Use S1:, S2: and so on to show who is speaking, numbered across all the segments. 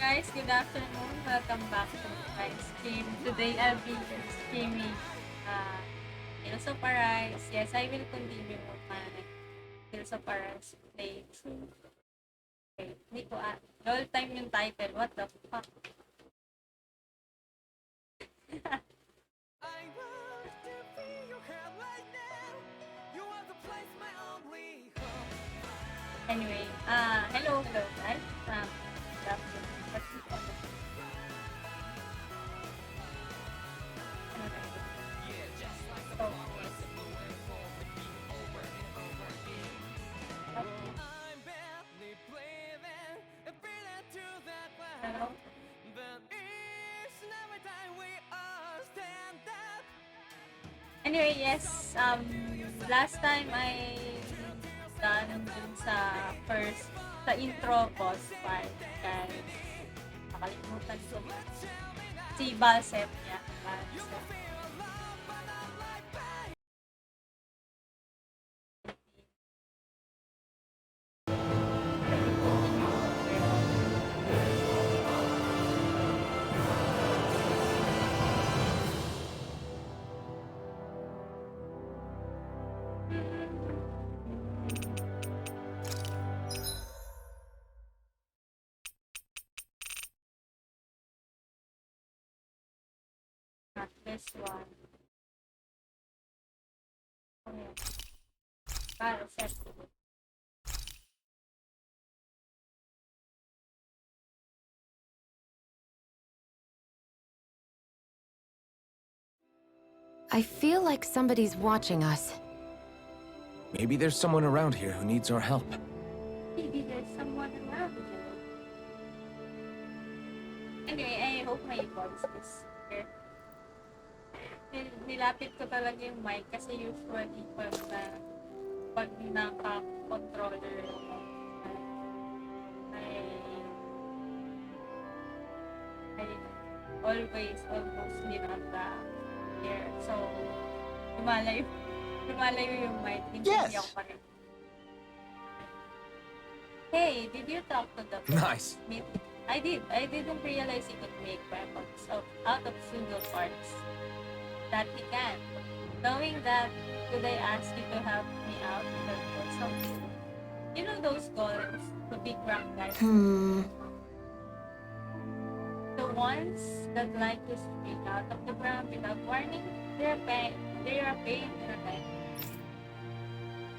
S1: guys, good afternoon. Welcome back to my stream. Today I'll be streaming Tales of Arise. Yes, I will continue my Tales of Arise playthrough. Okay, hindi ko all time yung title. What the fuck?
S2: I want to be your head right now. You are the place, my only home.
S1: Anyway, hello guys. Good afternoon. What's this on?
S2: Yeah, just like the
S1: So,
S2: flowers in the way for repeat over and over again. I'm badly breathing and breathing to that
S1: hello.
S2: ground. But each and every time we all stand up.
S1: Anyway, yes, last time I done dun sa intro boss fight, guys. Nakalimutan ko na. Si Balseph niya. Balseph. Not this one. Okay. Balseph.
S3: I feel like somebody's watching us.
S4: Maybe there's someone around here who needs our help.
S1: Maybe there's someone around here. Anyway, I hope my voice is here. Nilapit ko talaga yung mic kasi usually pag naka-controller ako, I always almost lean on the air. So, lumalayo yung mic. Hindi ako pa rin. Hey, did you talk to the
S4: Nice.
S1: I did. I didn't realize he could make weapons out of single parts. That he can. Knowing that, could I ask you to help me out or something? You know those golems, the big round guys? The ones that like to spring out of the ground without warning? They're a pain in the neck.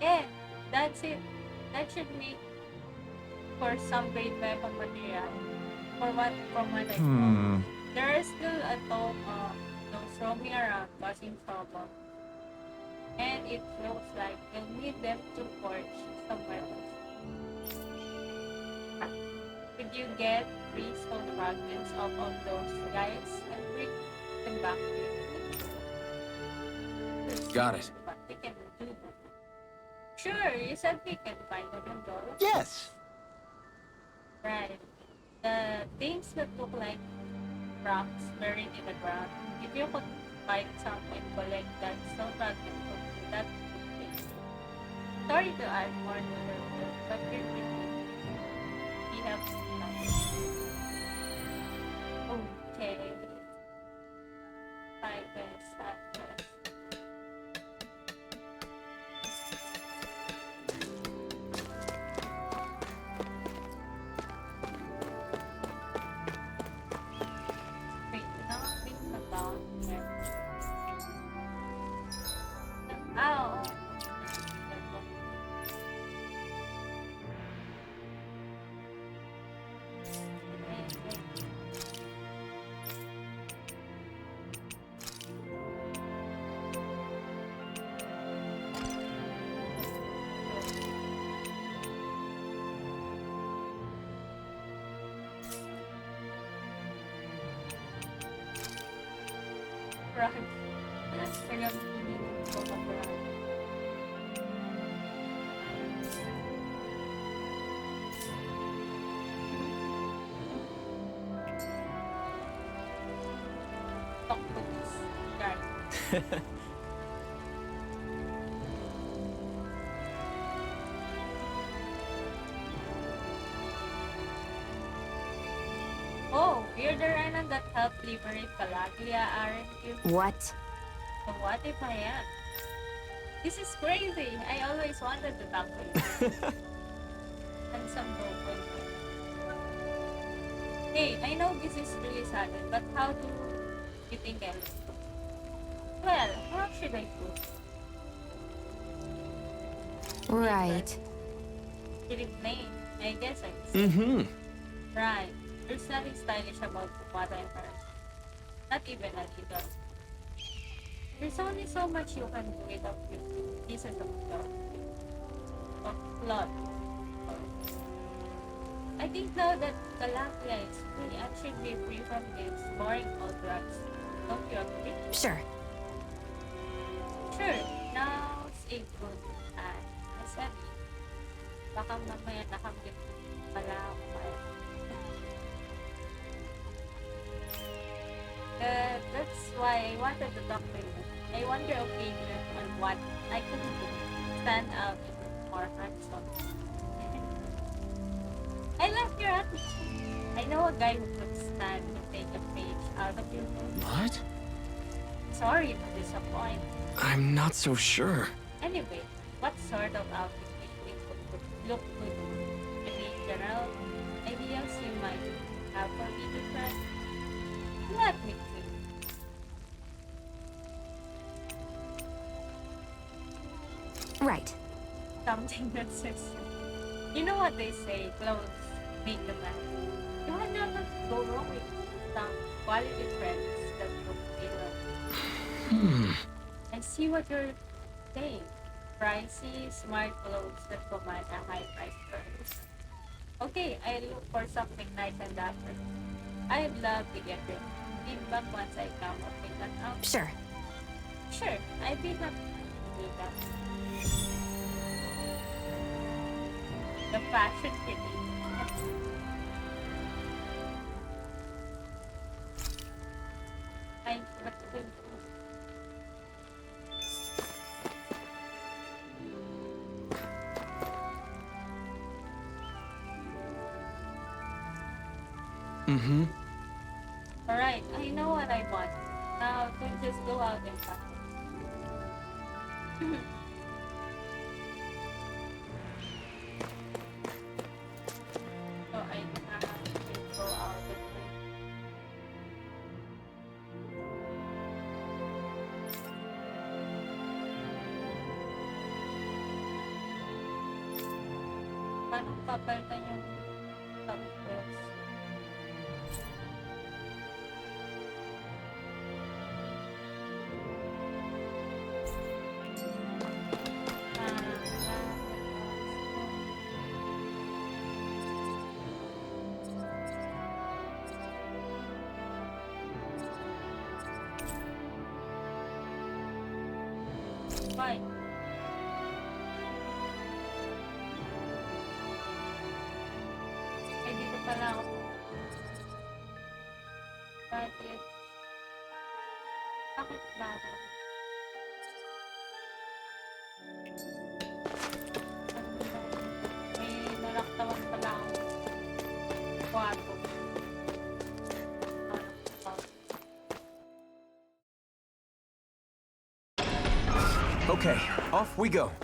S1: Yeah, that's it. That should make for some great weapon material. From what I know. There is still a ton of those roaming around causing trouble. And it looks like we'll need them to forge some weapons. Could you get 3 stone fragments of those guys and bring them back to you?
S4: Got it.
S1: But we can do that. Sure, you said we can find them in Doro.
S4: Yes.
S1: Right. The things that look like rocks buried in the ground. If you could find some and collect that stone fragment from you, that would be great. Sorry to add more to your work, but you're thinking he helps me out. Okay. 5 minutes after. Wait, nothing about here. Ow! Right. Kaya pinili ko mag-run. Talk to this guy. one that helped liberate Calaglia, aren't you?
S3: What?
S1: So what if I am? This is crazy. I always wanted to talk to you. And some broken. Hey, I know this is really sudden, but how do you think I look? Well, how should I put?
S3: Right.
S1: Pretty plain. I guess I'm
S4: Mm-hmm.
S1: right. There's nothing stylish about what I'm wearing. Not even a little. There's only so much you can do with a few pieces of cloth. I think now that Calaglia is free, I should be free from these boring old drugs. Don't you agree?
S3: Sure.
S1: Sure. Now's a good time. Masabi. Baka mamaya nakambit pala ako kaya. That's why I wanted to talk to you. I want your opinion on what I can do to stand out more handsome. I love your attitude. I know a guy who could stand to take a page out of your book.
S4: What?
S1: Sorry to disappoint.
S4: I'm not so sure.
S1: Anyway, what sort of outfit do you think would look good? Any general ideas you might have for me to try? Let me think.
S3: Right.
S1: Something that says, you know what they say, clothes make the man. You will never go wrong with some quality trends that look tailored. I see what you're saying. Pricey, smart clothes that command a high price first. Okay, I look for something nice and dapper. I'd love to get your feedback once I come up with that out.
S3: Sure.
S1: Sure, I'd be happy to do that. The fashion critic. I but
S4: Mm-hmm.
S1: alright, I know what I want. Now to just go out and find it. So I have to go out and find paano papalitan yung top dress? Why? Ay, dito pala ako. Bakit? Bakit ba ako? May nalaktawan pala ako. Kwarto.
S4: Okay, off we go.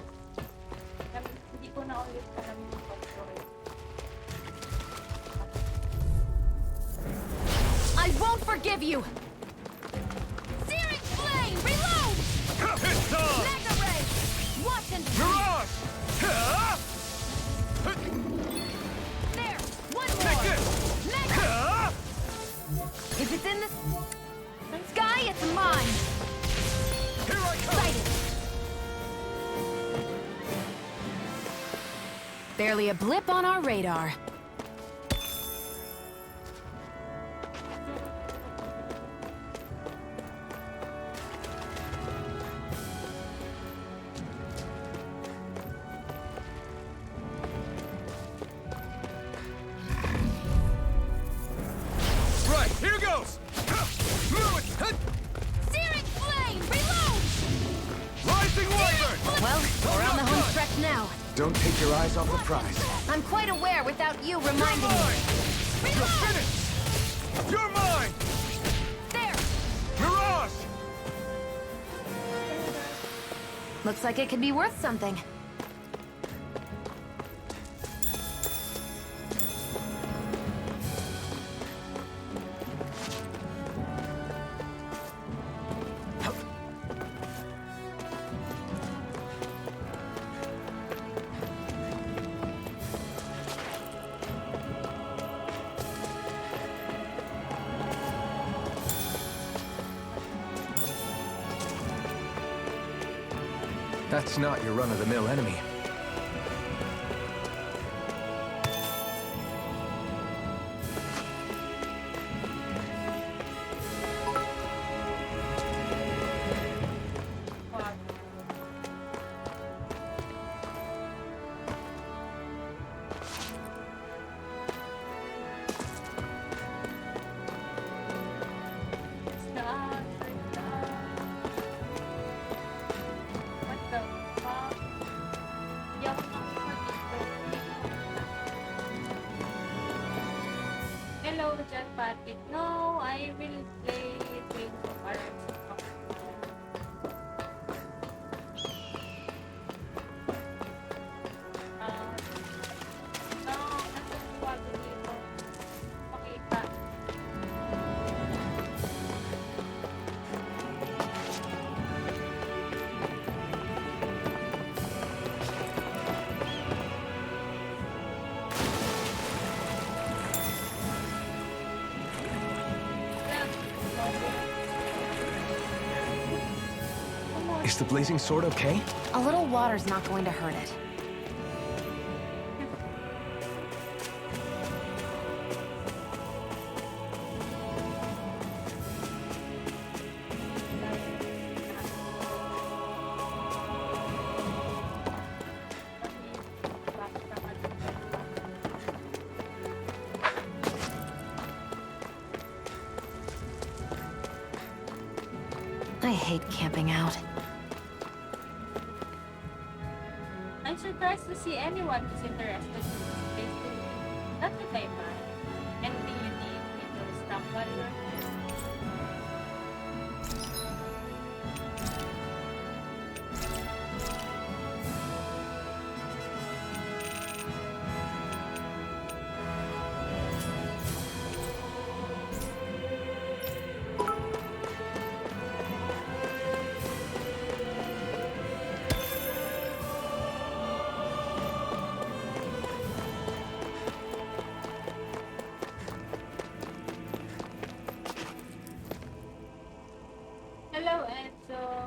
S1: Hindi ko na ulit alam yung control.
S3: I won't forgive you! Searing flame! Reload!
S2: It's on!
S3: Mega ray! Watch and
S2: Mirage!
S3: there! One
S2: Take
S3: more!
S2: this!
S3: Mega! If it's in the sky, it's mine!
S2: Here I come!
S3: Sighted! Barely a blip on our radar.
S2: Right, here goes! Move it!
S3: Searing flame! Reload!
S2: Rising Wyvern!
S3: Well, we're on the home stretch now.
S4: Don't take your eyes off the prize.
S3: I'm quite aware without you reminding me.
S2: You're finished! You're mine!
S3: Looks like it could be worth something.
S4: That's not your run-of-the-mill enemy.
S1: Wow. Stop. What the fuck? Di ako nakuha dito. Hello, Jet Patrick. No, I will play Twin of Hearts. No, nasa buwago dito. Makita.
S4: Is the blazing sword okay?
S3: A little water's not going to hurt it. I hate camping out.
S1: I'm surprised to see anyone who's interested in this place too. That's what I mind. And do you need me to stop while you're here? Hello, Enzo.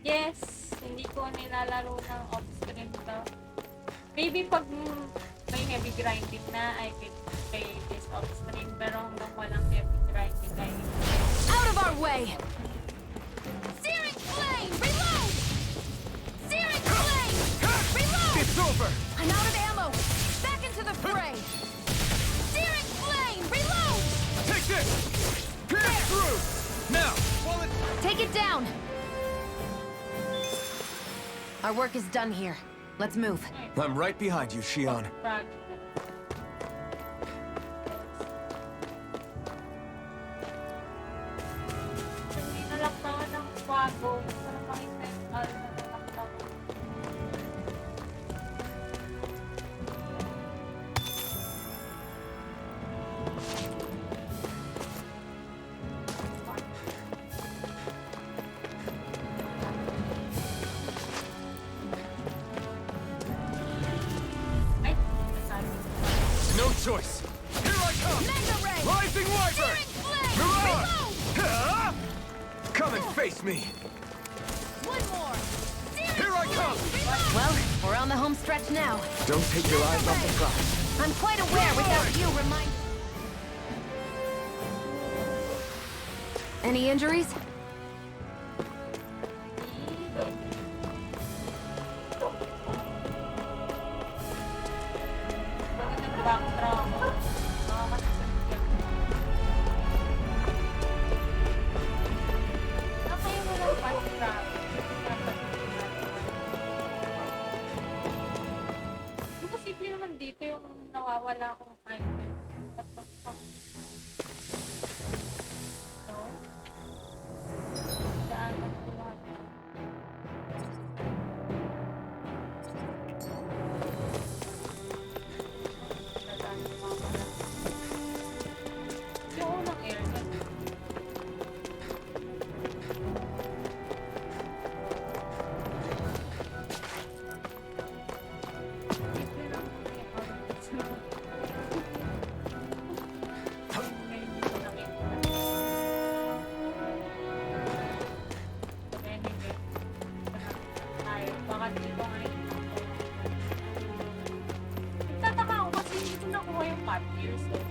S1: Yes, hindi ko nilalaro ng off-screen to. Maybe pag may heavy grinding na, I could play this off-screen. Pero hanggang walang heavy grinding, I
S3: Out of our way! Searing flame! Reload! Searing flame! Reload!
S4: It's over!
S3: I'm out of ammo! Back into the fray! Searing flame! Reload!
S4: Take this! Pierce through! Now, while it's...
S3: Take it down! Our work is done here. Let's move.
S4: I'm right behind you, Shion.
S1: frag. Hindi nalaktawan ng kwago. Para makita yung nalaktawan. Ay, nasabi.
S4: No choice. Here I come!
S3: Mega ray!
S4: Rising Wyvern!
S3: Searing flame!
S4: Mirage!
S3: Reload!
S4: Huh? Come and face me!
S3: One more! Searing
S4: Here I come!
S3: Reload! Well, we're on the home stretch now.
S4: Don't take your eyes off the prize.
S3: I'm quite aware without you remind... Any injuries?
S1: Bakit nag-backtrack? Nakakasasakit yan. Kayo walang fast travel. Imposible naman dito yung nawawala akong item. What the fuck? No? Saan ang tumagal? dito ngayon. Nagtataka ako kasi hindi ko nakuha yung cut ears eh.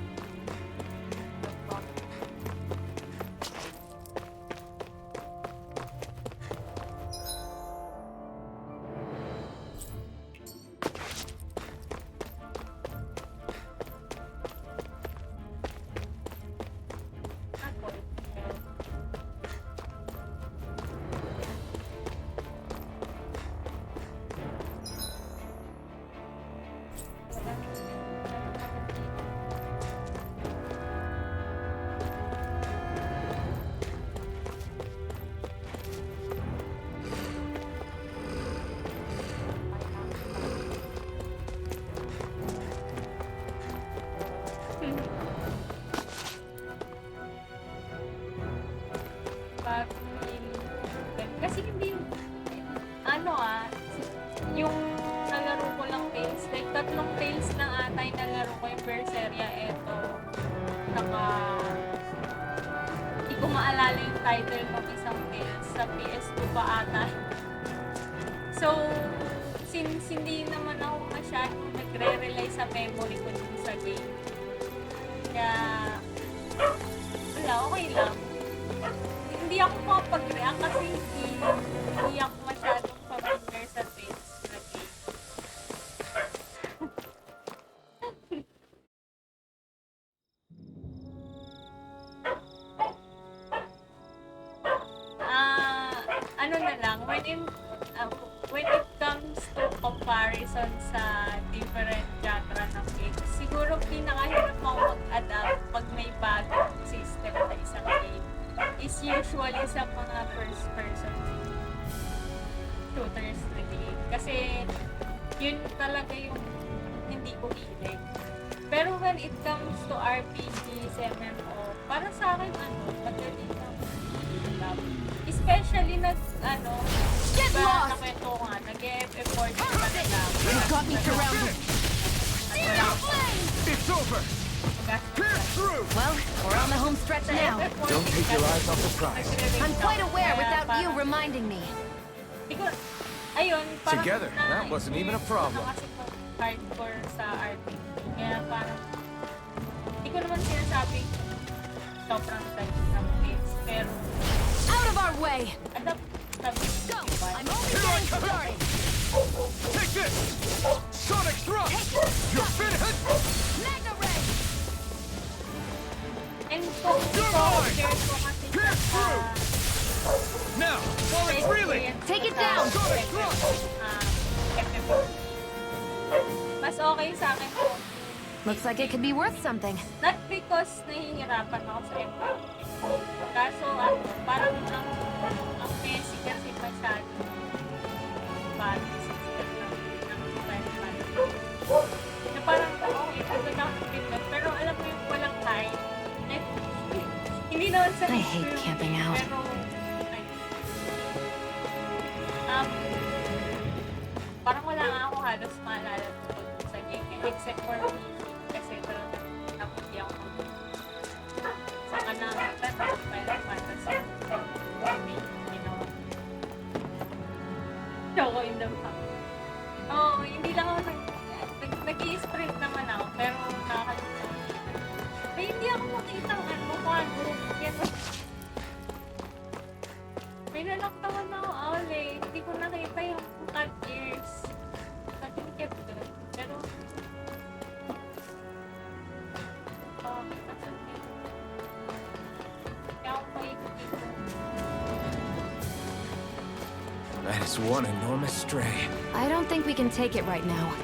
S1: Kasi hindi, yung nalaro ko lang Tales, like 3 Tales lang ata yung nalaro ko yung Berseria, eto, hindi ko maalala yung title ng isang Tales, sa PS2 pa ata. So, since hindi naman ako masyadong nagre-rely sa memory ko dun sa game, kaya, wala, okay lang. Hindi ako makapag-react kasi hindi ako masyadong familiar sa Tales na game. Ano na lang, when it comes to comparison sa different genre ng games, siguro pinakahirap ako mag-adapt pag may bagong system na isang game is usually sa mga first-person shooters really. Kasi yun talaga yung hindi ko hilig. Pero when it comes to RPGs, MMO, para sa akin, madali lang. Especially
S3: Get lost!
S1: nakwento ko nga, nag-e-effort ko talaga.
S3: You got me surrounded.
S5: It's over! Pierce through!
S3: Well, we're on the home stretch now.
S4: Don't take your eyes off the prize.
S3: I'm quite aware without you reminding me.
S1: Ayun, parang
S4: Together, that wasn't even a problem.
S1: Kasi hardcore sa RPG. Kaya parang, hindi ko naman sinasabing sobrang type ng games, pero
S3: Out of our way!
S1: adapt
S3: Go! I'm only getting started!
S5: Take this! Sonic thrust! You're finished!
S3: Mega Ray!
S1: And kung i-compare ko kasi
S5: Pierce through! Now, while it's reeling!
S3: Take it down!
S5: Sonic thrust!
S1: FFO. Mas okay sa akin kung
S3: Looks like it could be worth something.
S1: not because nahihirapan ako sa FFO. Kaso parang ang messy kasi masyado bad system ng Final Fantasy. Na parang, okay, pagod ako sa treatment, pero alam mo yung walang time. Hindi naman sa
S3: I hate camping out.
S1: Pero, parang wala nga ako halos maalala tungkol sa game. Except for me, kasi talagang naputi ako sa kanang Final Fantasy. Choco in the back. Hindi lang ako nag-i-sprint naman ako, pero nakakalimutan. May hindi ako makita ang may nalaktawan na ako, hindi ko nakita yung cut ears. Kasi kept doon. Pero, kaya ako paikot-ikot.
S4: That is one enormous stray.
S3: I don't think we can take it right now.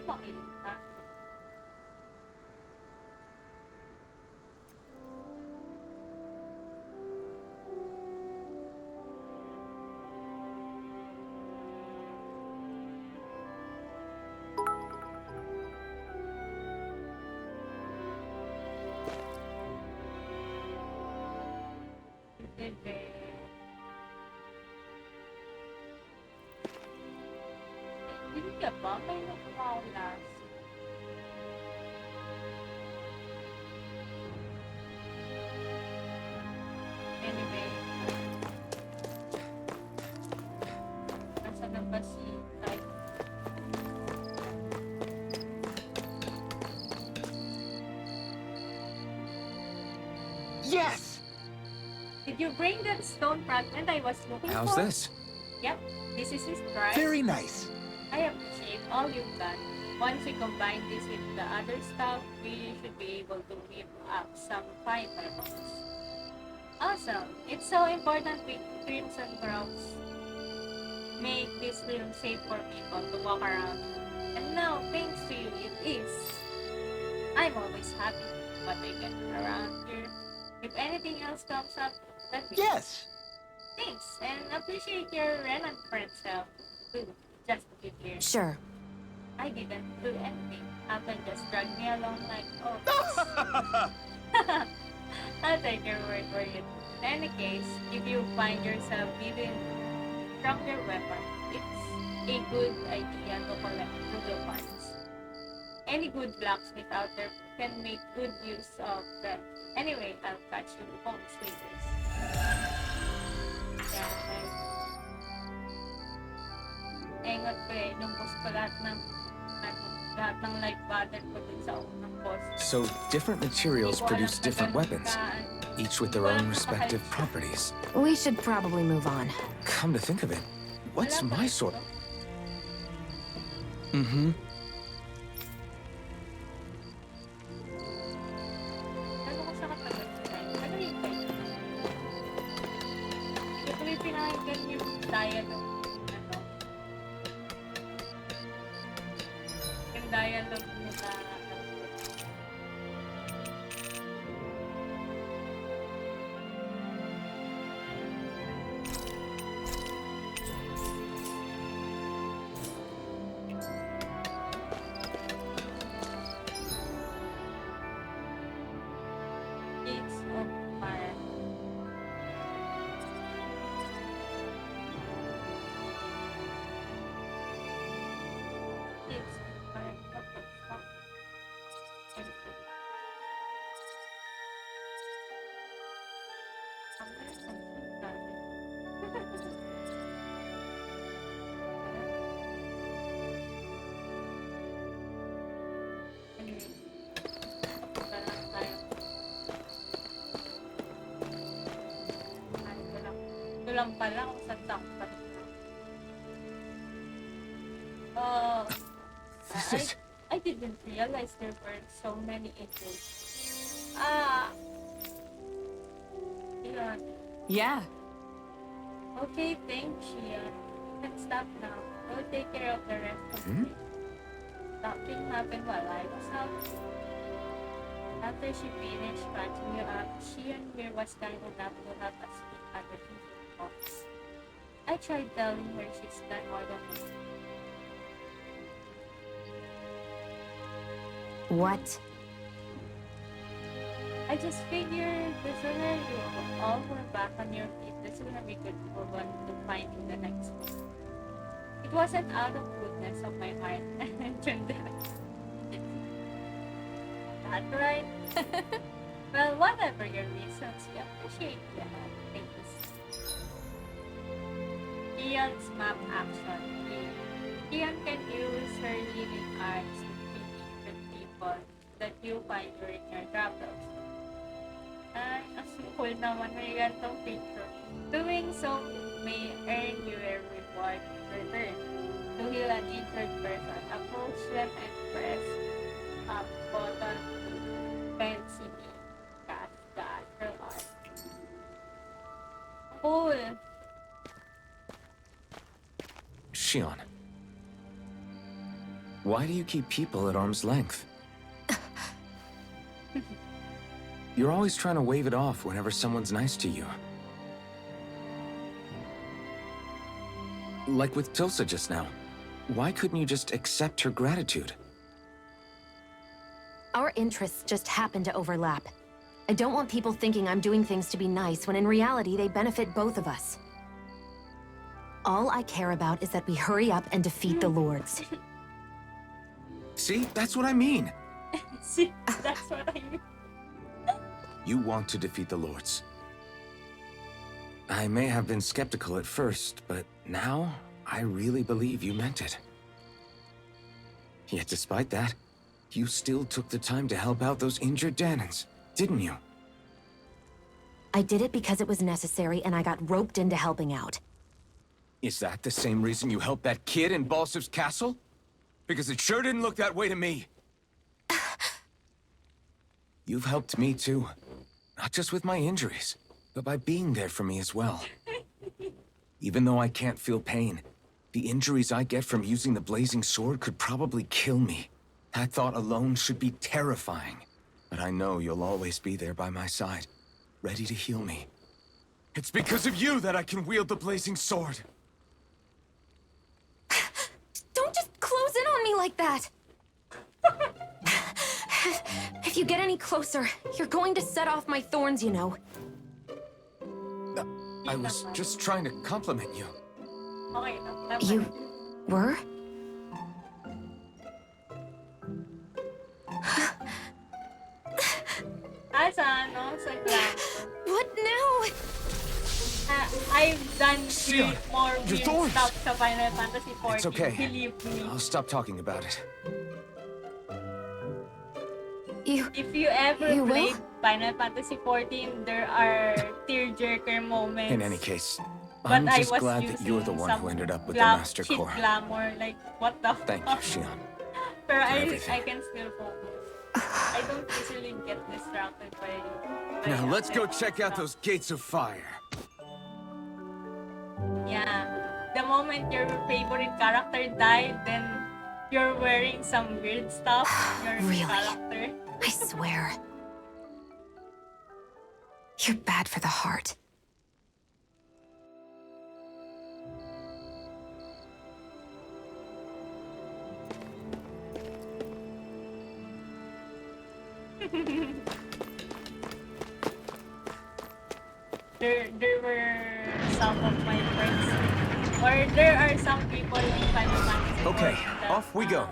S1: makita. Bebe. Hindi ka ba? May nakakaulas. Anyway. Nasa na ba si Type?
S6: Yes!
S1: Did you bring that stone fragment I was looking
S4: How's
S1: for?
S4: this?
S1: Yep, this is his prize.
S6: Very nice.
S1: I appreciate all you've done. Once we combine this with the other stuff, we should be able to whip up some fine weapons. Awesome! It's so important with Crimson Crows. Make this realm safe for people to walk around. And now, thanks to you, it is. I'm always happy what I get around here. If anything else comes up, let me know.
S6: Yes!
S1: Thanks, and appreciate your Renan friend's help, too, just to be clear.
S3: Sure.
S1: I didn't do anything. Alphen just dragged me along like, oh, I'll take your word for it. In any case, if you find yourself needing stronger weapon, it's a good idea to collect Google parts. Any good blacksmith out there can make good use of them. Anyway, I'll catch you home later. Yan. Engot ko eh, inumbos ko lahat ng light battle ko dun sa unang boss.
S4: So, different materials produce different weapons, each with their own respective properties.
S3: We should probably move on.
S4: Come to think of it, what's my sword? Mm-hmm.
S1: Ano ko sa katagal? Ano yung kayo? Hindi ko yung pinakinggan yung dialogue. Ano? Yung dialogue nila. It's of fire. It's fire. What the fuck? There's something done. Anyway, papunta lang tayo. Ay, ito lang pala kung saan takpat. Oh,
S4: This is...
S1: I didn't realize there were so many echoes. Ah! Yun.
S3: Yeah.
S1: Okay, thanks, Shia. You can stop now. I'll take care of the rest of
S4: Hmm?
S1: it. Something happened while I was out. After she finished patching you up, she and Mir was kind enough to help us speak at the teaching box. I tried telling her she's done more than me.
S3: What?
S1: I just figured the sooner you all were back on your feet, the sooner we could move on to finding the next one. It wasn't out of goodness of my heart. That right? Well, whatever your reasons, we appreciate the help. Thanks. Ian's map action. Ian can use her healing arts to defeat people that you find during your travels. Ay, ang cool naman, may gantong picture. Doing so may earn you a reward in return. To heal an injured person, approach them and press a button to pensively cast the astral art. Cool!
S4: Shion, Why do you keep people at arm's length? You're always trying to wave it off whenever someone's nice to you. Like with Tilsa just now. Why couldn't you just accept her gratitude?
S3: Our interests just happen to overlap. I don't want people thinking I'm doing things to be nice when in reality they benefit both of us. All I care about is that we hurry up and defeat the Lords.
S4: See, that's what I mean.
S1: See, that's what I mean.
S4: You want to defeat the Lords. I may have been skeptical at first, but now I really believe you meant it. Yet despite that, you still took the time to help out those injured Danans, didn't you?
S3: I did it because it was necessary and I got roped into helping out.
S4: Is that the same reason you helped that kid in Balsef's castle? Because it sure didn't look that way to me. You've helped me too. Not just with my injuries, but by being there for me as well. Even though I can't feel pain, the injuries I get from using the blazing sword could probably kill me. That thought alone should be terrifying. But I know you'll always be there by my side, ready to heal me. It's because of you that I can wield the blazing sword.
S3: Don't just close in on me like that! If you get any closer, you're going to set off my thorns, you know.
S4: I was just trying to compliment you.
S1: Okay, tama.
S3: You were?
S1: Sa ano, sa glass.
S3: What now?
S1: I've done
S4: Sion,
S1: more
S4: your
S1: weird
S4: thorns.
S1: stuff sa Final Fantasy XIV.
S4: It's okay.
S1: Believe me.
S4: I'll stop talking about it.
S1: If you ever
S3: You will?
S1: played Final Fantasy XIV, there are tearjerker moments.
S4: In any case,
S1: But
S4: I'm
S1: I
S4: just
S1: was
S4: glad that you're the
S1: using
S4: one
S1: some
S4: who ended up with the Master
S1: cheap
S4: Core.
S1: glamour, like what the
S4: Thank you, Xion.
S1: Pero I
S4: everything.
S1: can still focus. I don't easily get distracted by
S4: Now let's go check out those gates of fire.
S1: Yeah. The moment your favorite character died, then you're wearing some weird stuff. Your
S3: Really?
S1: character.
S3: I swear. You're bad for the heart.
S1: There were some of my friends, or there are some people in Final Fantasy
S4: Okay,
S1: that,
S4: off we go.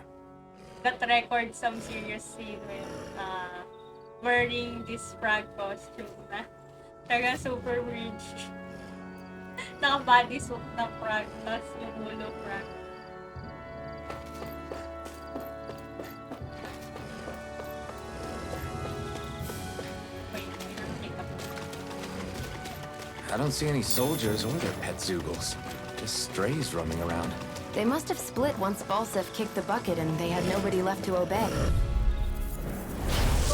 S1: That record some serious scene with wearing this frog costume na talaga super weird. Naka-body suit na frog, tapos yung ulo frog. Wait,
S4: I don't see any soldiers or their pet Zoogles. Just strays roaming around.
S3: They must have split once Balseph kicked the bucket and they had nobody left to obey.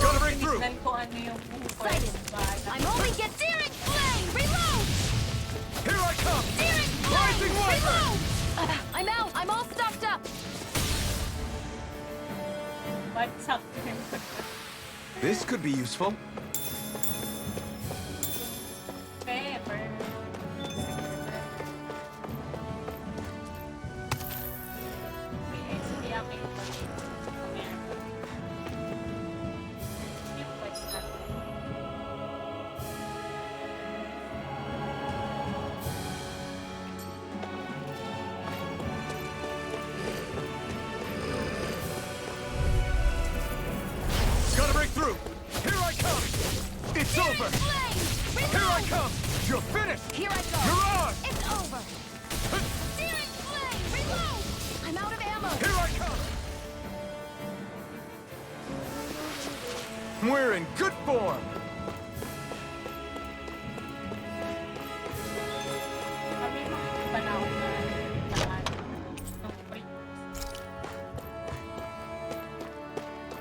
S4: Gotta break through!
S1: tinignan ko ano yung pwede ba.
S3: I'm only get Searing Flame! Reload!
S4: Here I come!
S3: Searing
S4: Rising
S3: Flame!
S4: Wiper!
S3: Reload! I'm out! I'm all stuffed up!
S1: What's up to him?
S4: This could be useful.
S1: Pepper. Wait, XP ako yung yung pwede natin.
S4: Gotta break through! Here I come! It's over!
S3: Flame!
S4: Here I
S3: Reload!
S4: come! You're finished!
S3: Here I go!
S4: You're on!
S3: It's over! Searing Flame! Reload! I'm out of ammo!
S4: Here I come! We're in good form!
S1: Kami mga panahon na lahat ng break.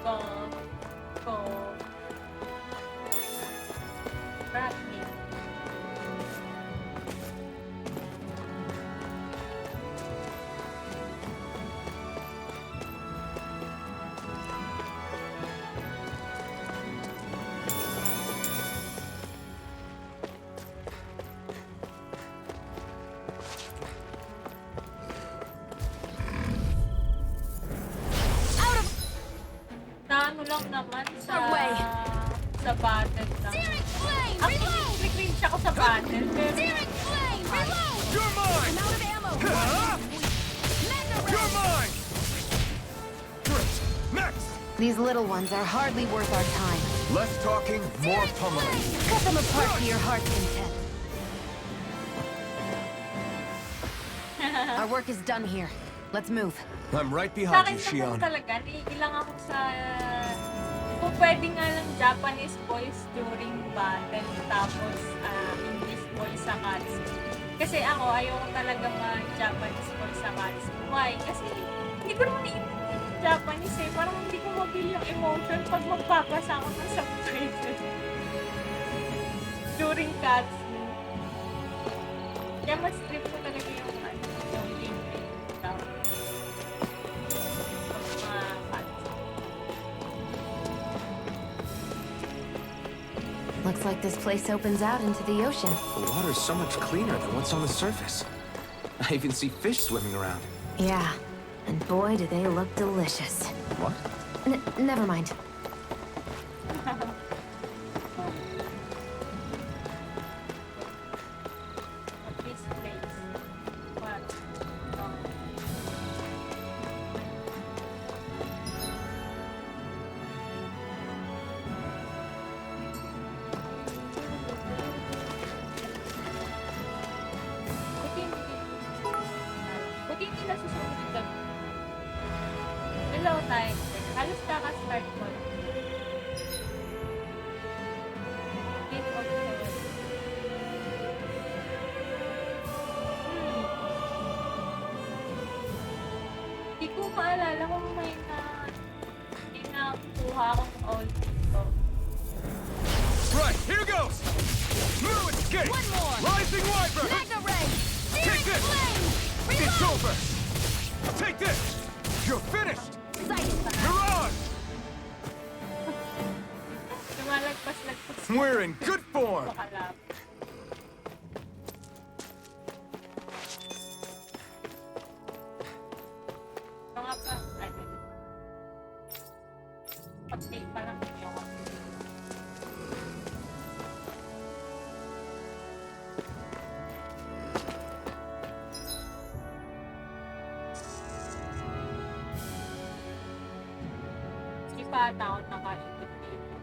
S1: Go. Bradley. lang naman sa
S3: Away.
S1: sa battle lang.
S3: Searing flame!
S1: Actually, cringe ako sa battle, pero
S3: Searing flame! Reload!
S5: You're mine!
S3: I'm out of ammo!
S5: Huh?
S3: Mega
S5: You're
S3: ray!
S5: mine! Great! Next!
S3: These little ones are hardly worth our time.
S5: Less talking, more pummeling.
S3: Cut them apart to your heart's content. Our work is done here. Let's move.
S5: I'm right
S1: sa
S5: behind
S1: akin
S5: you,
S1: naman
S5: Shion.
S1: talaga, naiilang ako sa kung pwede nga lang Japanese voice during battle tapos English voice sa cutscene. Kasi ako, ayoko talaga mag-Japanese voice sa cutscene. Why? Kasi hindi ko naman naiintindihan yung Japanese eh. Parang hindi ko mabili yung emotion pag magpapasa ako ng subtitles during cutscene. Kaya mas trip ko talaga yung yung gameplay daw.
S3: Looks like this place opens out into the ocean.
S4: The water's so much cleaner than what's on the surface. I even see fish swimming around.
S3: Yeah, and boy, do they look delicious.
S4: What?
S3: Never mind.
S1: This place. What? Buti hindi nasusunod yung gabi. Hello, time. Halos kaka-start mo lang. Gate of Heaven. Hindi ko maalala kung may nakuha akong all dito.
S5: Right, here goes! New escape!
S3: One more!
S5: Rising Wyvern!
S3: Mega ray!
S5: Take
S3: Searing
S5: this!
S3: flame!
S5: It's
S3: Reload!
S5: over! Take this! You're finished!
S3: Sight!
S5: Mirage!
S1: Lumalagpas-lagpas
S5: We're in good form!
S1: ko kalap. Mga pa, ano? Pag-take pa lang yung Hindi pa ata ako nakaikot dito.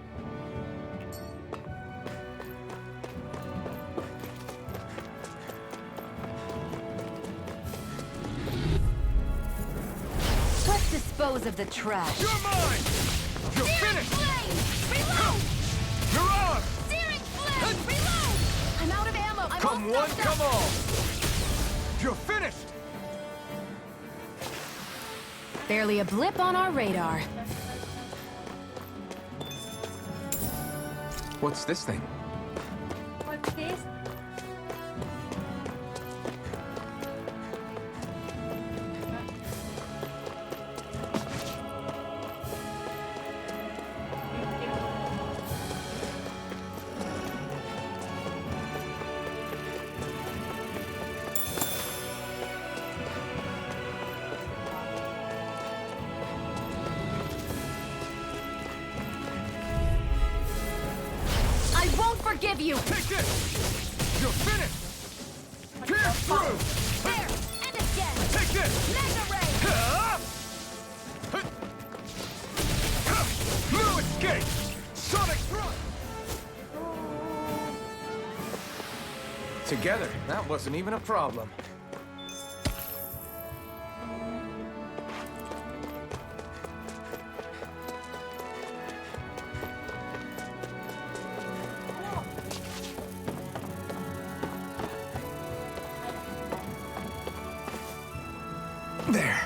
S3: Let's dispose of the trash.
S5: You're mine! You're finished!
S3: Flame! Reload!
S5: Mirage!
S3: Searing flame! Reload! I'm out of ammo. I'm
S5: Come
S3: all
S5: one,
S3: stuffed
S5: come
S3: up.
S5: all! You're finished!
S3: Barely a blip on our radar.
S4: What's this thing?
S1: What's this?
S3: I won't forgive you.
S5: Take this! You're finished! Pierce through!
S3: There! And again!
S5: Take this!
S3: Mega ray!
S5: Ah! New escape! Sonic thrust!
S4: Together, that wasn't even a problem. There.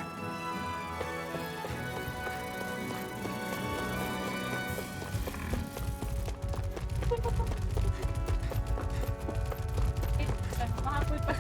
S1: Makapoy pa.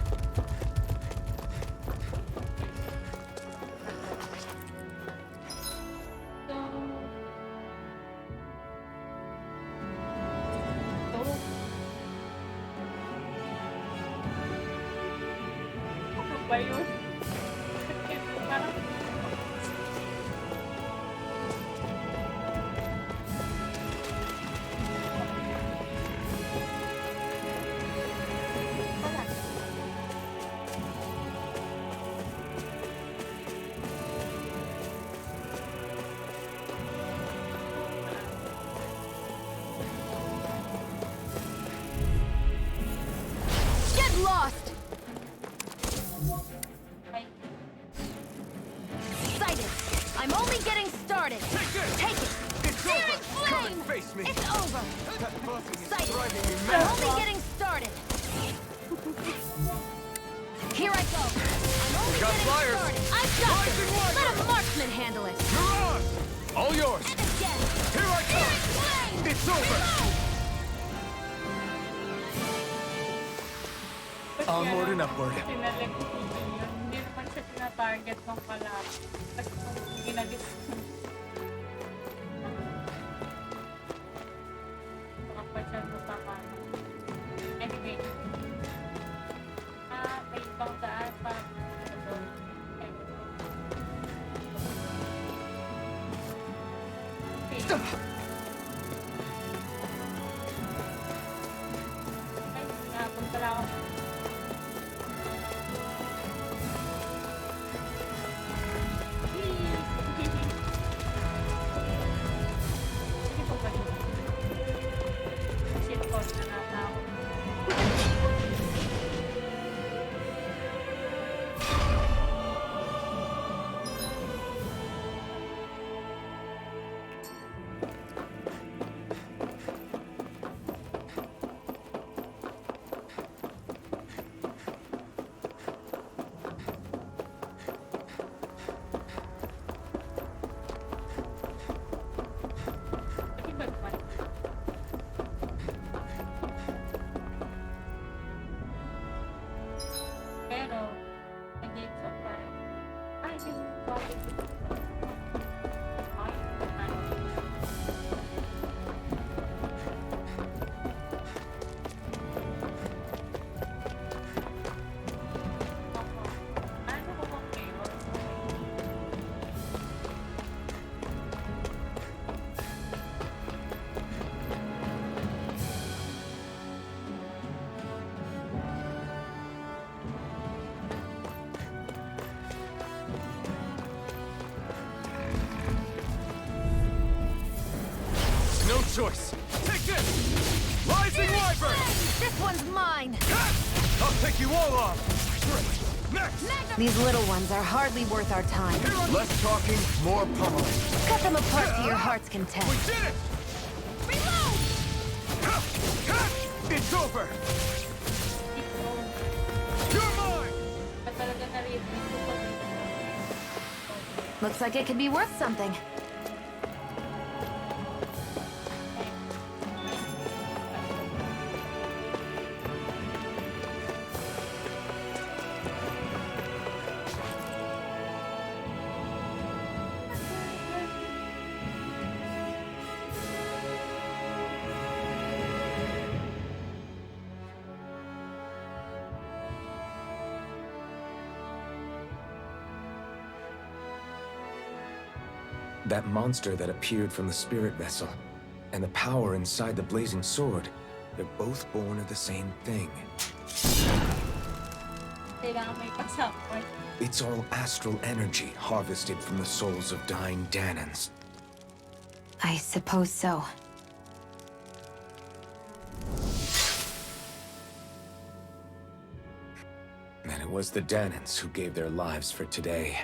S3: started. Take it.
S5: It's
S3: Searing
S5: over! Come
S3: flame!
S5: and face me!
S3: It's over.
S5: That buzzing is
S3: Sight.
S5: driving me
S3: We're
S5: mad!
S3: only getting started. Here I go. I'm only
S5: Got
S3: getting
S5: flyers.
S3: started. I've got
S5: Rising
S3: this.
S5: wire.
S3: Let a marksman handle it.
S5: You're on! All yours!
S3: And again.
S5: Here I come!
S3: Searing flame!
S5: It's over!
S3: Reload!
S4: Onward and upward.
S1: Sinalek ko yun. Hindi naman siya tina-target ng kalap. Kasi kung ginagis baka siya masakan. Anyway. May ibang daan pa. Okay. Ay, punta lang ako. Sige po ba yun? Shit post na nata ako. Sige ba naman? Pero, hindi so far. Ay, yung quality. Ay, ano ko bang flavor?
S5: No choice! Take this! Rising Wyvern!
S3: This one's mine.
S5: I'll take you all off! Next!
S3: These little ones are hardly worth our time.
S5: Less talking, more pummeling.
S3: Cut them apart to your heart's content.
S5: We did it!
S3: Reload!
S5: It's over! You're mine!
S1: Ba't talaga na-read ko pa dito?
S3: Looks like it could be worth something.
S4: That monster that appeared from the spirit vessel, and the power inside the blazing sword, they're both born of the same thing.
S1: Kailangan may pasaport.
S4: It's all astral energy harvested from the souls of dying Danans.
S3: I suppose so.
S4: And it was the Danans who gave their lives for today.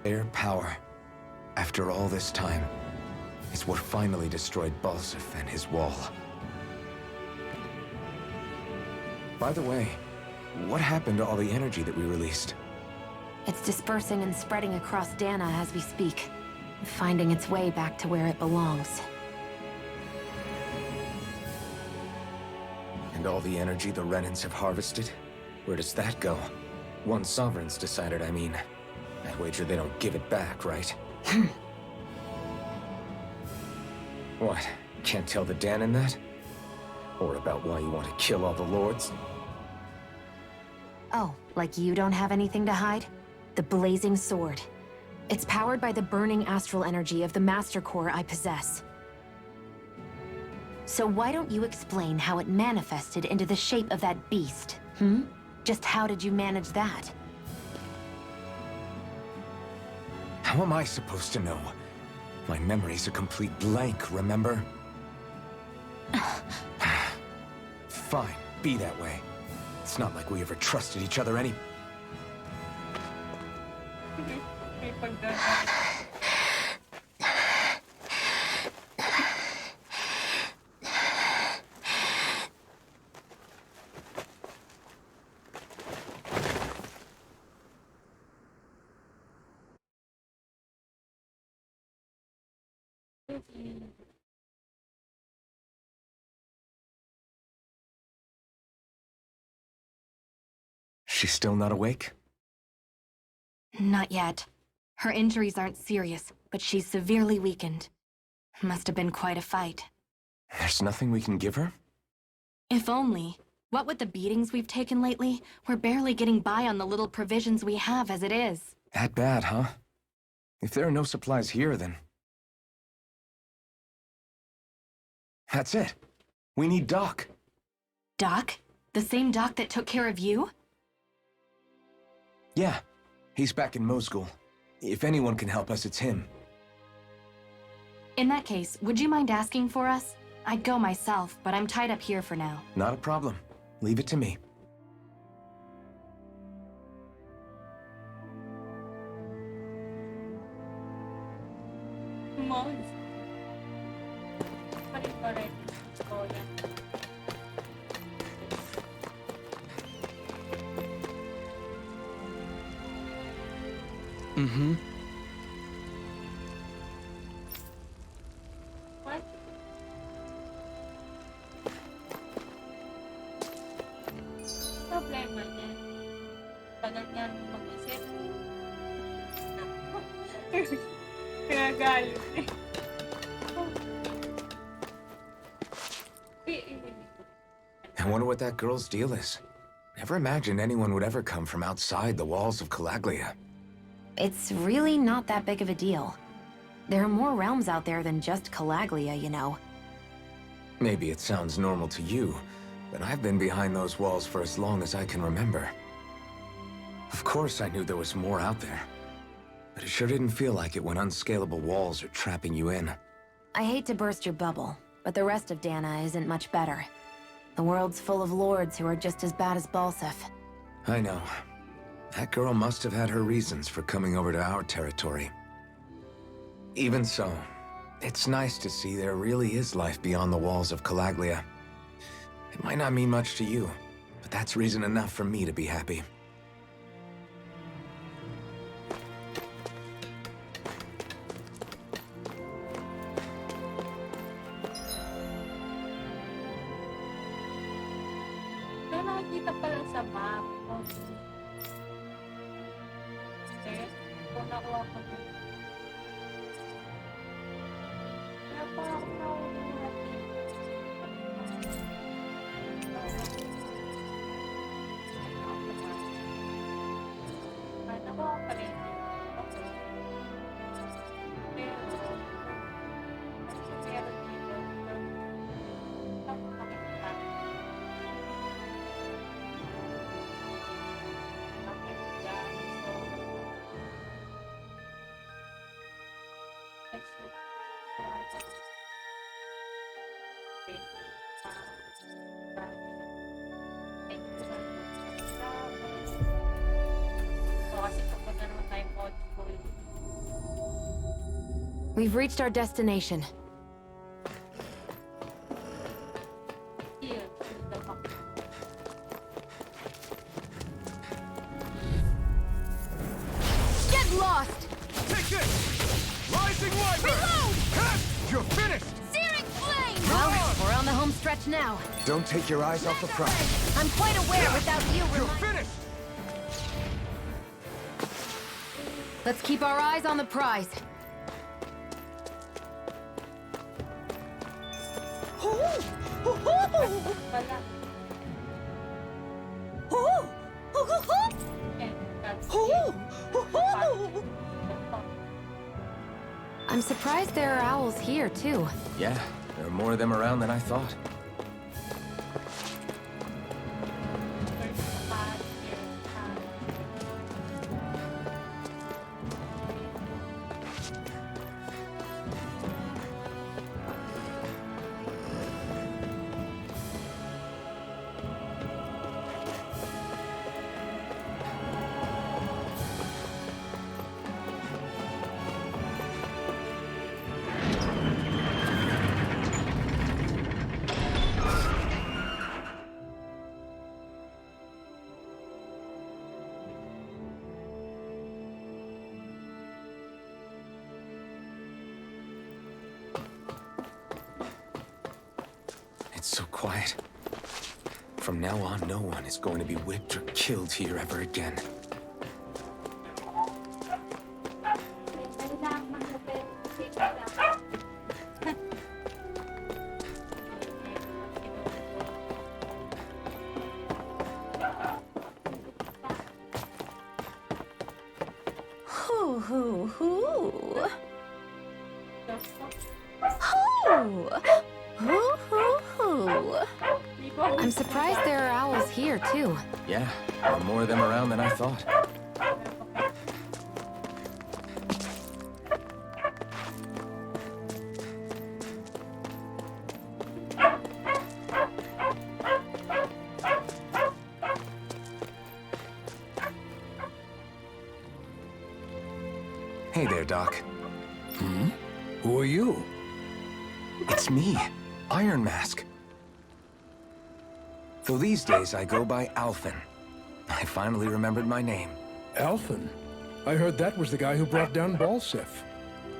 S4: Their power, after all this time, is what finally destroyed Balseph and his wall. By the way, what happened to all the energy that we released?
S3: It's dispersing and spreading across Dana as we speak, finding its way back to where it belongs.
S4: And all the energy the Renans have harvested? Where does that go? One sovereign's decided, I mean. I wager they don't give it back, right? What? Can't tell the Danan that? Or about why you want to kill all the lords?
S3: Oh, like you don't have anything to hide? The blazing sword. It's powered by the burning astral energy of the Master Core I possess. So why don't you explain how it manifested into the shape of that beast, hmm? Just how did you manage that?
S4: How am I supposed to know? My memory's a complete blank, remember? Fine, be that way. It's not like we ever trusted each other any...
S1: May pagdadaan.
S4: She's still not awake?
S3: Not yet. Her injuries aren't serious, but she's severely weakened. Must have been quite a fight.
S4: There's nothing we can give her?
S3: If only. What with the beatings we've taken lately, we're barely getting by on the little provisions we have as it is.
S4: That bad, huh? If there are no supplies here, then... That's it. We need Doc.
S3: Doc? The same Doc that took care of you?
S4: Yeah, he's back in Mosgul. If anyone can help us, it's him.
S3: In that case, would you mind asking for us? I'd go myself, but I'm tied up here for now.
S4: Not a problem. Leave it to me.
S1: Mons. Parin pa rin. Oh, yan.
S4: Mm-hmm.
S1: What? Problema niya. Tagal niya mag-isip. Kaya galit eh.
S4: I wonder what that girl's deal is. Never imagined anyone would ever come from outside the walls of Calaglia.
S3: It's really not that big of a deal. There are more realms out there than just Calaglia, you know.
S4: Maybe it sounds normal to you, but I've been behind those walls for as long as I can remember. Of course I knew there was more out there, but it sure didn't feel like it when unscalable walls are trapping you in.
S3: I hate to burst your bubble, but the rest of Dana isn't much better. The world's full of lords who are just as bad as Balseph.
S4: I know. That girl must have had her reasons for coming over to our territory. Even so, it's nice to see there really is life beyond the walls of Calaglia. It might not mean much to you, but that's reason enough for me to be happy.
S1: Kaya nakikita pala sa map. Okay. Kung nakuha ko din. Kaya pa ako nakuha natin. Ay, nakuha pa rin. Okay. Pero, meron dito. Nakikita.
S3: We've reached our destination. Get lost!
S5: Take this! Rising Wiper!
S3: Reload!
S5: You're finished!
S3: Searing flame! Well, we're on the home stretch now.
S4: Don't take your eyes off the prize.
S3: I'm quite aware without you,
S5: You're
S3: Renan.
S5: finished!
S3: Let's keep our eyes on the prize. I'm surprised there are owls here, too.
S4: Yeah, there are more of them around than I thought. It's so quiet. From now on, no one is going to be whipped or killed here ever again.
S3: Hoo hoo hoo. Hoo. Hoo hoo hoo. I'm surprised there are owls here, too.
S4: Yeah, there are more of them around than I thought. Hey there, Doc.
S5: Who are you?
S4: It's me, Iron Mask. Though these days I go by Alphen. I finally remembered my name.
S5: Alphen? I heard that was the guy who brought down Balseph.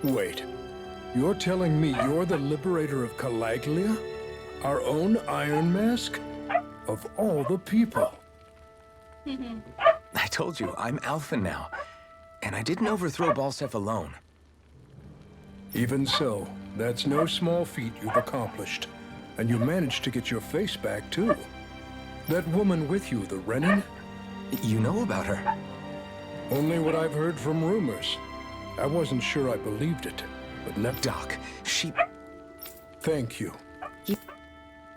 S5: Wait, you're telling me you're the liberator of Calaglia? Our own Iron Mask? Of all the people.
S4: I told you, I'm Alphen now. And I didn't overthrow Balseph alone.
S5: Even so, that's no small feat you've accomplished. And you managed to get your face back, too. That woman with you, the Renan?
S4: You know about her?
S5: Only what I've heard from rumors. I wasn't sure I believed it, but now...
S4: Doc, she...
S5: Thank you.
S3: You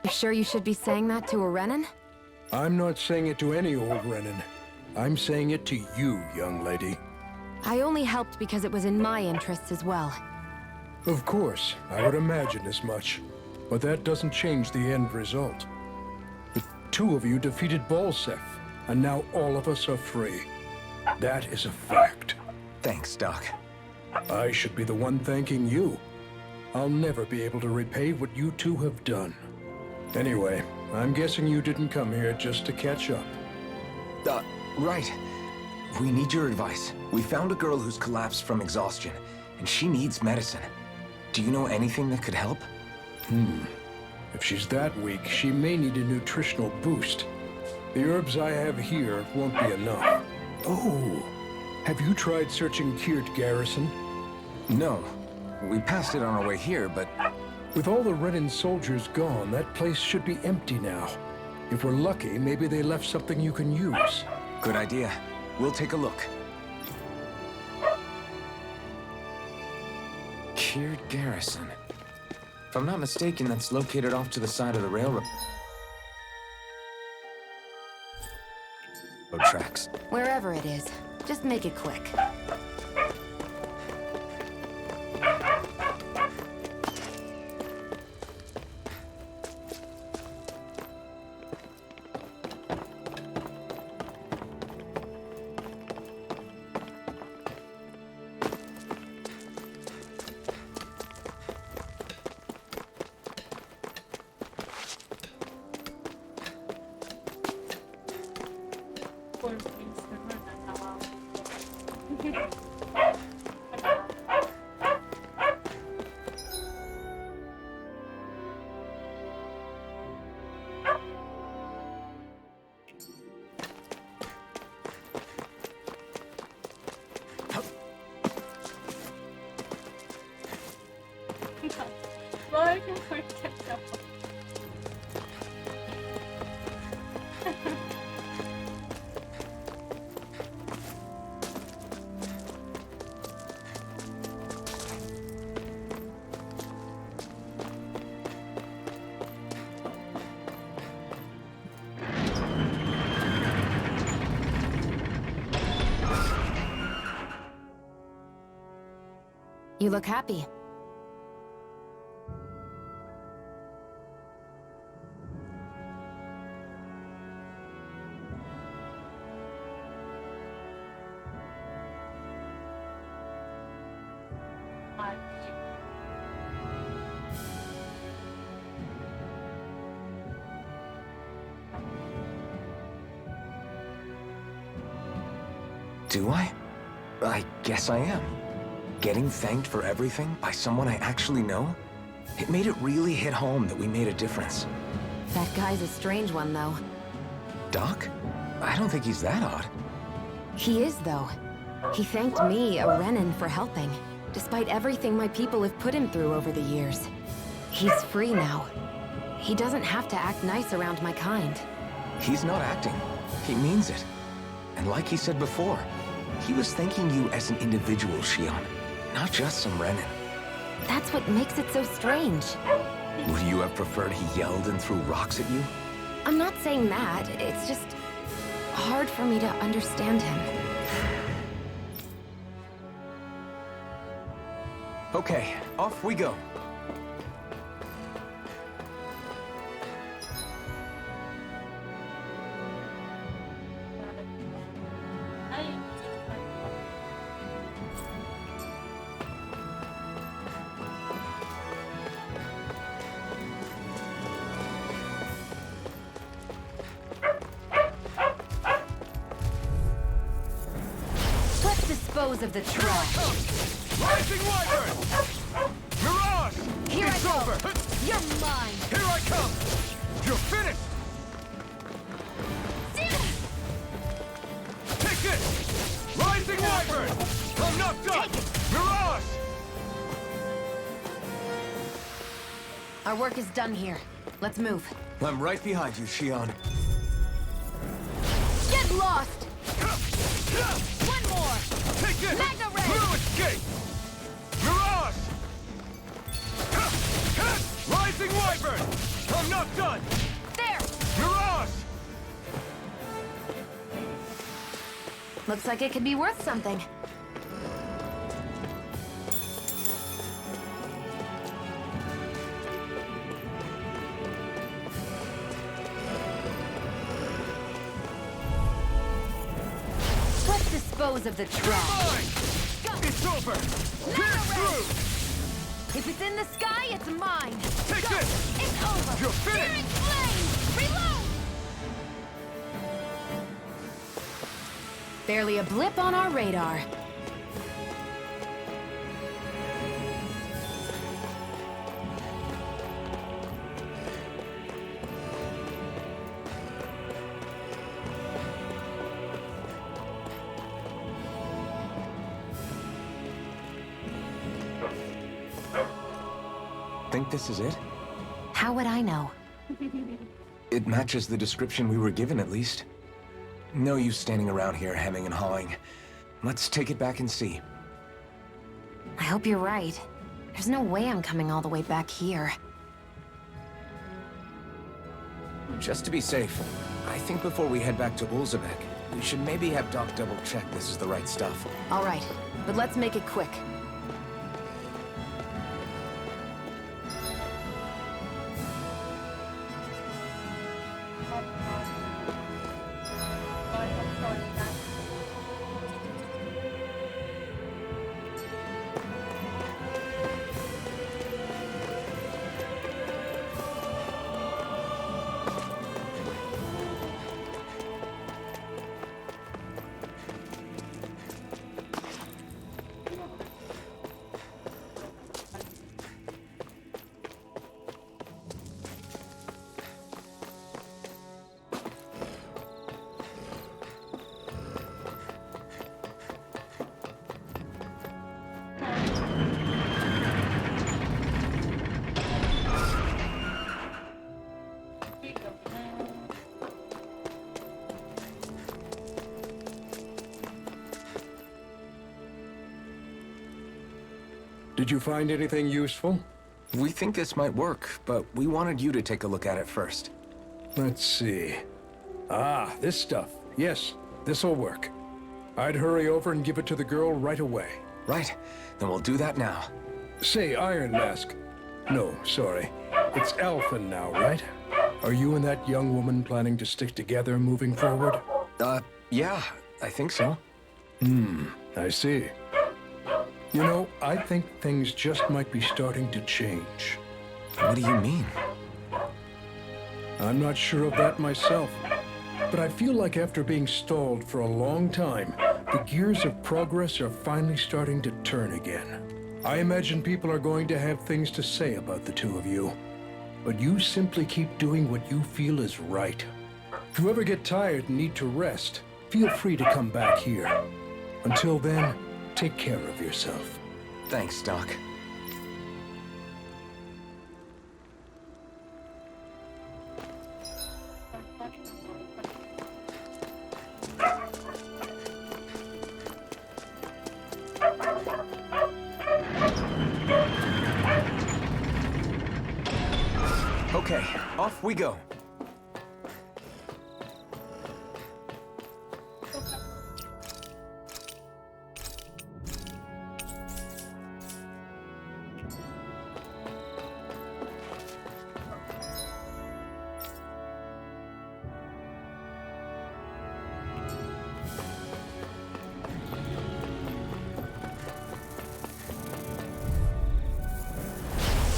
S3: sure you should be saying that to a Renan?
S5: I'm not saying it to any old Renan. I'm saying it to you, young lady.
S3: I only helped because it was in my interests as well.
S5: Of course, I would imagine as much. But that doesn't change the end result. The two of you defeated Balseph, and now all of us are free. That is a fact.
S4: Thanks, Doc.
S5: I should be the one thanking you. I'll never be able to repay what you two have done. Anyway, I'm guessing you didn't come here just to catch up.
S4: Right. We need your advice. We found a girl who's collapsed from exhaustion, and she needs medicine. Do you know anything that could help?
S5: If she's that weak, she may need a nutritional boost. The herbs I have here won't be enough. Oh, have you tried searching Kirt Garrison?
S4: No. We passed it on our way here, but...
S5: With all the Renan soldiers gone, that place should be empty now. If we're lucky, maybe they left something you can use.
S4: Good idea. We'll take a look. Kirt Garrison. If I'm not mistaken, that's located off to the side of the railroad tracks.
S3: Wherever it is, just make it quick.
S1: Poor things naman, natawa ko. Bakit yung forget ako?
S3: You look happy.
S4: Do I? I guess I am. Getting thanked for everything by someone I actually know? It made it really hit home that we made a difference.
S3: That guy's a strange one, though.
S4: Doc? I don't think he's that odd.
S3: He is, though. He thanked me, a Renan, for helping, despite everything my people have put him through over the years. He's free now. He doesn't have to act nice around my kind.
S4: He's not acting. He means it. And like he said before, he was thanking you as an individual, Shion, not just some Renan.
S3: That's what makes it so strange.
S4: Would you have preferred he yelled and threw rocks at you?
S3: I'm not saying that. It's just hard for me to understand him.
S4: Okay, off we go.
S1: Ay,
S3: Let's dispose of the trash.
S2: Rising Wyvern! Mirage!
S3: Here
S2: it's
S3: I go.
S2: over!
S3: You're mine.
S2: Here I come! You're finished! Take this! Rising Wyvern! I'm not done! Mirage!
S3: Our work is done here. Let's move.
S4: I'm right behind you, Shion.
S3: Get lost!
S2: One more! Take this!
S3: Magna Ray!
S2: No escape! Mirage! Rising Wyvern! I'm not done!
S3: There!
S2: Mirage!
S3: Looks like it could be worth something. Let's dispose of the trash.
S2: Mine! It's over! Pierce through!
S3: If it's in the sky, it's mine.
S2: Take
S3: Go.
S2: this!
S3: It's over.
S2: You're finished!
S3: Searing flame! Reload! Barely a blip on our radar.
S4: Think this is it?
S3: How would I know?
S4: It matches the description we were given, at least. No use standing around here hemming and hawing. Let's take it back and see.
S3: I hope you're right. There's no way I'm coming all the way back here.
S4: Just to be safe, I think before we head back to Balseph, we should maybe have Doc double-check this is the right stuff.
S3: All right, but let's make it quick.
S5: Did you find anything useful?
S4: We think this might work, but we wanted you to take a look at it first.
S5: Let's see. Ah, this stuff. Yes, this'll work. I'd hurry over and give it to the girl right away.
S4: Right, then we'll do that now.
S5: Say, Iron Mask. No, sorry. It's Alphen now, right? Are you and that young woman planning to stick together moving forward?
S4: Yeah, I think so.
S5: I see. You know, I think things just might be starting to change.
S4: What do you mean?
S5: I'm not sure of that myself, but I feel like after being stalled for a long time, the gears of progress are finally starting to turn again. I imagine people are going to have things to say about the two of you. But you simply keep doing what you feel is right. If you ever get tired and need to rest, feel free to come back here. Until then, take care of yourself.
S4: Thanks, Doc. Okay, off we go.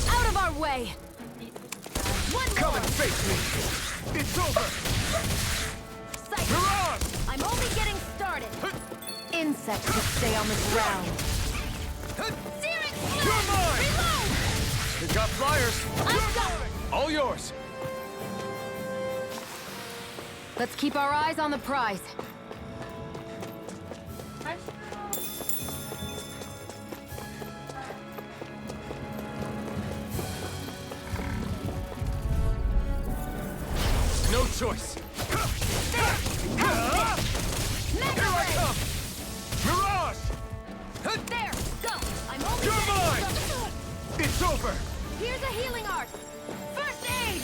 S3: Out of our way!
S4: Come and face me! It's over!
S3: Psych.
S4: Mirage!
S3: I'm only getting started. Insects should stay on the ground. Searing
S4: You're mine!
S3: Reload!
S4: We've got flyers!
S3: I've got...
S4: All yours!
S3: Let's keep our eyes on the prize.
S4: No choice! Here I come! Mirage!
S3: There! Go! I'm only
S4: You're
S3: getting
S4: mine!
S3: some...
S4: It's over!
S3: Here's a healing art! First aid!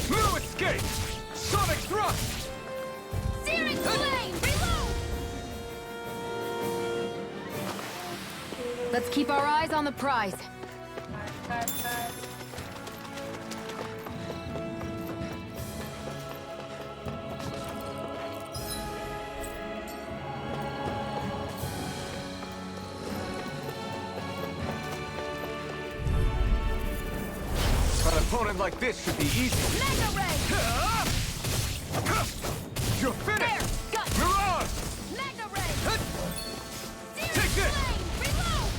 S4: Blue escape! Sonic thrust!
S3: Searing flame! Reload! Let's keep our eyes on the prize.
S4: An opponent like this should be easy.
S3: Mega ray!
S4: You're
S3: There!
S4: finished!
S3: Got
S4: Mirage!
S3: Mega ray! Searing
S4: Take this!
S3: flame! Reload!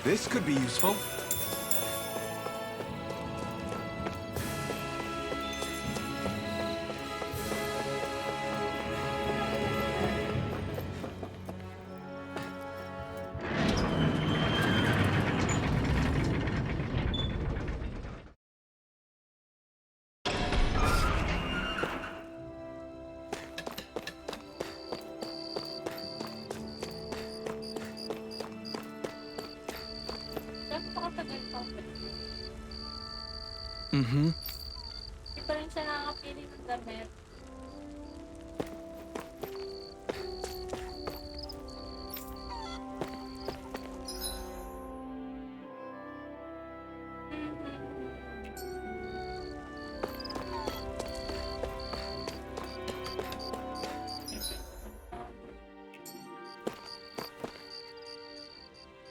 S4: This could be useful. Mm-hmm.
S1: Hindi pa rin siya nakakapili ng damit.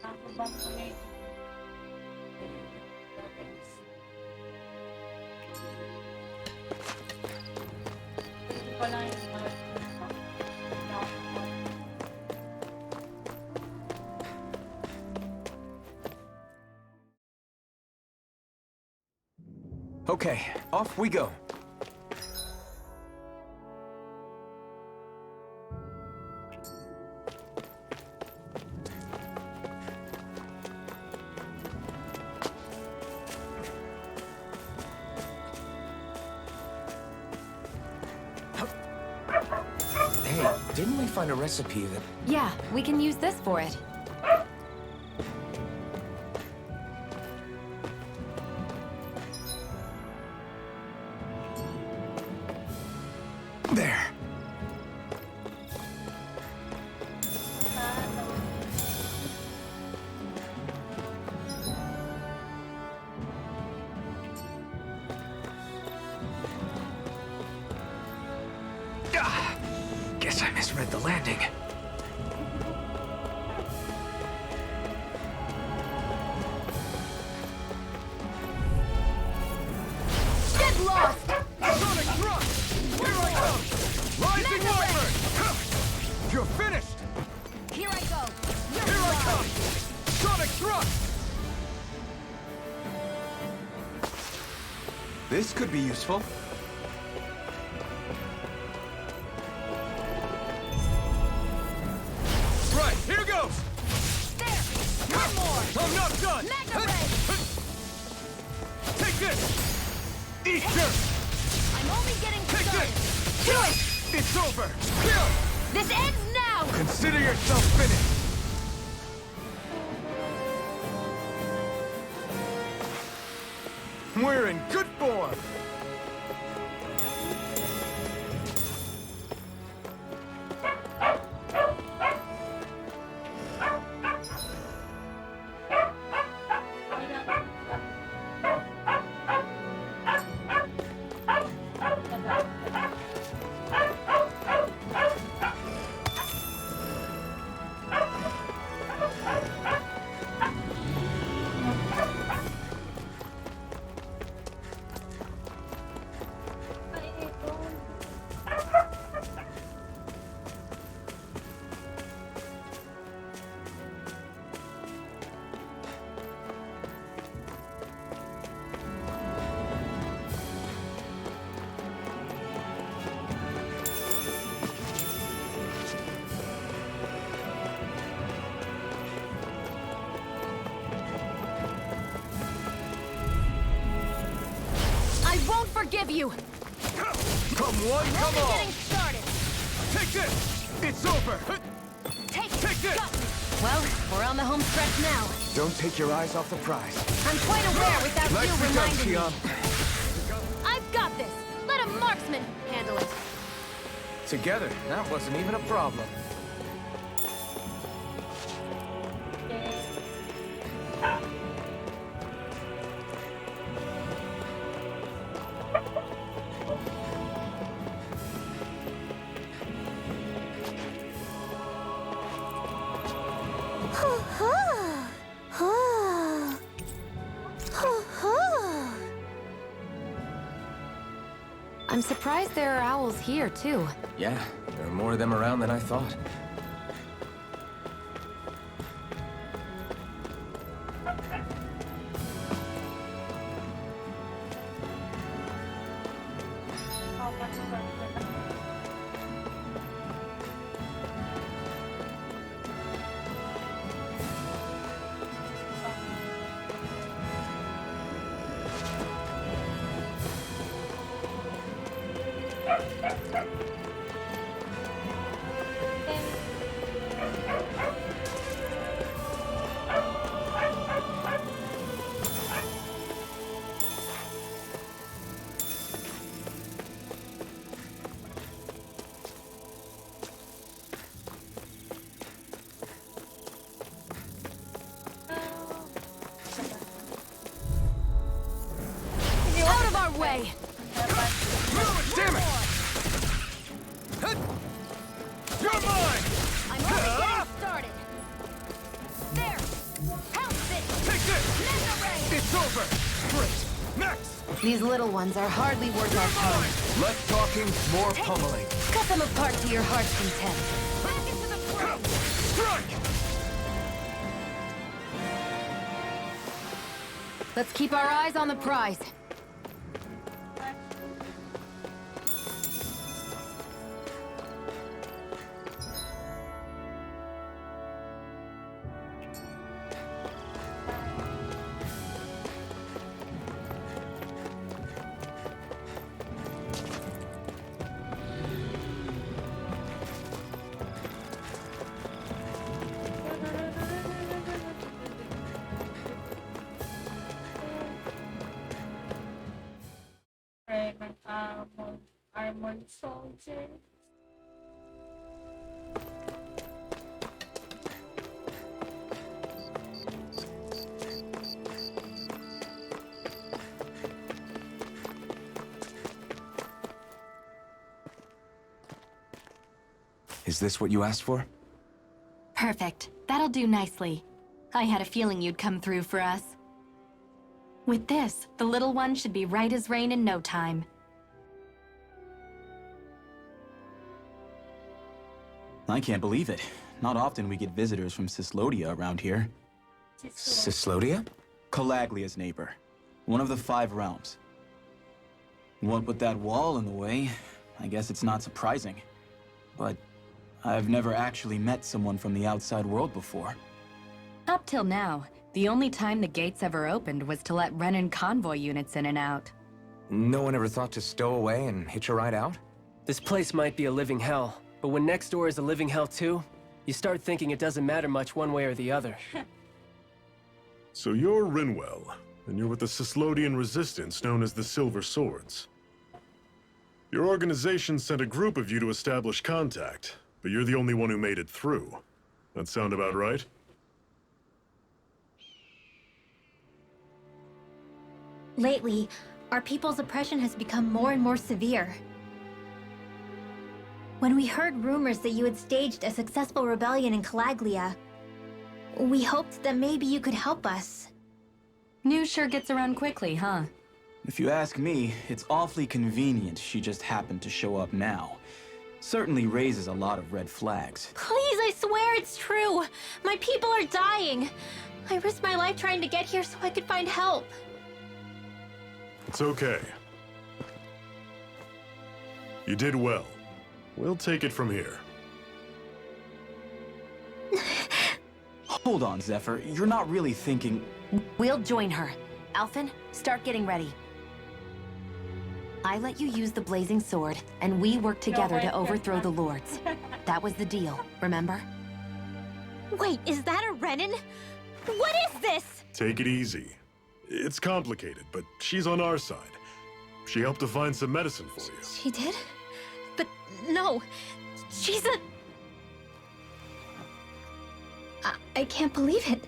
S1: Ako bang kami? Hindi ko lang yung mga
S4: Okay, off we go. Hey, didn't we find a recipe that...
S3: Yeah, we can use this for it.
S4: There! Ah, guess I misread the landing.
S3: Get lost!
S4: Sonic thrust! Here I come! Rising Wyvern! You're
S2: finished!
S3: Here I go!
S2: Here I come! Sonic thrust!
S4: This could be useful.
S2: Right, here goes!
S3: There! One more!
S2: I'm not done!
S3: Mega Ray!
S2: Take this! Eat dirt!
S3: I'm only getting
S2: Take
S3: started!
S2: this!
S3: Do it!
S2: It's over! Kill!
S3: This ends now!
S2: Consider yourself finished! We're in good form!
S3: I won't forgive you!
S2: Come one,
S3: We're
S2: come
S3: only
S2: all!
S3: getting started!
S2: Take this! It's over!
S3: Take
S2: this!
S3: Got me. Well, we're on the home stretch now.
S4: Don't take your eyes off the prize.
S3: I'm quite aware without you
S2: Nicely done,
S3: reminding me.
S2: Tion.
S3: I've got this! Let a marksman handle it!
S4: Together, that wasn't even a problem.
S3: I'm surprised there are owls here, too.
S4: Yeah, there are more of them around than I thought.
S3: Out of our way!
S2: Damn it! You're mine!
S3: I'm only getting started! There! Pounce it!
S2: Take this!
S3: Mega Ray!
S2: It's over! Great! Next!
S3: These little ones are hardly worth our time.
S2: Less talking, more pummeling.
S3: Cut them apart to your heart's content. Back into the fray!
S2: Strike!
S3: Let's keep our eyes on the prize.
S1: Renan armored soldier.
S4: Is this what you asked for?
S6: Perfect. That'll do nicely. I had a feeling you'd come through for us. With this, the little one should be right as rain in no time.
S7: I can't believe it. Not often we get visitors from Cyslodia around here.
S4: Cyslodia?
S7: Calaglia's neighbor. One of the 5 realms. What with that wall in the way, I guess it's not surprising. But I've never actually met someone from the outside world before.
S6: Up till now, the only time the gates ever opened was to let Renan convoy units in and out.
S4: No one ever thought to stow away and hitch a ride out?
S8: This place might be a living hell, but when next door is a living hell too, you start thinking it doesn't matter much one way or the other.
S9: So you're Rinwell, and you're with the Cyslodian resistance known as the Silver Swords. Your organization sent a group of you to establish contact, but you're the only one who made it through. That sound about right?
S10: Lately, our people's oppression has become more and more severe. When we heard rumors that you had staged a successful rebellion in Calaglia, we hoped that maybe you could help us.
S6: News sure gets around quickly, huh?
S7: If you ask me, it's awfully convenient she just happened to show up now. Certainly raises a lot of red flags.
S10: Please, I swear it's true! My people are dying! I risked my life trying to get here so I could find help.
S9: It's okay. You did well. We'll take it from here.
S7: Hold on, Zephyr. You're not really thinking...
S3: We'll join her. Alphen, start getting ready. I let you use the blazing sword, and we worked together to overthrow the lords. That was the deal, remember?
S10: Wait, is that a Renan? What is this?
S9: Take it easy. It's complicated, but she's on our side. She helped to find some medicine for you.
S10: She did? But no, she's a... I can't believe it.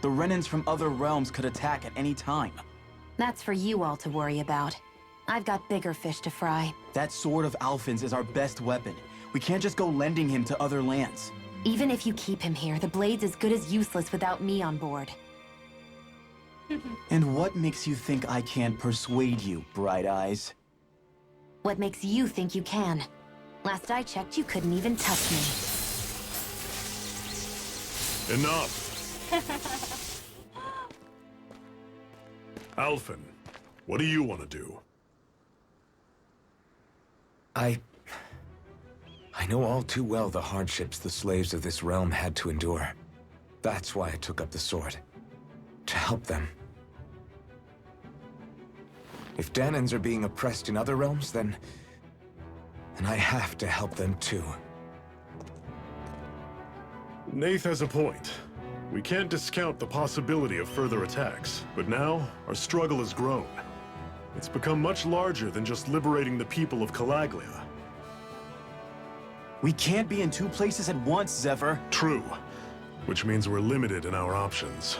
S7: The Renans from other realms could attack at any time.
S3: That's for you all to worry about. I've got bigger fish to fry.
S7: That sword of Alphen's is our best weapon. We can't just go lending him to other lands.
S3: Even if you keep him here, the blade's as good as useless without me on board.
S7: And what makes you think I can't persuade you, Bright Eyes?
S3: What makes you think you can? Last I checked, you couldn't even touch me.
S9: Enough! Alphen, what do you want to do?
S4: I know all too well the hardships the slaves of this realm had to endure. That's why I took up the sword. To help them. If Danans are being oppressed in other realms, then I have to help them too.
S9: Nath has a point. We can't discount the possibility of further attacks, but now our struggle has grown. It's become much larger than just liberating the people of Calaglia.
S7: We can't be in 2 places at once, Zephyr.
S9: True, which means we're limited in our options.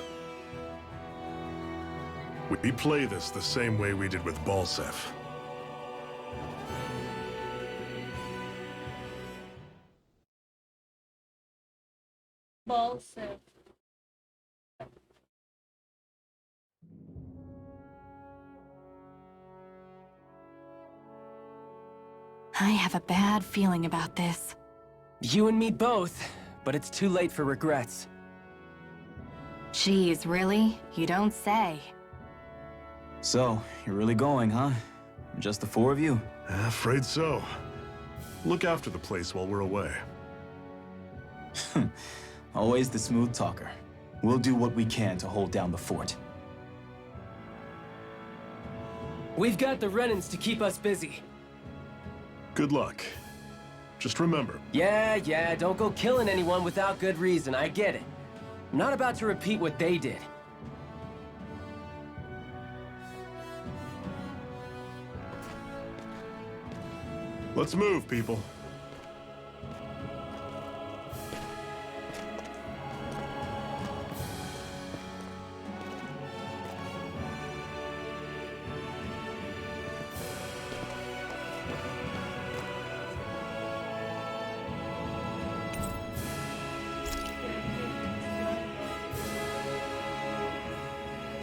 S9: We play this the same way we did with Balseph.
S1: Balseph.
S6: I have a bad feeling about this.
S8: You and me both, but it's too late for regrets.
S6: Geez, really? You don't say.
S7: So, you're really going, huh? Just the 4 of you?
S9: Afraid so. Look after the place while we're away.
S7: Always the smooth talker. We'll do what we can to hold down the fort.
S8: We've got the Renans to keep us busy.
S9: Good luck. Just remember,
S8: Yeah, don't go killing anyone without good reason, I get it. I'm not about to repeat what they did.
S9: let's move, people.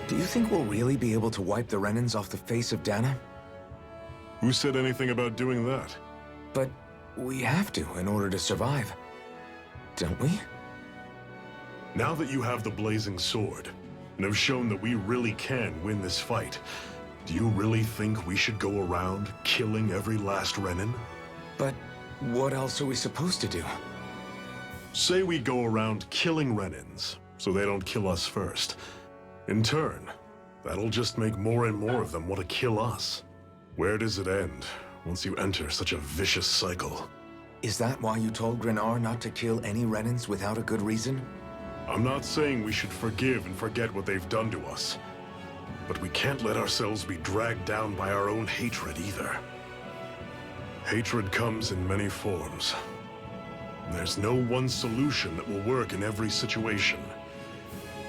S4: Do you think we'll really be able to wipe the Renans off the face of Dana?
S9: Who said anything about doing that?
S4: But We have to in order to survive. Don't we?
S9: Now that you have the blazing sword, and have shown that we really can win this fight, do you really think we should go around killing every last Renan?
S4: But what else are we supposed to do?
S9: Say we go around killing Renans, so they don't kill us first. In turn, that'll just make more and more of them want to kill us. Where does it end once you enter such a vicious cycle?
S4: Is that why you told Grenar not to kill any Renans without a good reason?
S9: I'm not saying we should forgive and forget what they've done to us, but we can't let ourselves be dragged down by our own hatred either. Hatred comes in many forms. There's no one solution that will work in every situation.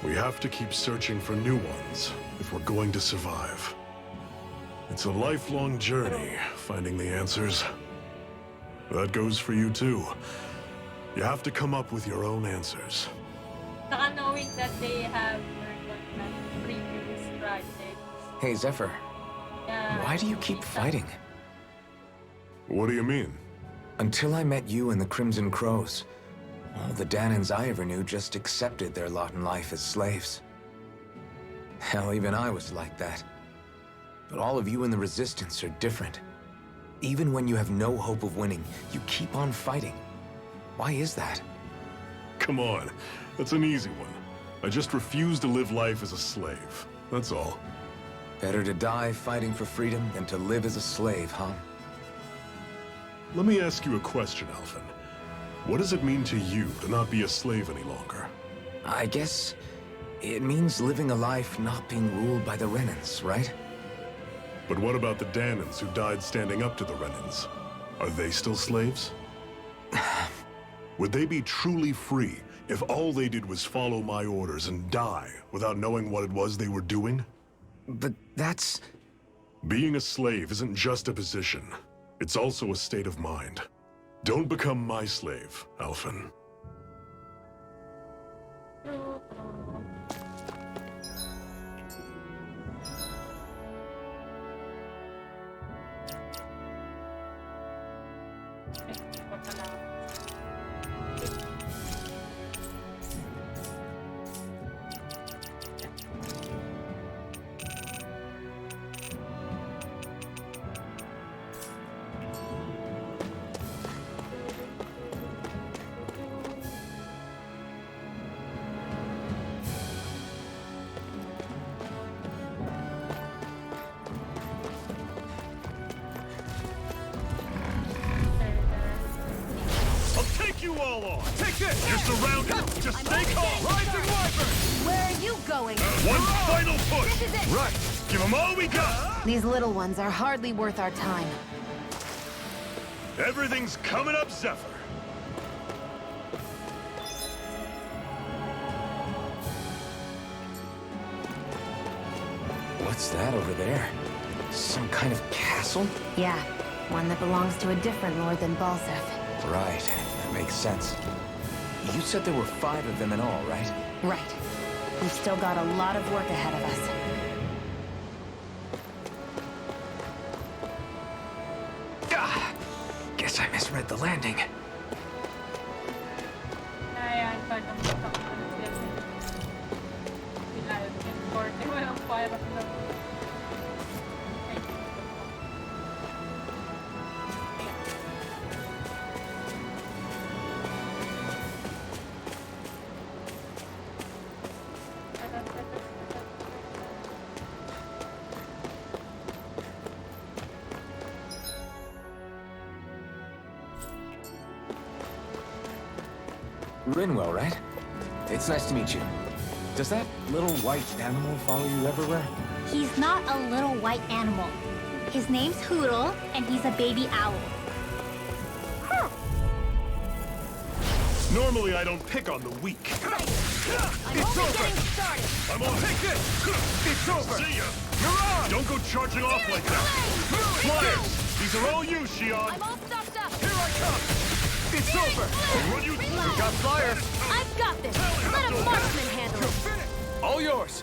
S9: We have to keep searching for new ones if we're going to survive. It's a lifelong journey, finding the answers. That goes for you too. You have to come up with your own answers.
S1: Saka knowing that they have worked on that previous project.
S4: Hey, Zephyr.
S1: Yeah,
S4: Why do you keep fighting?
S9: What do you mean?
S4: Until I met you and the Crimson Crows, all the Danans I ever knew just accepted their lot in life as slaves. Hell, even I was like that. But all of you in the Resistance are different. Even when you have no hope of winning, you keep on fighting. Why is that?
S9: Come on, that's an easy one. I just refuse to live life as a slave, that's all.
S4: Better to die fighting for freedom than to live as a slave, huh?
S9: Let me ask you a question, Alphen. What does it mean to you to not be a slave any longer?
S4: I guess it means living a life not being ruled by the Renans, right?
S9: But what about the Danans who died standing up to the Renans? Are they still slaves? Would they be truly free if all they did was follow my orders and die without knowing what it was they were doing?
S4: But that's...
S9: Being a slave isn't just a position. It's also a state of mind. Don't become my slave, Alphen. You all on! Take this! You're surrounded! Just stay calm! Rising Wyvern!
S3: Where are you going?
S9: One final push!
S3: This is it!
S9: Right! Give them all we got!
S3: These little ones are hardly worth our time.
S9: Everything's coming up, Zephyr!
S4: What's that over there? Some kind of castle?
S3: Yeah, one that belongs to a different lord than Balseph.
S4: Right, that makes sense. You said there were 5 of them in all, right?
S3: Right. We've still got a lot of work ahead of us.
S4: Guess I misread the landing.
S1: Ayan, parang makakapansin. Si Alphen, 40, walang parang na.
S4: Rinwell, right? It's nice to meet you. Does that little white animal follow you everywhere?
S10: He's not a little white animal. His name's Hoodle, and he's a baby owl.
S9: Normally I don't pick on the weak. It's over! I'm on! Take this! It's over! See ya! You're on! Don't go charging off like that! Flyers! These are all you, Shion!
S6: I'm all stuffed up!
S9: Here I come! It's over! I'll run you through!
S6: We
S9: got flyers!
S6: I've got this! Let a marksman handle it!
S4: All yours!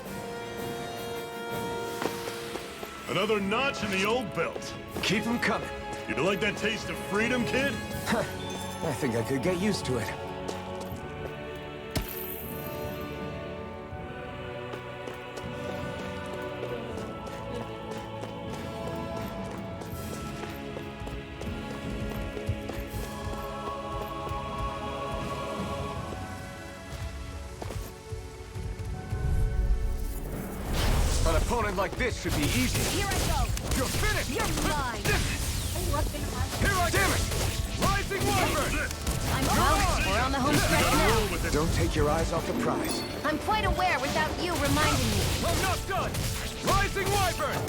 S9: Another notch in the old belt.
S4: Keep them coming.
S9: You like that taste of freedom, kid?
S4: I think I could get used to it. An opponent like this should be easy.
S3: Here I go!
S4: You're finished!
S3: You're mine!
S1: Ay, wag ka naman.
S4: Here I damn it! Rising Wyvern!
S3: I'm well, we're on the home stretch now.
S4: Don't take your eyes off the prize.
S3: I'm quite aware without you reminding me.
S4: I'm not done! Rising Wyvern!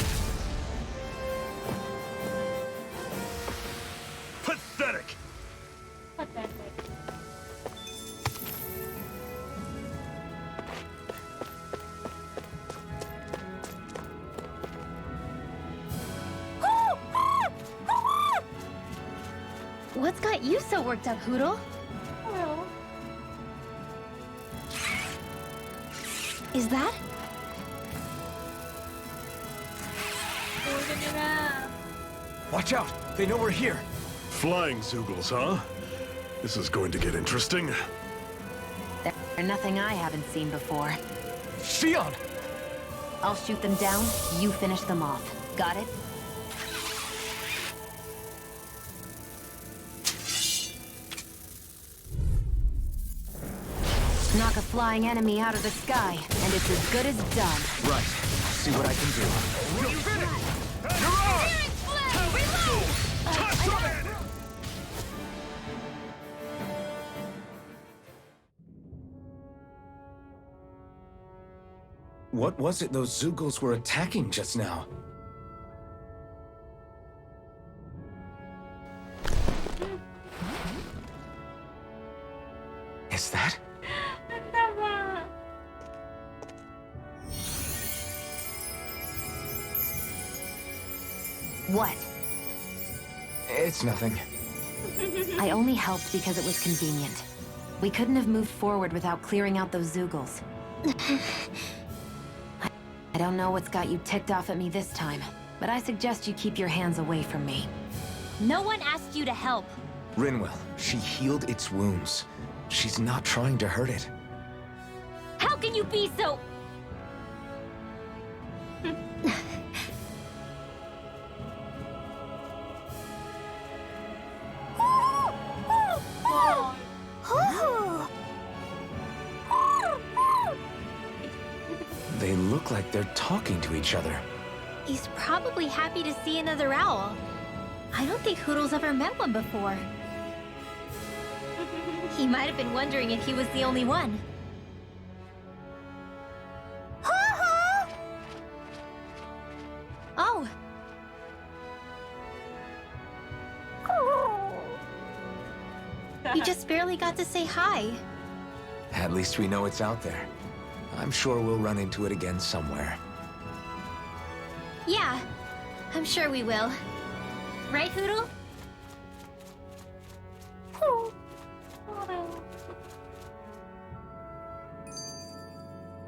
S9: Pathetic!
S1: Pathetic.
S10: What's got you so worked up, Hoodle?
S1: Well,
S10: Is that?
S1: tulad nyo na.
S4: Watch out! They know we're here.
S9: Flying Zoogles, huh? This is going to get interesting.
S3: They're nothing I haven't seen before.
S4: Xion!
S3: I'll shoot them down, you finish them off. Got it? Knock a flying enemy out of the sky, and it's as good as done.
S4: Right. See what I can do. You're finished! You're on! What was it those Zoogles were attacking just now? Is that?
S1: Ang tama.
S3: What?
S4: It's nothing.
S3: I only helped because it was convenient. We couldn't have moved forward without clearing out those Zoogles. I don't know what's got you ticked off at me this time, but I suggest you keep your hands away from me.
S10: No one asked you to help.
S4: Rinwell, she healed its wounds. She's not trying to hurt it.
S10: How can you be so...
S4: They look like they're talking to each other.
S10: He's probably happy to see another owl. I don't think Hoodle's ever met one before. He might have been wondering if he was the only one. Oh. You just barely got to say hi.
S4: At least we know it's out there. I'm sure we'll run into it again somewhere.
S10: Yeah, I'm sure we will. Right, Hoodle?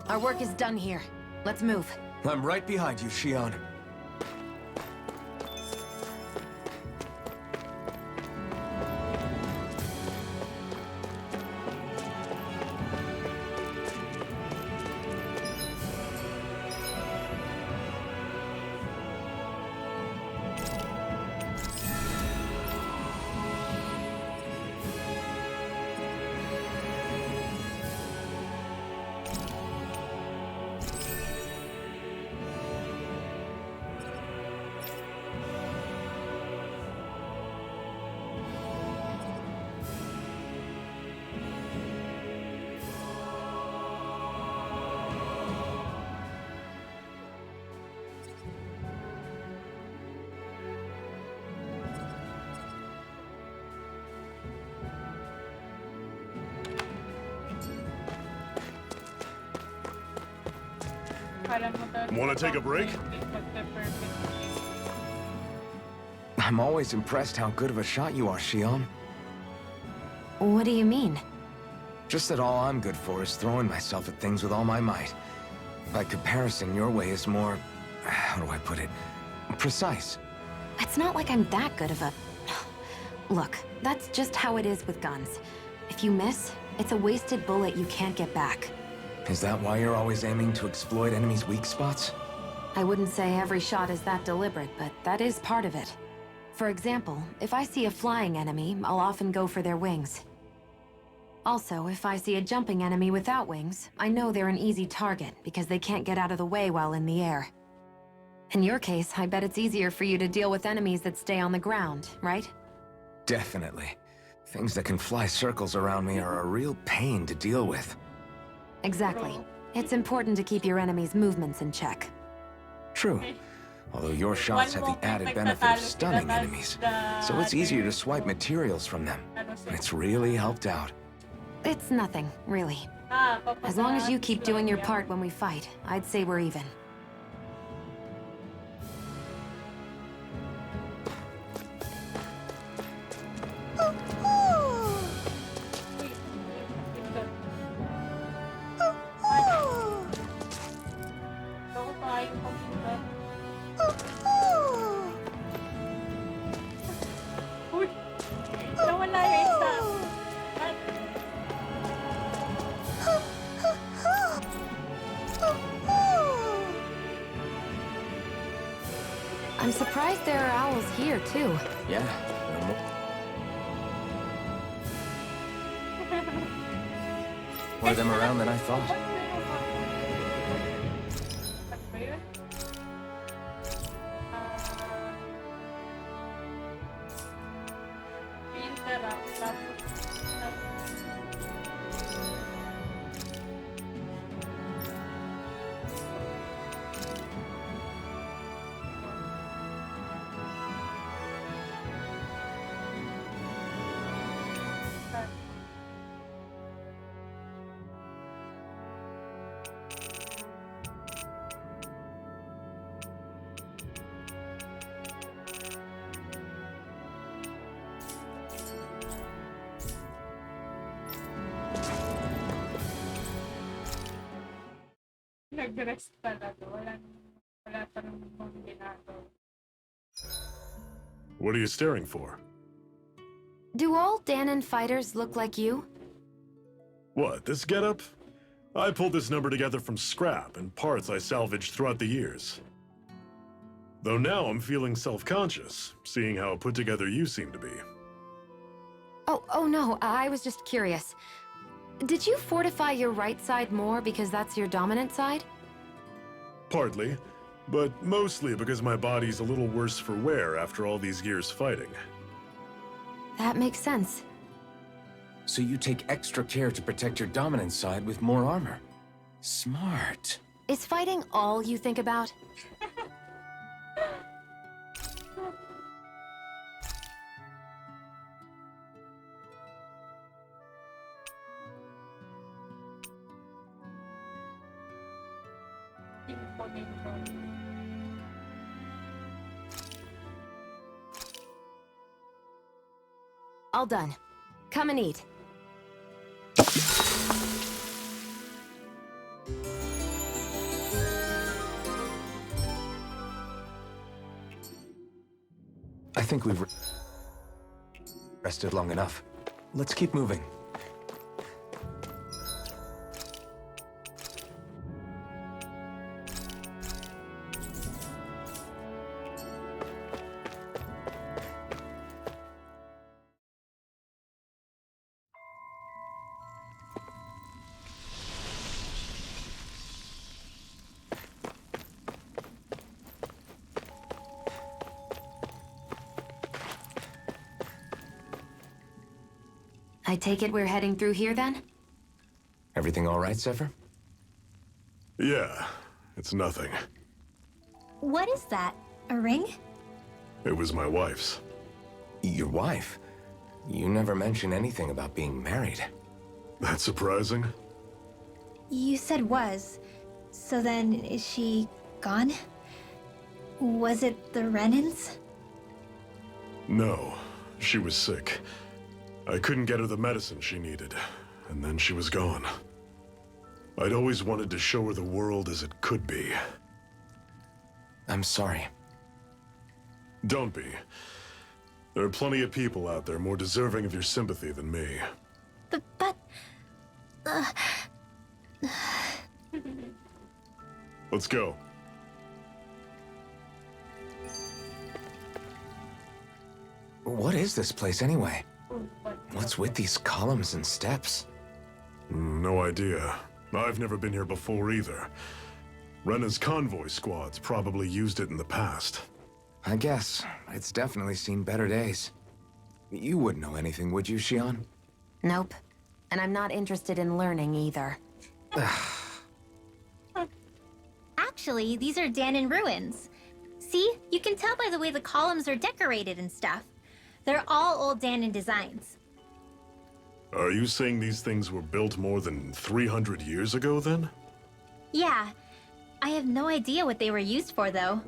S3: Our work is done here. Let's move.
S4: I'm right behind you, Xion.
S1: Kala mo talaga
S9: Wanna take a break?
S1: magpe-perfect.
S4: I'm always impressed how good of a shot you are, Xion.
S3: What do you mean?
S4: Just that all I'm good for is throwing myself at things with all my might. By comparison, your way is more... how do I put it? Precise.
S3: It's not like I'm that good of a... Look, that's just how it is with guns. If you miss, it's a wasted bullet you can't get back.
S4: Is that why you're always aiming to exploit enemies' weak spots?
S3: I wouldn't say every shot is that deliberate, but that is part of it. For example, if I see a flying enemy, I'll often go for their wings. Also, if I see a jumping enemy without wings, I know they're an easy target because they can't get out of the way while in the air. In your case, I bet it's easier for you to deal with enemies that stay on the ground, right?
S4: Definitely. Things that can fly circles around me are a real pain to deal with.
S3: Exactly. It's important to keep your enemy's movements in check.
S4: True. Although your shots have the added benefit of stunning enemies, so it's easier to swipe materials from them. It's really helped out.
S3: It's nothing, really. As long as you keep doing your part when we fight, I'd say we're even.
S1: Uy! Nawala yung isa.
S3: I'm surprised there are owls here, too.
S4: Yeah. More of them around than I thought.
S1: Ano ba yun? Interrupt. Nag-rest pala to. Wala pa rin mong ginagawa.
S9: What are you staring for?
S3: Do all Danon fighters look like you?
S9: What, this getup? I pulled this number together from scrap and parts I salvaged throughout the years. Though now I'm feeling self-conscious, seeing how put together you seem to be.
S3: Oh no, I was just curious. Did you fortify your right side more because that's your dominant side?
S9: Partly, but mostly because my body's a little worse for wear after all these years fighting.
S3: That makes sense.
S4: So you take extra care to protect your dominant side with more armor. Smart.
S3: Is fighting all you think about? All done. Come and eat.
S4: I think we've rested long enough. Let's keep moving.
S3: I take it we're heading through here then?
S4: Everything all right, Zephyr?
S9: Yeah, it's nothing.
S10: What is that? A ring?
S9: It was my wife's.
S4: Your wife? You never mentioned anything about being married.
S9: That's surprising.
S10: You said was. So then, is she gone? Was it the Renans?
S9: No, she was sick. I couldn't get her the medicine she needed, and then she was gone. I'd always wanted to show her the world as it could be.
S4: I'm sorry.
S9: Don't be. There are plenty of people out there more deserving of your sympathy than me.
S10: But...
S9: Let's go.
S4: What is this place anyway? What's with these columns and steps?
S9: No idea. I've never been here before either. Renan's convoy squads probably used it in the past.
S4: I guess. It's definitely seen better days. You wouldn't know anything, would you, Xion?
S3: Nope. And I'm not interested in learning either.
S10: Actually, these are Danon ruins. See? You can tell by the way the columns are decorated and stuff. They're all old Danon designs.
S9: Are you saying these things were built more than 300 years ago, then?
S10: Yeah. I have no idea what they were used for, though.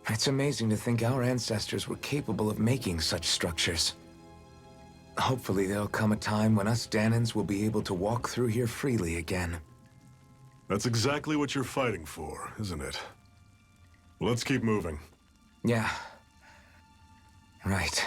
S4: It's amazing to think our ancestors were capable of making such structures. Hopefully there'll come a time when us Danons will be able to walk through here freely again.
S9: That's exactly what you're fighting for, isn't it? Let's keep moving.
S4: Yeah. Right.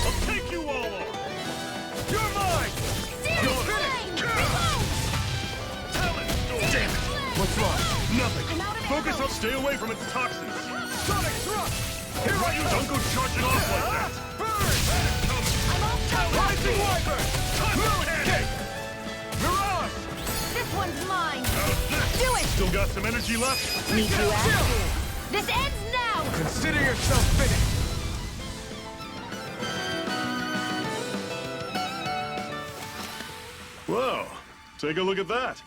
S9: I'll take you all on! You're mine! Damn it! What's wrong? Nothing. Focus on stay away from its toxins. Sonic thrust! Here I use Uncle charging off like that! Burn! Rising Wiper! Escape! Mirage!
S6: This one's mine!
S9: Do it! Still got some energy left?
S6: Need to ask? This ends now!
S5: Consider yourself finished.
S9: Whoa! Take a look at that!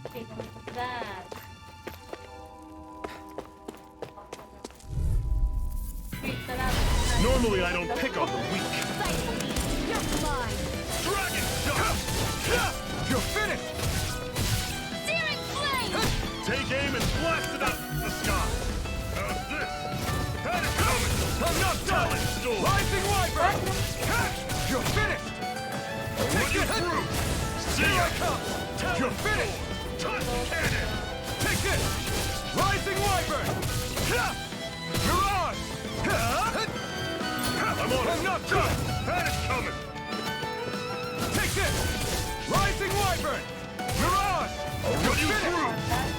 S1: Okay, look at that. Wait, sarap.
S9: Normally I don't pick on the weak.
S6: You're mine!
S9: Dragon shot!
S5: You're finished.
S6: Searing flame!
S9: Take aim and blast it up in the sky! How's this? Had it coming! I'm not talent storm!
S5: Rising Wiper. You're finished.
S9: Take it through! See
S5: Here
S9: ya!
S5: I come. You're finished.
S9: Touch cannon!
S5: Take this. Rising Wiper. Mirage.
S9: I'm on it!
S5: I'm not done.
S9: Had it coming!
S5: Take this. Rising Wyvern. Mirage.
S9: I'll run you through!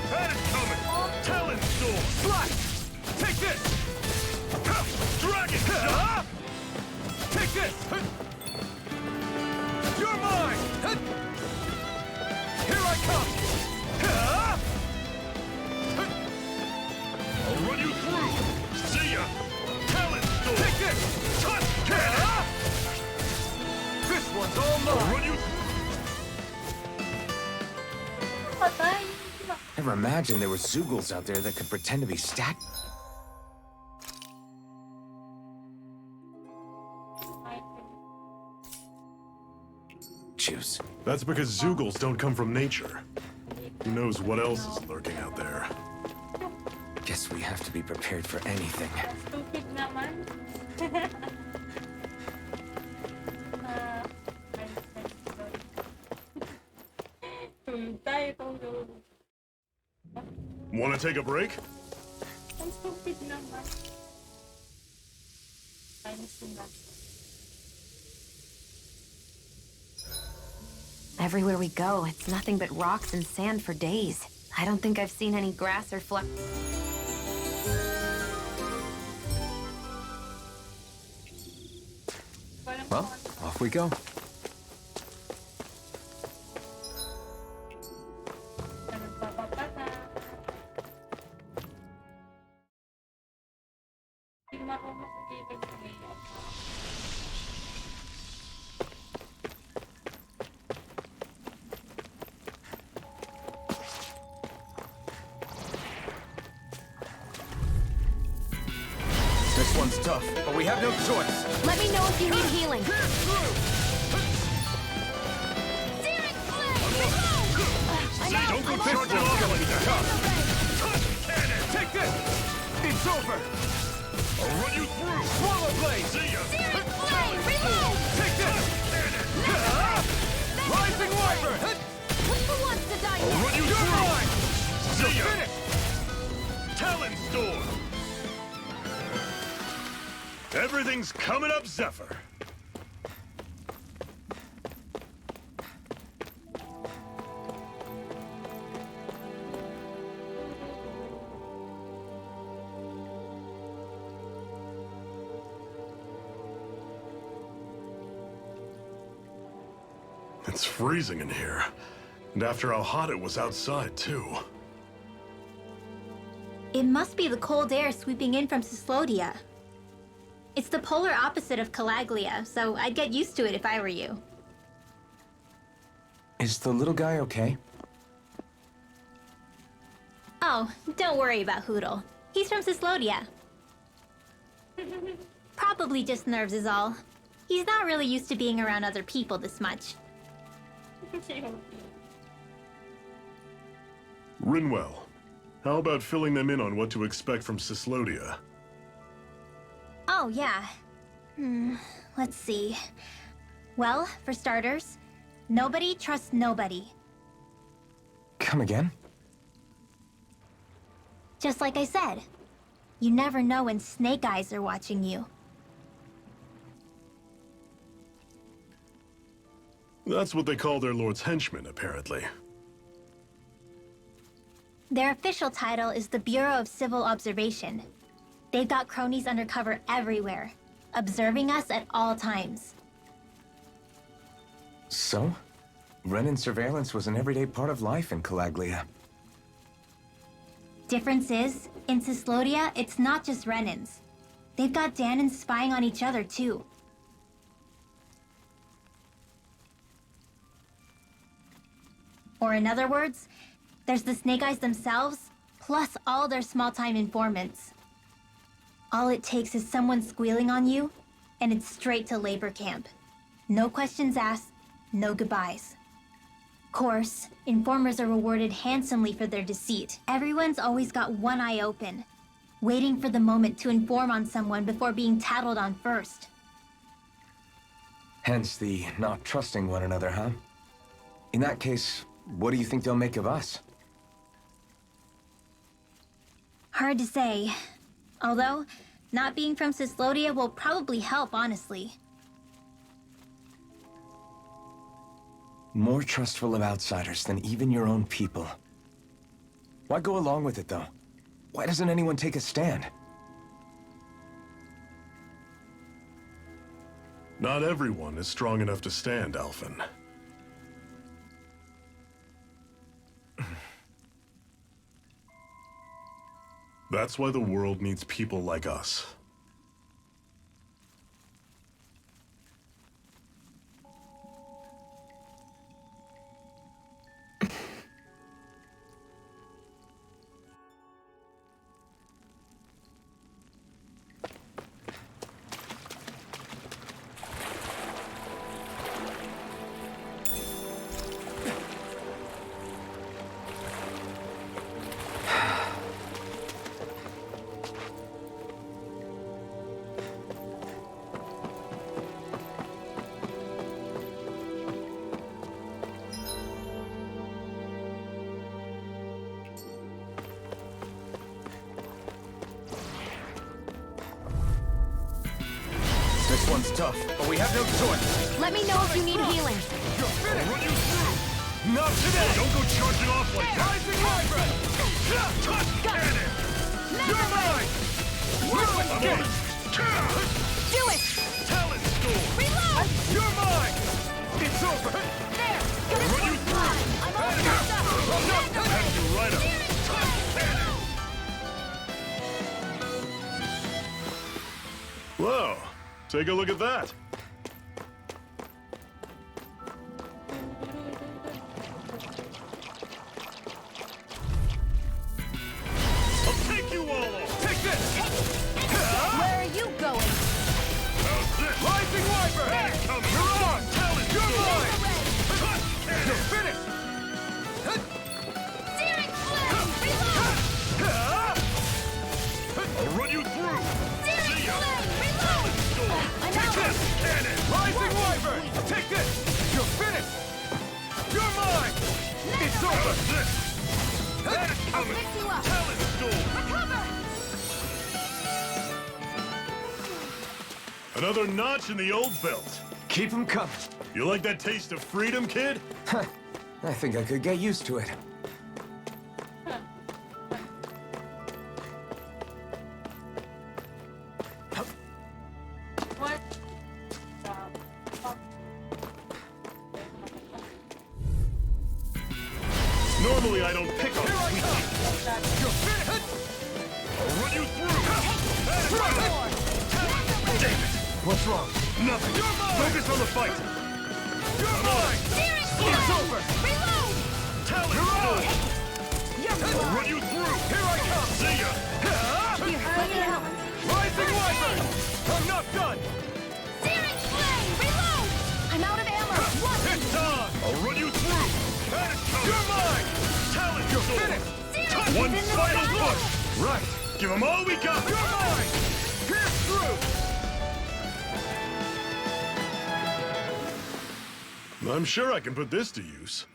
S9: Had it coming! Talon storm!
S5: Slash. Take this.
S9: Dragon shot!
S5: Take this. You're mine. Here I come.
S9: I'll run you through! See ya! Talon storm!
S5: Take this.
S9: Touch cannon!
S5: This one's all
S9: I'll
S5: mine.
S9: run you
S1: Patay.
S4: Never imagined there were Zugals out there that could pretend to be statues.
S9: That's because Zugals don't come from nature. Who knows what else is lurking out there?
S4: Guess we have to be prepared for anything.
S1: Stupid naman. Tayo tulog.
S9: Wanna take a break?
S1: Ang stupid naman. Times na.
S3: Everywhere we go, it's nothing but rocks and sand for days. I don't think I've seen any grass or flower.
S4: Well, off we go.
S1: Nagpapapata. Hindi marunong sa gilid ko ngayon.
S4: This one's tough, but we have no choice.
S3: Let me know if you need healing.
S6: Searing flame!
S9: Don't go charging off like that! Touch cannon!
S2: this! It's over! I'll run you through! Swallow blade! See ya!
S10: Flame, reload!
S2: Take this! Rising Wyvern!
S10: Who wants to die
S2: I'll run you through! See ya!
S9: Finish! Talon Storm! Everything's coming up, Zephyr. It's freezing in here. And after how hot it was outside, too.
S10: It must be the cold air sweeping in from Cyslodia. It's the polar opposite of Calaglia, so I'd get used to it if I were you.
S4: Is the little guy okay?
S10: Oh, don't worry about Hootle. He's from Cyslodia. Probably just nerves is all. He's not really used to being around other people this much.
S9: Rinwell, how about filling them in on what to expect from Cyslodia?
S10: Oh, yeah. Let's see. Well, for starters, nobody trusts nobody.
S4: Come again?
S10: Just like I said, you never know when Snake Eyes are watching you.
S9: That's what they call their lord's henchmen, apparently.
S10: Their official title is the Bureau of Civil Observation. They've got cronies undercover everywhere, observing us at all times.
S4: So? Renan surveillance was an everyday part of life in Calaglia.
S10: Difference is, in Cyslodia, it's not just Renans. They've got Danans spying on each other, too. Or in other words, there's the Snake Eyes themselves, plus all their small-time informants. All it takes is someone squealing on you, and it's straight to labor camp. No questions asked, no goodbyes. Course, informers are rewarded handsomely for their deceit. Everyone's always got one eye open, waiting for the moment to inform on someone before being tattled on first.
S4: Hence the not trusting one another, huh? In that case, what do you think they'll make of us?
S10: Hard to say. Although, not being from Cyslodia will probably help, honestly.
S4: More trustful of outsiders than even your own people. Why go along with it, though? Why doesn't anyone take a stand?
S9: Not everyone is strong enough to stand, Alphen. That's why the world needs people like us.
S4: This one's tough, but we have no choice.
S3: Let me know if you need healing.
S9: You're finished! I'll run you through! Not today! Don't go charging off like that! Rising Wyvern! Cut cannon! You're mine! I'm on it!
S3: Do it!
S9: Talon Storm!
S3: Reload!
S9: You're mine!
S2: It's over!
S3: There!
S9: I'll run you through!
S3: I'm all messed up!
S9: I'll have you right up! Cut cannon! Whoa! Take a look at that! I'll take you all off!
S2: Take this!
S3: Where are you going?
S9: How's this?
S2: Rising Wyvern!
S9: Hey, come
S2: You're on!
S9: Talon
S2: You're
S9: Storm!
S2: mine!
S9: Cut
S2: You're
S9: cannon!
S2: finished!
S3: Searing flame! Reload!
S9: coming!
S6: Fix you up.
S9: Talent storm!
S6: Recover!
S9: Another notch in the old belt.
S4: Keep them coming.
S9: You like that taste of freedom, kid?
S4: I think I could get used to it.
S1: What?
S9: Normally I don't pick on sweet things. I'll run you through! Damn it!
S4: What's wrong?
S9: Nothing! Focus on the fight! You're mine! It's over!
S6: Reload!
S9: Talent storm! I'll run you through! Here I come! See ya!
S6: Rising
S9: Wyvern! I'm not done!
S6: Searing flame! Reload! I'm out of ammo!
S9: It's on! I'll run you through! That is coming! You're mine! Talent storm! One final push!
S4: Right.
S9: Give them all we got! You're mine! Pierce through! I'm sure I can put this to use.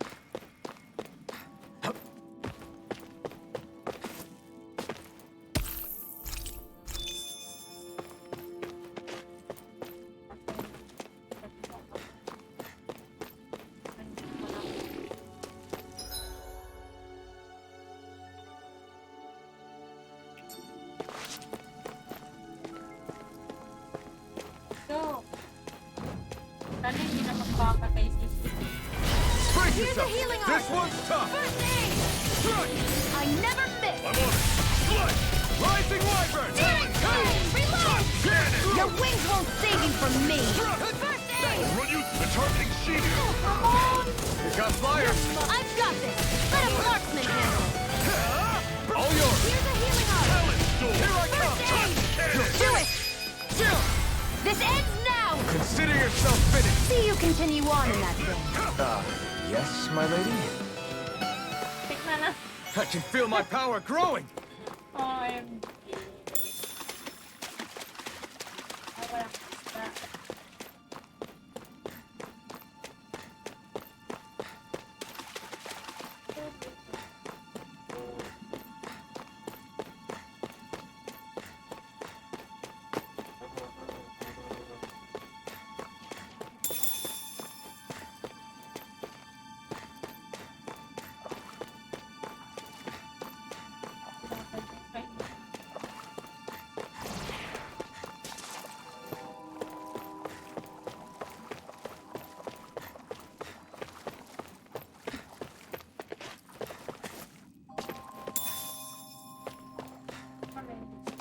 S1: So, sana hindi na magpapatay si Steve.
S6: Here's a healing arm!
S4: This one's tough.
S6: First aid! I never miss!
S9: I'm on it! Slice!
S4: Rising Wyvern!
S6: Searing flame! Reload!
S9: Cannon!
S6: Your wings won't save you from me! First aid!
S9: I'll run you the targeting shield!
S6: Come on!
S4: We've got flyers.
S6: I've got this! Let a marksman handle!
S4: All yours.
S6: Here's a healing arm!
S9: Talent storm!
S4: Here I come.
S6: First aid!
S9: Cannon!
S6: Do it! This ends now!
S4: Consider yourself finished.
S6: See you continue on in that thing.
S4: Yes, my lady?
S1: Tignan na.
S4: I can feel my power growing.
S1: OMG. Ay, walang isda.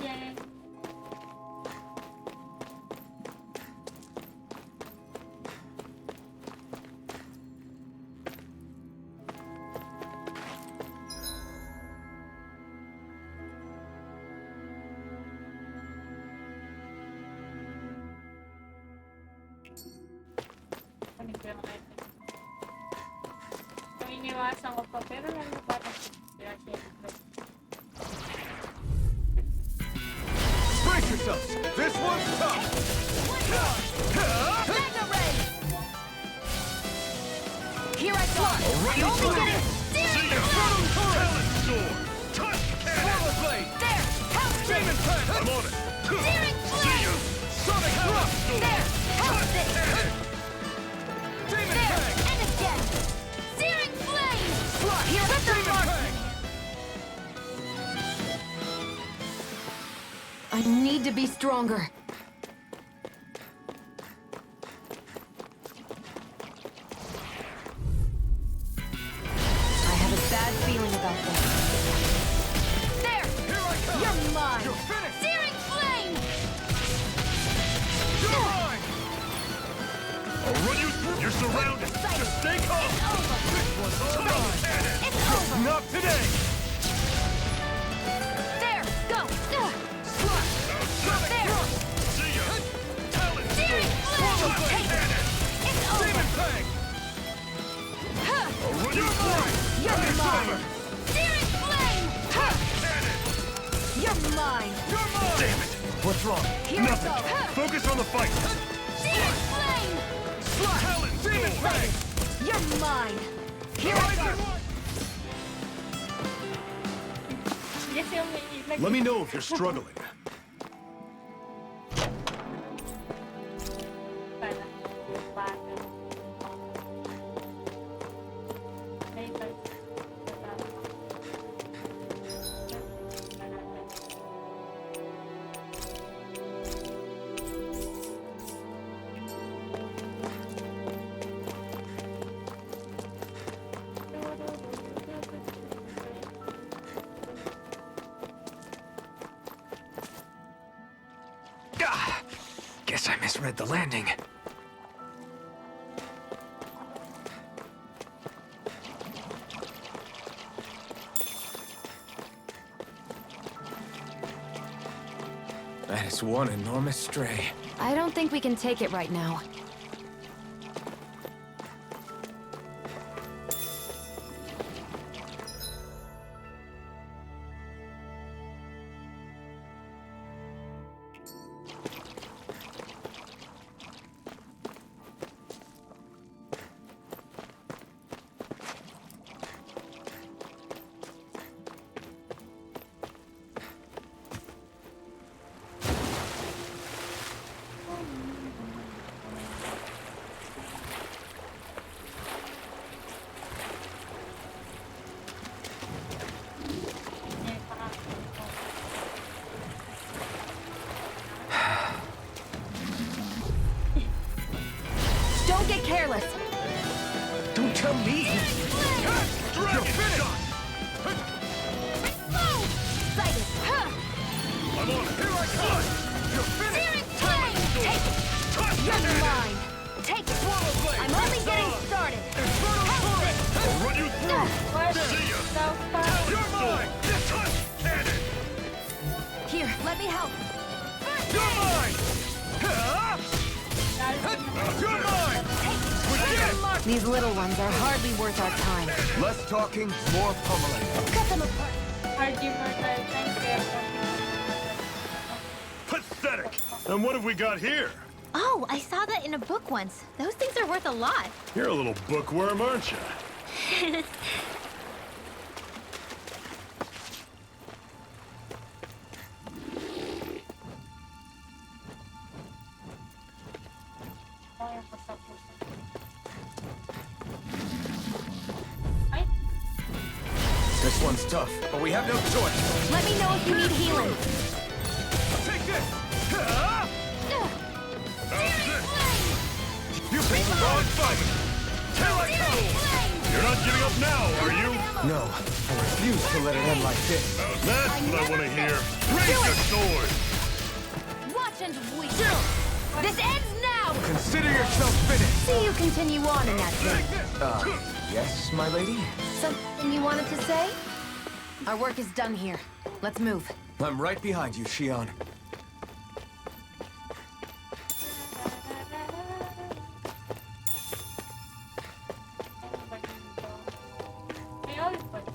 S1: Yay. Kunin ko yung item. So, iniwasan ko pa, pero lalo pa rin.
S4: Brace yourselves. This one's tough.
S6: Mega ray! Here I go!
S9: run
S6: I
S9: you
S6: only
S9: through.
S6: get it!
S9: See ya! Talent storm! Touch cannon!
S4: Blade.
S6: There! Help
S4: Demon Pen.
S9: I'm on it!
S6: Searing
S9: See
S6: flame!
S9: ya!
S4: Sonic Thrust.
S6: There! Help this!
S9: Cannon!
S4: Demon
S6: There!
S4: Fang.
S6: And again! Searing flame! Here with the
S4: Demon
S6: mark!
S4: Fang.
S3: I need to be stronger. I have a bad feeling about this.
S6: There!
S4: Here I come.
S6: You're mine!
S4: You're finished.
S6: Searing flame!
S4: You're mine.
S9: I'll run you through! You're surrounded! Just stay calm!
S6: It's over!
S9: This one's all cannon!
S6: It's over!
S4: Not today.
S6: There! Go!
S9: Sonic
S6: There!
S9: thrust! See ya! Talent
S6: Searing
S9: storm!
S6: flame!
S9: Touch
S6: Take it!
S9: cannon!
S6: It's over!
S4: Demon Fang.
S6: Huh!
S9: I'll run you through!
S6: You're
S9: It's
S6: mine!
S9: over!
S6: Searing flame! Huh!
S9: Cannon!
S6: You're mine!
S4: You're mine.
S9: Damn it!
S4: What's wrong?
S6: Here
S9: Nothing!
S6: I go! Huh!
S9: Focus on the fight!
S6: Searing flame!
S9: Talent
S4: Demon
S9: storm!
S4: Fang.
S6: You're mine! Here I go!
S1: kasi umiilag.
S9: Let me know if you're struggling.
S1: Pala. Bata. May bag.
S4: Guess I misread the landing. That is one enormous stray.
S3: I don't think we can take it right now. Don't get careless.
S4: Don't tell me!
S9: You're finished!
S3: Sighted.
S9: I'm on it! Here I come! You're finished!
S3: You're mine. Take it. I'm only getting started.
S9: I'll run you through!
S1: What?
S9: See ya!
S1: So far.
S9: You're mine! Touch cannon!
S3: Here, let me help.
S9: You're mine! You're mine!
S3: These little ones are hardly worth our time.
S4: Less talking, more pummeling.
S3: Cut them apart.
S1: Hard immortal. Thank you.
S9: Pathetic! And what have we got here?
S10: Oh, I saw that in a book once. Those things are worth a lot.
S9: You're a little bookworm, aren't you?
S4: This one's tough, but we have no choice.
S3: Let me know if you need healing.
S9: Take this! You picked the wrong fight! Here I come! You're not giving up now, are you?
S4: No, I refuse to let it end like this.
S9: That's what I want to hear. Raise your sword!
S3: Watch and weep. This ends now.
S4: Consider yourself finished.
S3: See you continue on in that vein.
S4: Yes, my lady?
S3: Something you wanted to say? Our work is done here. Let's move.
S4: I'm right behind you, Shion.
S1: May always put it.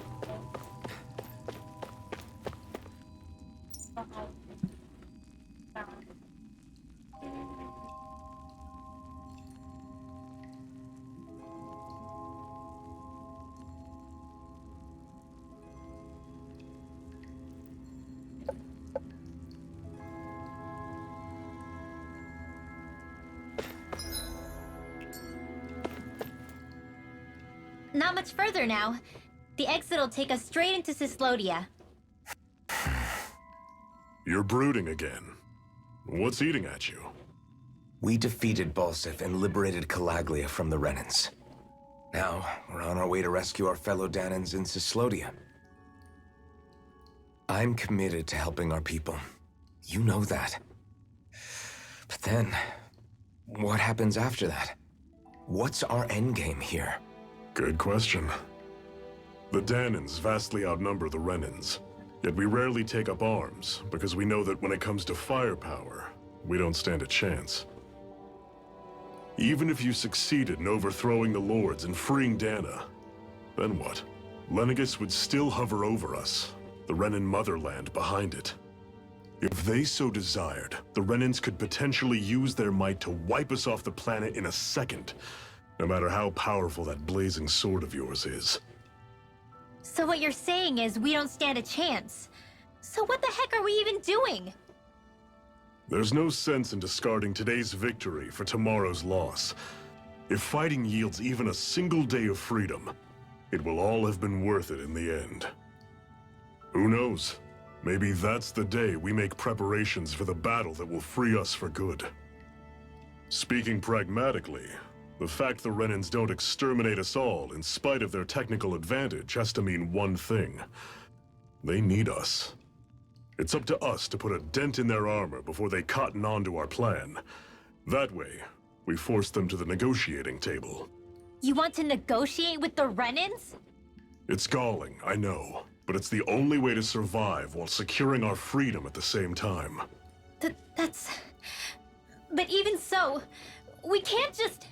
S10: Not much further now. The exit'll take us straight into Cyslodia.
S9: You're brooding again. What's eating at you?
S4: We defeated Balseph and liberated Calaglia from the Renans. Now, we're on our way to rescue our fellow Danans in Cyslodia. I'm committed to helping our people. You know that. But then, what happens after that? What's our endgame here?
S9: Good question. The Danans vastly outnumber the Renans, yet we rarely take up arms because we know that when it comes to firepower, we don't stand a chance. Even if you succeeded in overthrowing the Lords and freeing Dana, then what? Lenegis would still hover over us, the Renan motherland behind it. If they so desired, the Renans could potentially use their might to wipe us off the planet in a second, no matter how powerful that blazing sword of yours is.
S10: So what you're saying is we don't stand a chance. So what the heck are we even doing?
S9: There's no sense in discarding today's victory for tomorrow's loss. If fighting yields even a single day of freedom, it will all have been worth it in the end. Who knows? Maybe that's the day we make preparations for the battle that will free us for good. Speaking pragmatically, the fact the Renans don't exterminate us all in spite of their technical advantage has to mean one thing. They need us. It's up to us to put a dent in their armor before they cotton on to our plan. That way, we force them to the negotiating table.
S10: You want to negotiate with the Renans?
S9: It's galling, I know, but it's the only way to survive while securing our freedom at the same time.
S10: That's... But even so, we can't just...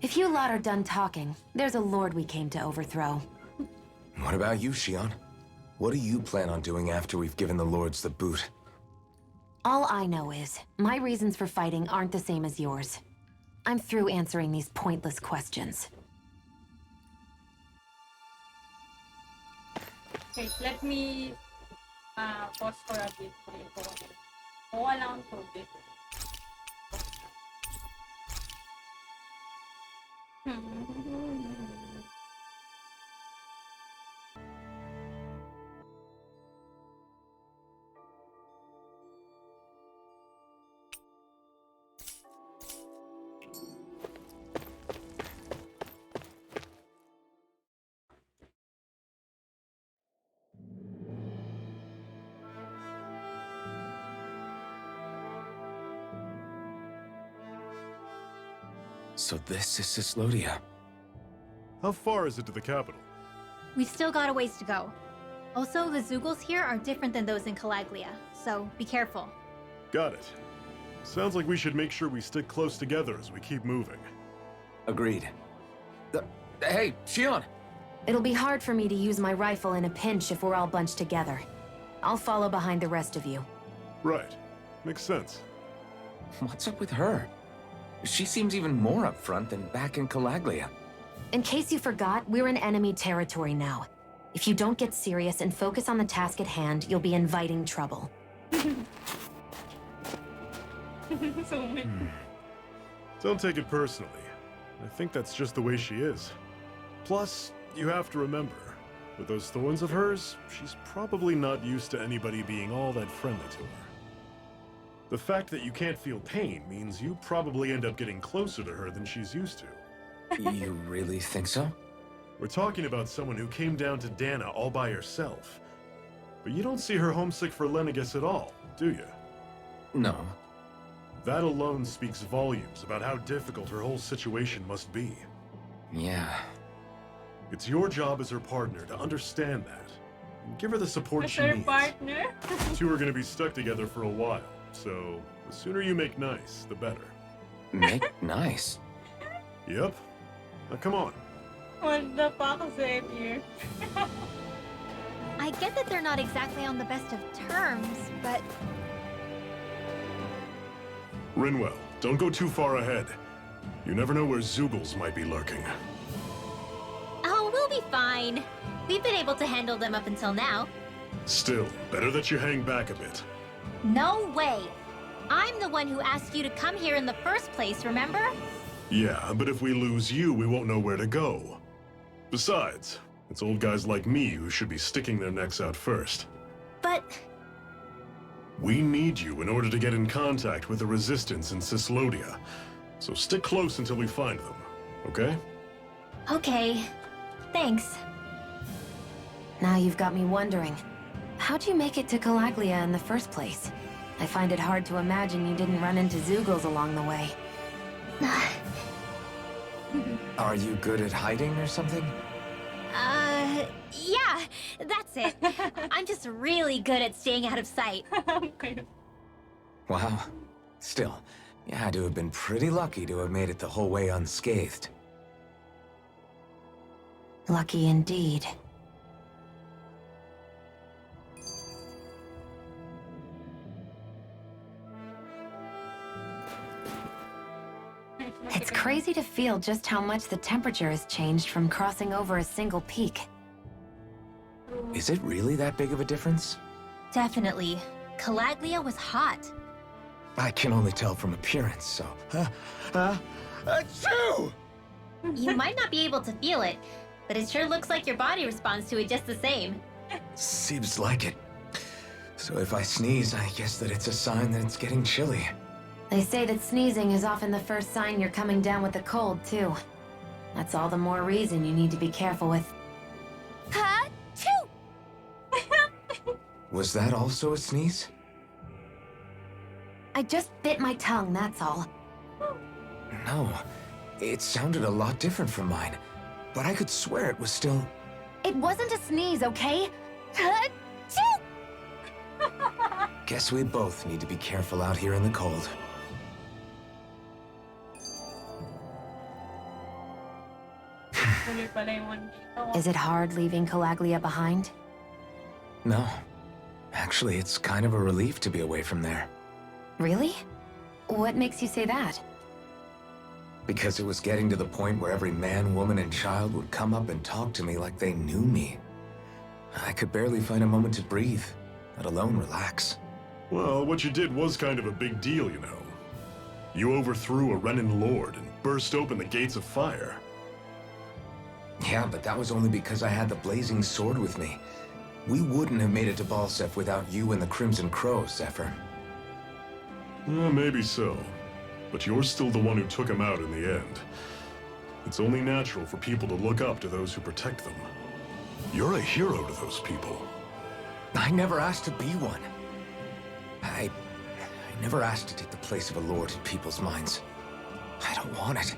S3: If you lot are done talking, there's a lord we came to overthrow.
S4: What about you, Shion? What do you plan on doing after we've given the lords the boot?
S3: All I know is, my reasons for fighting aren't the same as yours. I'm through answering these pointless questions.
S1: Okay, let me pause for a bit. Go along for a bit.
S4: So this is Cyslodia.
S9: How far is it to the capital?
S10: We've still got a ways to go. Also, the Zeugles here are different than those in Calaglia, so be careful.
S9: Got it. Sounds like we should make sure we stick close together as we keep moving.
S4: Agreed. Hey, Shion!
S3: It'll be hard for me to use my rifle in a pinch if we're all bunched together. I'll follow behind the rest of you.
S9: Right. Makes sense.
S4: What's up with her? She seems even more upfront than back in Calaglia.
S3: In case you forgot, we're in enemy territory now. If you don't get serious and focus on the task at hand, you'll be inviting trouble.
S1: So
S9: Don't take it personally. I think that's just the way she is. Plus, you have to remember, with those thorns of hers, she's probably not used to anybody being all that friendly to her. The fact that you can't feel pain means you probably end up getting closer to her than she's used to.
S4: You really think so?
S9: We're talking about someone who came down to Dana all by herself. But you don't see her homesick for Lenegis at all, do you?
S4: No.
S9: That alone speaks volumes about how difficult her whole situation must be.
S4: Yeah.
S9: It's your job as her partner to understand that, and give her the support
S1: as
S9: she
S1: her
S9: needs.
S1: partner.
S9: You two are going to be stuck together for a while, so the sooner you make nice, the better.
S4: Make nice.
S9: Yep. Now come on.
S1: What the fuck, Xavier?
S10: I get that they're not exactly on the best of terms, but...
S9: Rinwell, don't go too far ahead. You never know where Zeugles might be lurking.
S10: Oh, we'll be fine. We've been able to handle them up until now.
S9: Still, better that you hang back a bit.
S10: No way! I'm the one who asked you to come here in the first place, remember?
S9: Yeah, but if we lose you, we won't know where to go. Besides, it's old guys like me who should be sticking their necks out first.
S10: But...
S9: We need you in order to get in contact with the Resistance in Cyslodia. So stick close until we find them, okay?
S10: Okay. Thanks.
S3: Now you've got me wondering. How'd you make it to Calaglia in the first place? I find it hard to imagine you didn't run into Zeugles along the way.
S4: Are you good at hiding or something?
S10: Yeah, that's it. I'm just really good at staying out of sight.
S1: Okay.
S4: Wow. Still, you had to have been pretty lucky to have made it the whole way unscathed.
S3: Lucky indeed. It's crazy to feel just how much the temperature has changed from crossing over a single peak.
S4: Is it really that big of a difference?
S10: Definitely. Calaglia was hot.
S4: I can only tell from appearance, so... Achoo!
S10: You might not be able to feel it, but it sure looks like your body responds to it just the same.
S4: Seems like it. So if I sneeze, I guess that it's a sign that it's getting chilly.
S3: They say that sneezing is often the first sign you're coming down with the cold, too. That's all the more reason you need to be careful with.
S10: Ha-choo!
S4: Was that also a sneeze?
S3: I just bit my tongue, that's all.
S4: No. It sounded a lot different from mine. But I could swear it was still...
S3: It wasn't a sneeze, okay? Ha-choo!
S4: Guess we both need to be careful out here in the cold.
S1: Tuloy pala yung one dito.
S3: Is it hard leaving Calaglia behind?
S4: No. Actually, it's kind of a relief to be away from there.
S3: Really? What makes you say that?
S4: Because it was getting to the point where every man, woman, and child would come up and talk to me like they knew me. I could barely find a moment to breathe, let alone relax.
S9: Well, what you did was kind of a big deal, you know. You overthrew a Renan lord and burst open the gates of fire.
S4: Yeah, but that was only because I had the blazing sword with me. We wouldn't have made it to Balseph without you and the Crimson Crows, Zephyr.
S9: Maybe so. But you're still the one who took him out in the end. It's only natural for people to look up to those who protect them. You're a hero to those people.
S4: I never asked to be one. I never asked to take the place of a lord in people's minds. I don't want it.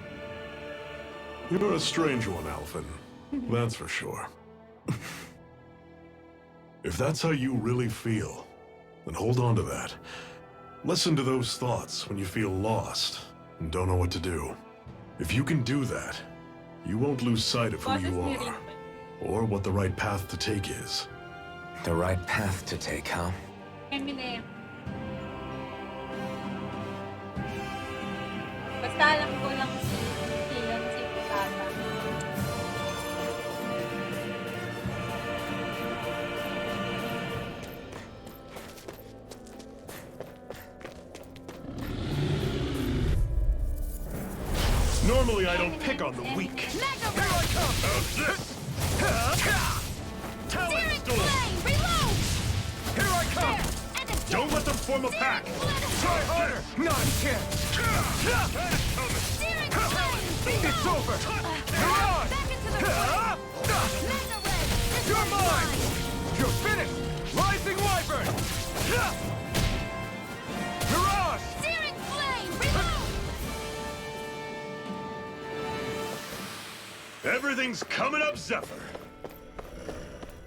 S9: You're a strange one, Alphen. That's for sure. If that's how you really feel, then hold on to that. Listen to those thoughts when you feel lost and don't know what to do. If you can do that, you won't lose sight of who you are, or what the right path to take is.
S4: The right path to take, huh?
S1: Eminem. Basta alam ko lang si Putata.
S9: Normally I don't pick on the weak.
S2: Here I come!
S9: How's this? Talon Storm!
S2: Reload!
S9: Here I come! Don't let them form a pack! Try harder!
S2: Not a chance! It's over! You're on! You're mine! You're finished! Rising Wyvern! Mirage!
S10: Searing flame! Reload!
S9: Everything's coming up, Zephyr!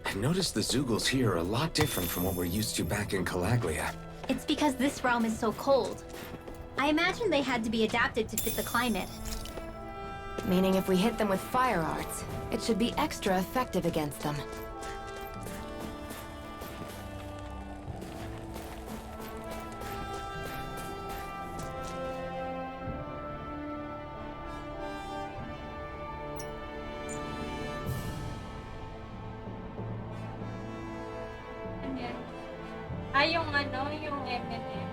S4: I've noticed the Zeugles here are a lot different from what we're used to back in Calaglia.
S10: It's because this realm is so cold. I imagine they had to be adapted to fit the climate.
S3: Meaning if we hit them with fire arts, it should be extra effective against them.
S1: Ano yan? Yung M&M.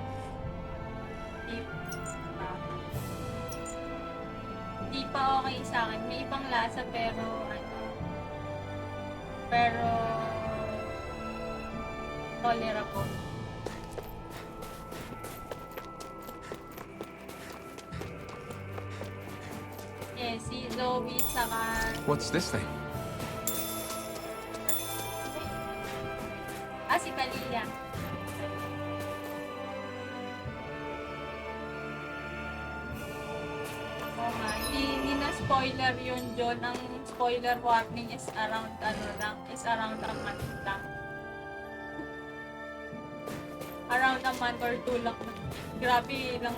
S1: Di pa okay sa akin. May ibang lasa pero tolera po. Si Zoe saka...
S4: What's this thing?
S1: Si Calaglia. Hindi na spoiler yun, John. Ang spoiler warning is around a month lang. Around a month or two lang. Grabe, ilang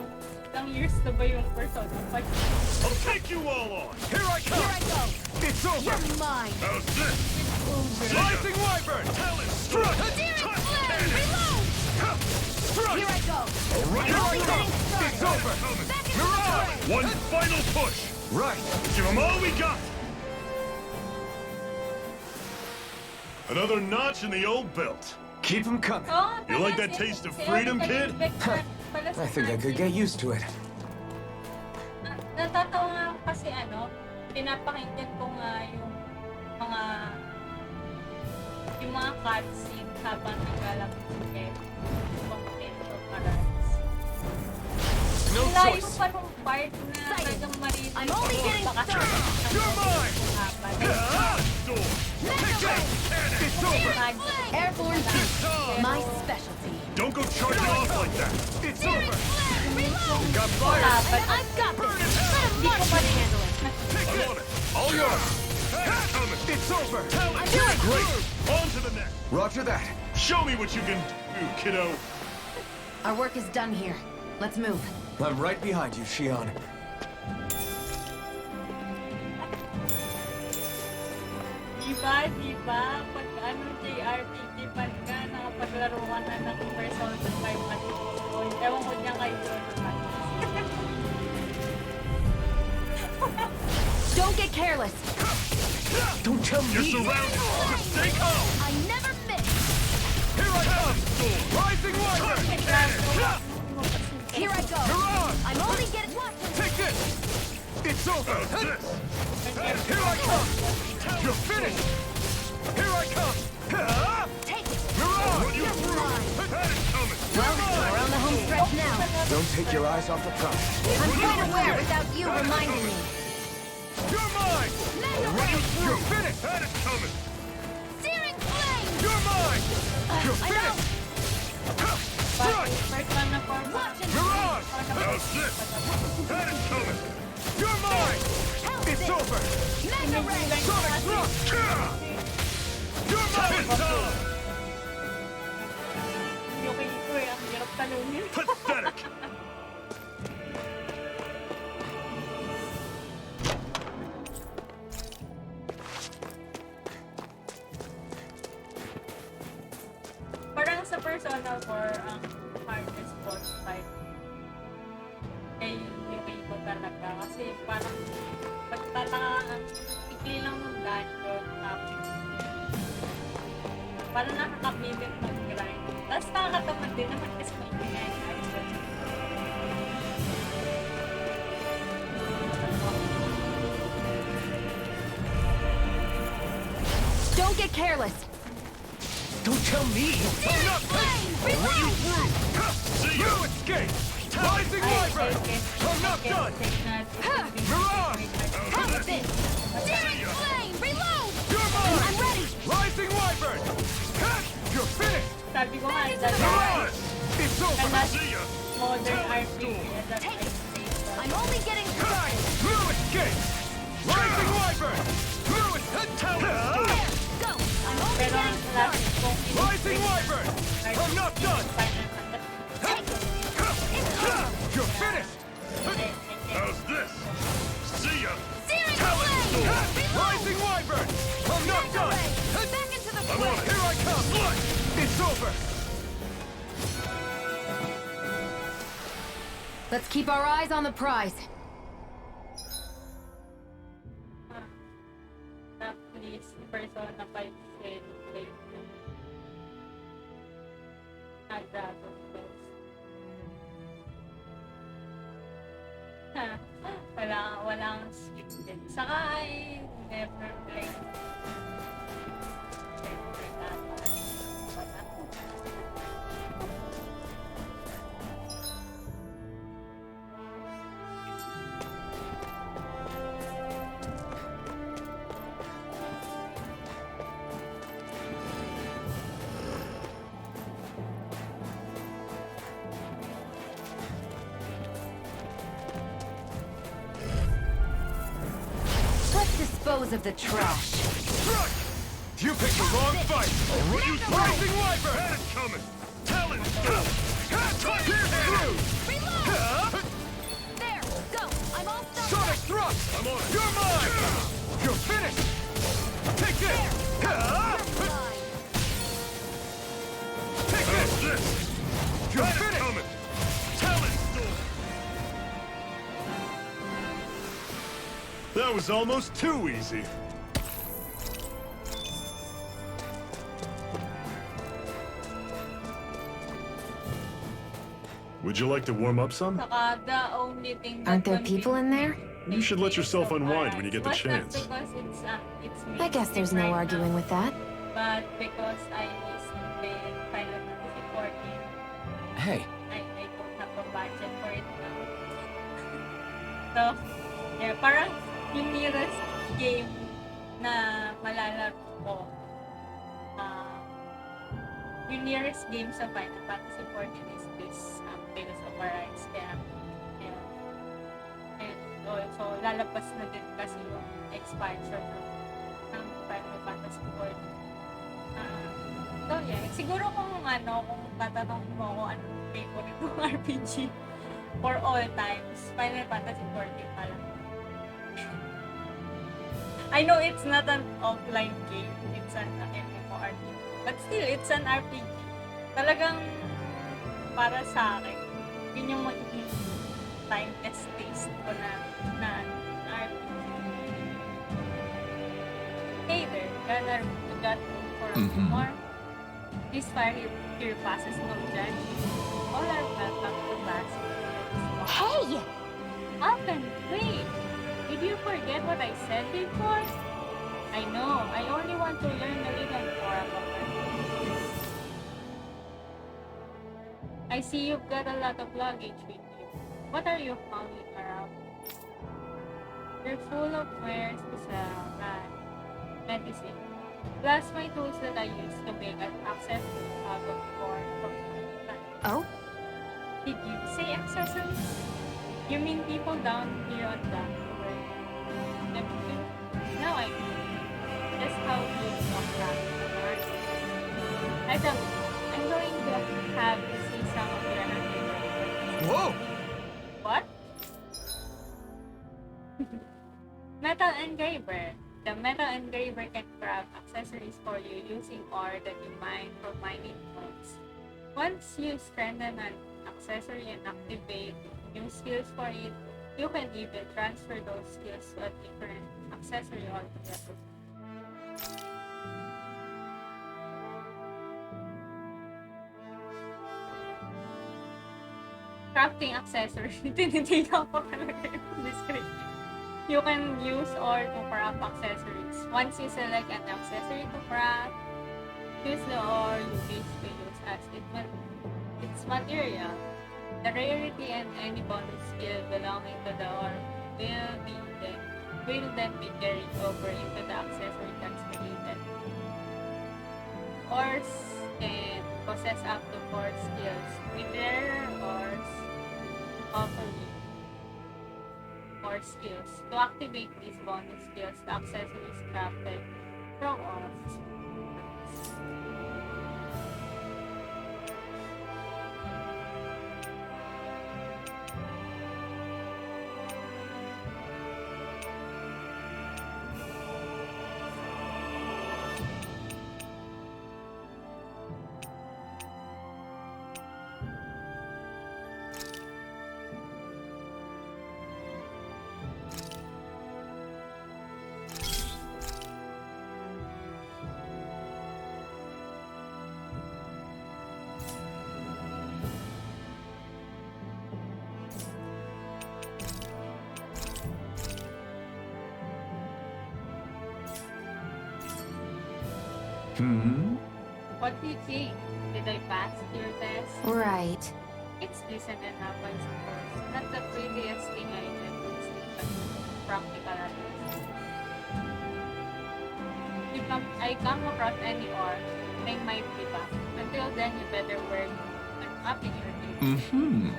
S1: years na ba yung person?
S9: I'll take you all on!
S2: Here I come! It's over!
S10: You're mine!
S9: How's this?
S2: Rising Wyvern!
S9: Talon Storm!
S2: Touch cannon! Strike!
S10: Here I go!
S2: Here I come! It's over! Mirage!
S9: One final push!
S2: Right!
S9: Give them all we got! Another notch in the old belt.
S4: Keep them coming.
S1: Oo,
S9: You like
S1: pala
S9: that taste of
S1: si
S9: freedom,
S1: Alphen
S9: kid?
S1: pala si
S4: I think I could
S1: Nancy.
S4: get used to it.
S1: Natatawa nga ako kasi pinapakinggan ko nga mga yung mga cutscene habang naglalakad si Kevin. Content or parents.
S4: No
S1: Ang layo
S4: choice.
S1: pa nung part na talagang marinig
S10: I'm only
S1: ko
S10: getting
S1: baka
S10: started.
S9: You're mine! Door.
S10: It's
S1: over!
S10: Airborne beast, my specialty.
S9: Don't go charging off like that.
S10: It's over. Reload.
S9: Got fire.
S10: I've got this. Let him handle it.
S9: I'm on it. All yours. Coming. It's over.
S10: I'm doing
S9: Great. On to the next.
S4: Roger that.
S9: Show me what you can do, kiddo.
S3: Our work is done here. Let's move.
S4: I'm right behind you, Shion.
S1: Diba? Pag JRPG pa ka, nakapaglaro ka na ng Persona 5 at ewan ko niya kayo naman.
S3: Don't get careless.
S4: Don't tell
S9: You're
S4: me.
S9: surrounded. Just stay calm.
S10: I never miss.
S9: Here I come. Rising Wyvern.
S10: Here I go.
S9: Mirage.
S10: I'm only getting watching.
S9: Take this. It's over. This. Here I come. You're finished. Here I come.
S10: Take it.
S9: Mirage.
S10: You're mine.
S9: Had it coming.
S3: Well, we're on the home stretch now.
S4: Don't take your eyes off the prize.
S3: I'm quite aware without you reminding me.
S9: You're mine.
S10: Mega
S9: Ready.
S10: ray.
S9: You're finished. Had it coming.
S10: Searing flame.
S9: You're mine. You're
S10: I know.
S9: finished.
S1: But first one na form.
S10: Watching.
S9: Mirage. How's this? Had it coming. You're mine.
S10: How's
S9: It's
S10: this?
S9: over.
S10: Mega ray.
S9: Sonic thrust. You're mine.
S1: Okay ko ang hirap talunin.
S9: Pathetic.
S1: Parang sa Persona 4, ang hardest boss fight ay yung ko talaga. Kasi parang ang ikli lang ng dungeon, tapos parang nakakabilit mag-grind. Tapos nakakatamad din naman kasi may ginagawa.
S3: Don't get careless.
S4: Don't tell me.
S9: I'm not finished. Run you through. See you. Escape. Rising Wyvern. I'm not done. Mirage.
S10: How's this? Searing flame. Reload.
S9: You're mine.
S10: I'm ready.
S9: Rising Wyvern. You're finished.
S1: Sabi ko nga,
S9: Mirage. It's over.
S1: That's-
S9: See ya.
S1: modern RPG. That's
S10: Take
S1: like
S10: it. I'm only getting started.
S9: Blue escape. Rising Wyvern. Blue talent.
S10: There. Go. I'm only
S1: pero
S10: getting
S1: ang last
S10: started.
S1: kong
S9: Rising Wyvern. I'm not done.
S10: Take it. It's over.
S9: You're finished. How's this? See ya.
S10: Searing
S9: Talent
S10: flame.
S9: storm.
S10: Reload.
S9: Rising Wyvern. I'm not
S10: Mega
S9: done.
S10: ray. Back into the
S9: I'm on it.
S10: fray.
S9: Here I come. Look. It's over.
S3: Let's keep our eyes on the prize.
S1: Please, Persona 5 play. Nag-Dragon Quest. Walang skip din. Saka ay never play.
S3: Let's dispose of the trash.
S9: Strike. You picked the wrong fight. I'll run you through. Rising Wyvern. Had it coming. Talent storm. Here through.
S10: Reload. There. Go. I'm all done.
S9: Sonic thrust. I'm on it. You're mine. You're finished. Take this.
S10: You're mine.
S9: Take this. You're finished. Coming. Talent storm. That was almost too easy. Would you like to warm up some?
S1: Saka the only thing that
S3: Aren't there
S1: convinced
S3: people in there?
S9: You should let
S1: me
S9: yourself
S1: so
S9: unwind
S1: far
S9: when you get the
S1: was not
S9: chance.
S1: because it's me
S3: I guess there's no
S1: right
S3: arguing
S1: now,
S3: with that.
S1: but because I recently Final Fantasy 14.
S4: Hey,
S1: I don't have a budget for it now. So, yeah, parang yung nearest game na malalaro ko, yung nearest game sa Final Fantasy 14 is this Tales of Arise. Kaya, yeah. And also, lalabas na din kasi yung expansion ng Final Fantasy 14. So, yeah. Siguro kung kung tatanong mo ko anong favorite kong RPG for all times, Final Fantasy 14 pa lang. I know it's not an offline game, it's an MMORPG. But still, it's an RPG. Talagang para sa akin, yun yung magiging timeless taste ko na RPG. Hey there, got room for more. This fire here passes no judge. All are welcome to Balseph.
S10: Hey!
S1: Alphen, wait! Did you forget what I said before? I know, I only want to learn a little more about it. I see you've got a lot of luggage with you. What are you hauling around? You're full of wares to sell, right? Medicine. Plus my tools that I use to make an accessory out of corn from time.
S3: Oh?
S1: Did you say accessories? You mean people down here on the road? Now I know. That's how you contract the market. I tell you, I'm going to have to see some of your anime.
S4: whoa!
S1: What? Metal engraver. The metal engraver can craft accessories for you using ore that you mine for mining points. Once you strengthen an accessory and activate new skills for it, you can even transfer those skills to a different accessory altogether. Crafting accessories. Tinitigan ko talaga yung description. You can use ore to craft accessories. Once you select an accessory to craft, choose the ore you wish to use as its material. The rarity and any bonus skill belonging to the ore will then be carried over into the accessory that's created. Ores can possess up to 4 skills. With rarer ores, offer you more skills. To activate these bonus skills, the accessory is crafted from ores. What do you think? Did I pass your test?
S3: Right.
S1: It's decent enough, I suppose. Not the prettiest thing I ever seen, but practical at least. If I come across any ore, they might be back. Until then, you better work on upping your game.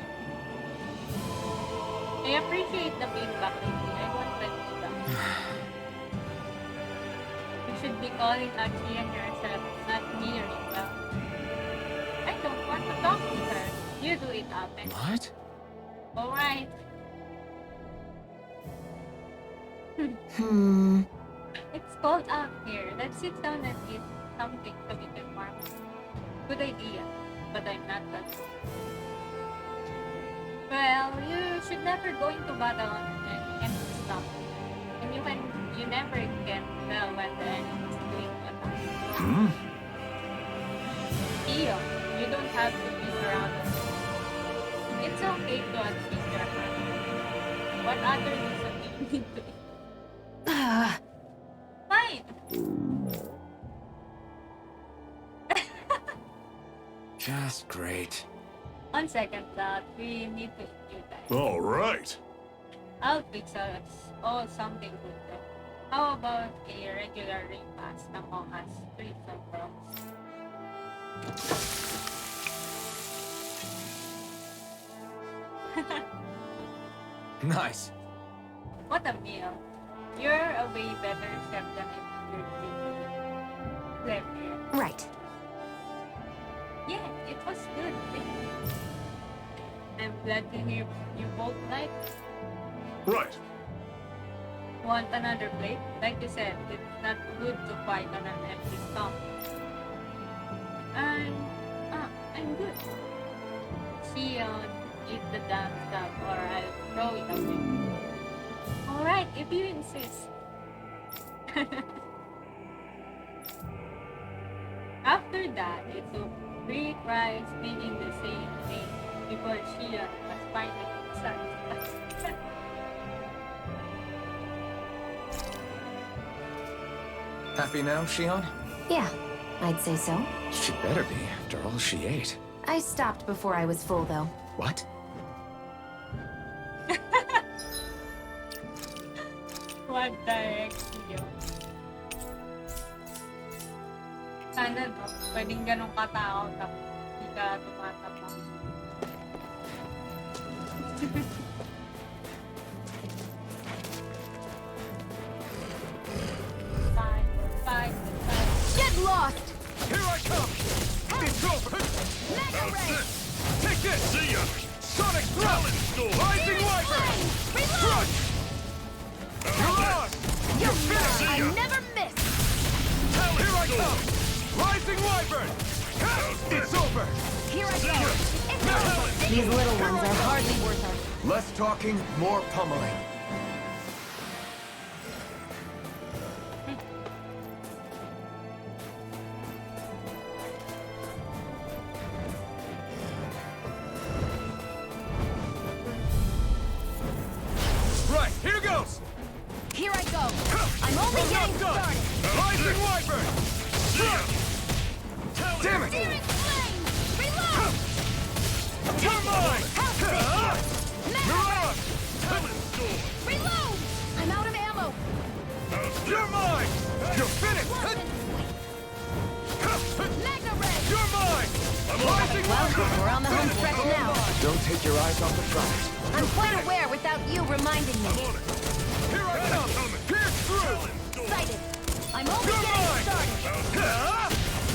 S1: I appreciate the feedback lately. I won't let you down. You should be calling Achian yourself, not me, Rinwell. I don't want to talk to her. You do it, Alphen.
S4: What?
S1: Alright. It's cold out here. Let's sit down and eat something to be warm. Good idea, but I'm not that. Well, you should never go into battle on an empty stomach. And you never can tell when the enemy is doing attack. Iyo, you don't have to beat around us. It's okay to admit your heart. What other reason do you need to eat? Fine.
S4: Just great.
S1: On second thought, we need to eat you guys.
S9: All right.
S1: I'll fix us all something good then. How about a regular repast among us streets and bros?
S4: Nice.
S1: What a meal. You're a way better chef than I figured you would be. Clever.
S3: Right.
S1: Yeah, it was good. I'm glad to hear you both like it.
S9: Right.
S1: Want another plate? Like you said, it's not good to fight on an empty stomach. I'm good. Sion, eat the damn stuff or I'll throw it away. Alright, if you insist. After that, it took 3 tries speaking the same thing before Sion was finally satisfied.
S4: Happy now, Shion?
S3: Yeah, I'd say so.
S4: She better be, after all she ate.
S3: I stopped before I was full, though.
S4: What?
S1: What the heck, Sion? Sana, no? Pwedeng ganun katao tapos hindi ka tumatapang. Five.
S3: Get lost!
S2: Here I come! It's over!
S3: Mega Ray!
S2: Take this!
S9: See ya.
S2: Sonic Talent Storm! Rising Wyvern!
S3: Reload!
S2: You're on!
S3: You're
S2: finished!
S3: I never miss!
S2: Here I come! Rising Wyvern! It's over!
S3: Here I go! It's over! These little ones are hardly worth our...
S4: Less talking, more pummeling.
S2: Right, here goes!
S3: Here I go! I'm only getting started!
S2: Rising Wyvern!
S4: Damn it!
S3: Searing flame! Reload!
S2: You're mine!
S3: Mega Ray! Reload! I'm out of ammo!
S2: You're mine! You're finished!
S3: Mega Ray!
S2: You're mine! Rising
S3: Well,
S2: Wyvern!
S3: we're on the home stretch now.
S4: Don't take your eyes off the prize.
S3: I'm quite aware without you reminding me.
S2: Here I come! Pierce through!
S3: Excited! I'm only
S2: You're
S3: getting
S2: mine!
S3: started!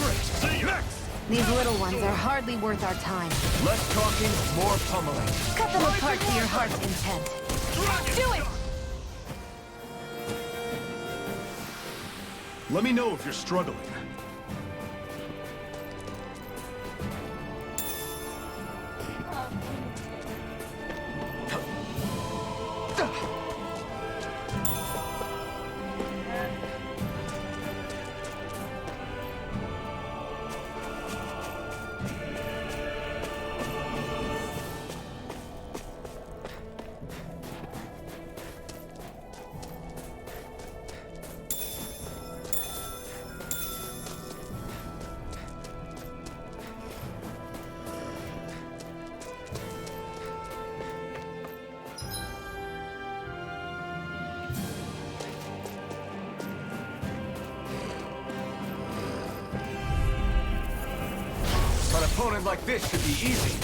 S2: Great! See you next!
S3: These little ones are hardly worth our time.
S4: Less talking, more pummeling.
S3: Cut them apart to your heart's content. Do it!
S9: Let me know if you're struggling.
S4: An opponent like this should be easy.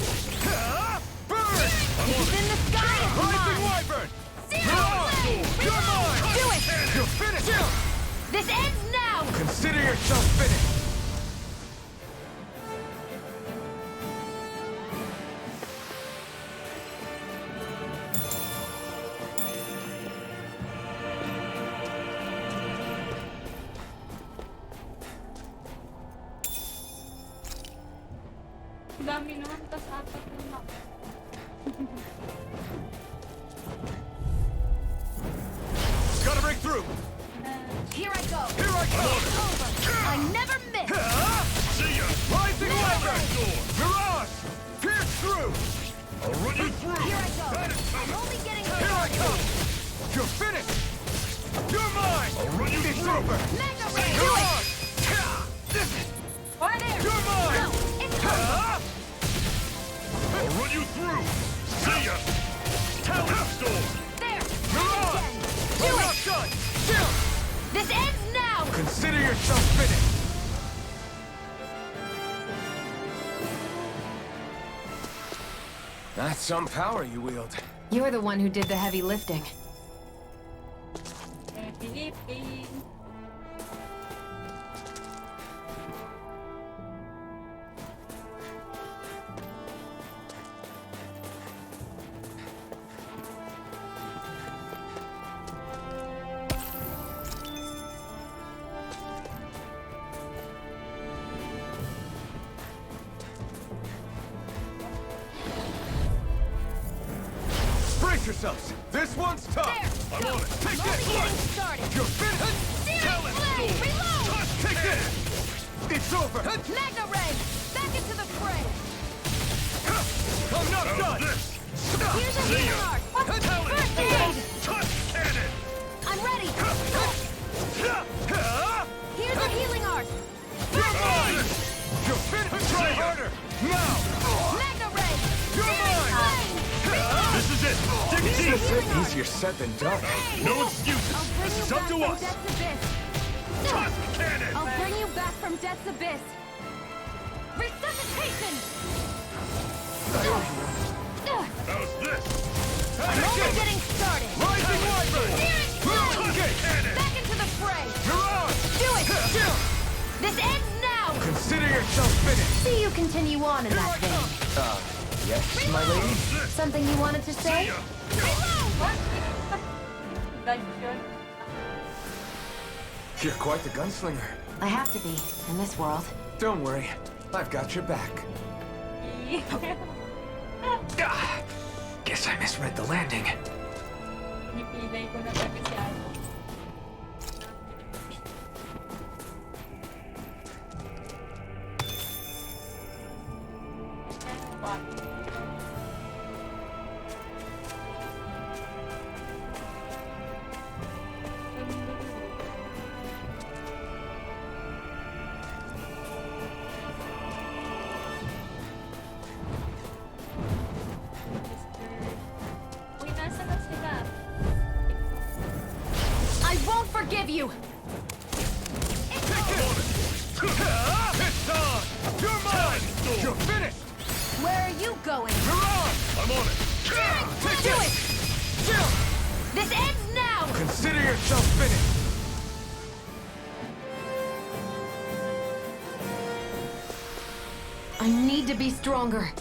S2: Burn!
S3: It's in the sky! It's
S2: Rising
S3: mine!
S2: Wyvern!
S3: Searing flame!
S2: You're mine!
S3: Do it!
S2: You're finished!
S3: This ends now!
S4: Consider yourself finished.
S1: Dami naman, tas 4 na.
S2: Gotta break through!
S3: Here I go!
S2: Here I come!
S3: Over! I never miss!
S2: See ya! Rising Wyvern! Mirage! Pierce through! I'll run you Here I go! I'm only getting started!
S11: Here I come! You're finished! You're mine!
S9: I'll run you
S11: It's
S9: through!
S11: over!
S2: Mega Ray!
S11: You're
S2: Do it!
S11: on!
S2: Right there!
S11: You're mine!
S2: No! It's over!
S9: I'll run you through! See ya! Talent Storm!
S2: There!
S11: You're on!
S2: Again! Do
S11: I'm
S2: it!
S11: not done! Chill!
S2: This ends now!
S11: Consider yourself finished!
S4: That's some power you wield.
S3: You're the one who did the heavy lifting.
S1: Philippines.
S11: Brace yourselves! This one's tough!
S2: There!
S9: I'm
S2: Go!
S9: on it!
S11: Take
S2: I'm only
S11: this!
S2: getting started!
S11: You're finished!
S2: Searing
S9: Talent
S2: Flame!
S9: Storm!
S2: Reload!
S11: Take this! It's over!
S2: Mega Ray! Back into the fray!
S11: I'm not
S9: How's
S11: done!
S9: this?
S2: Here's a
S9: See
S2: healing
S9: ya!
S2: art!
S9: Talent
S2: First
S9: Storm!
S2: aid!
S9: Touch Cannon!
S2: I'm ready! Here's a healing art! First aid!
S11: You're finished! Try harder! Now!
S2: Mega Ray!
S11: You're
S2: Searing
S11: mine!
S2: Flame!
S9: This is it! Dig deep!
S4: Easier said than done.
S9: No excuses!
S2: I'll bring
S9: This
S2: you
S9: is
S2: back
S9: up to
S2: from
S9: us!
S2: Death's Abyss!
S9: Touch Cannon!
S2: I'll bring you back from Death's Abyss! Resuscitation!
S9: How's this?
S2: I'm only getting started!
S11: Rising Wyvern!
S2: Searing Flame!
S9: Touch Cannon!
S2: Back into the fray!
S11: You're on!
S2: Do it! This ends now!
S11: Consider yourself finished!
S3: See you continue on in that vein.
S4: Yes, my lady?
S3: Something you wanted to say?
S1: What? Dungeon.
S4: You're quite the gunslinger.
S3: I have to be, in this world.
S4: Don't worry, I've got your back. Ah, guess I misread the landing.
S1: Pinipilay ko na talaga si Ano. Uy, nasa na sila?
S2: I won't forgive you!
S11: It's on! You're mine! You're finished!
S2: Where are you going?
S11: You're on!
S9: I'm on it!
S2: Do it!
S11: Chill!
S2: This ends now!
S11: Consider yourself finished!
S3: I need to be stronger.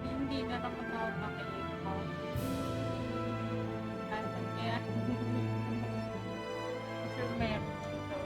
S1: Hindi na naman ako makinig ko. Ano kaya? Sure meron dito.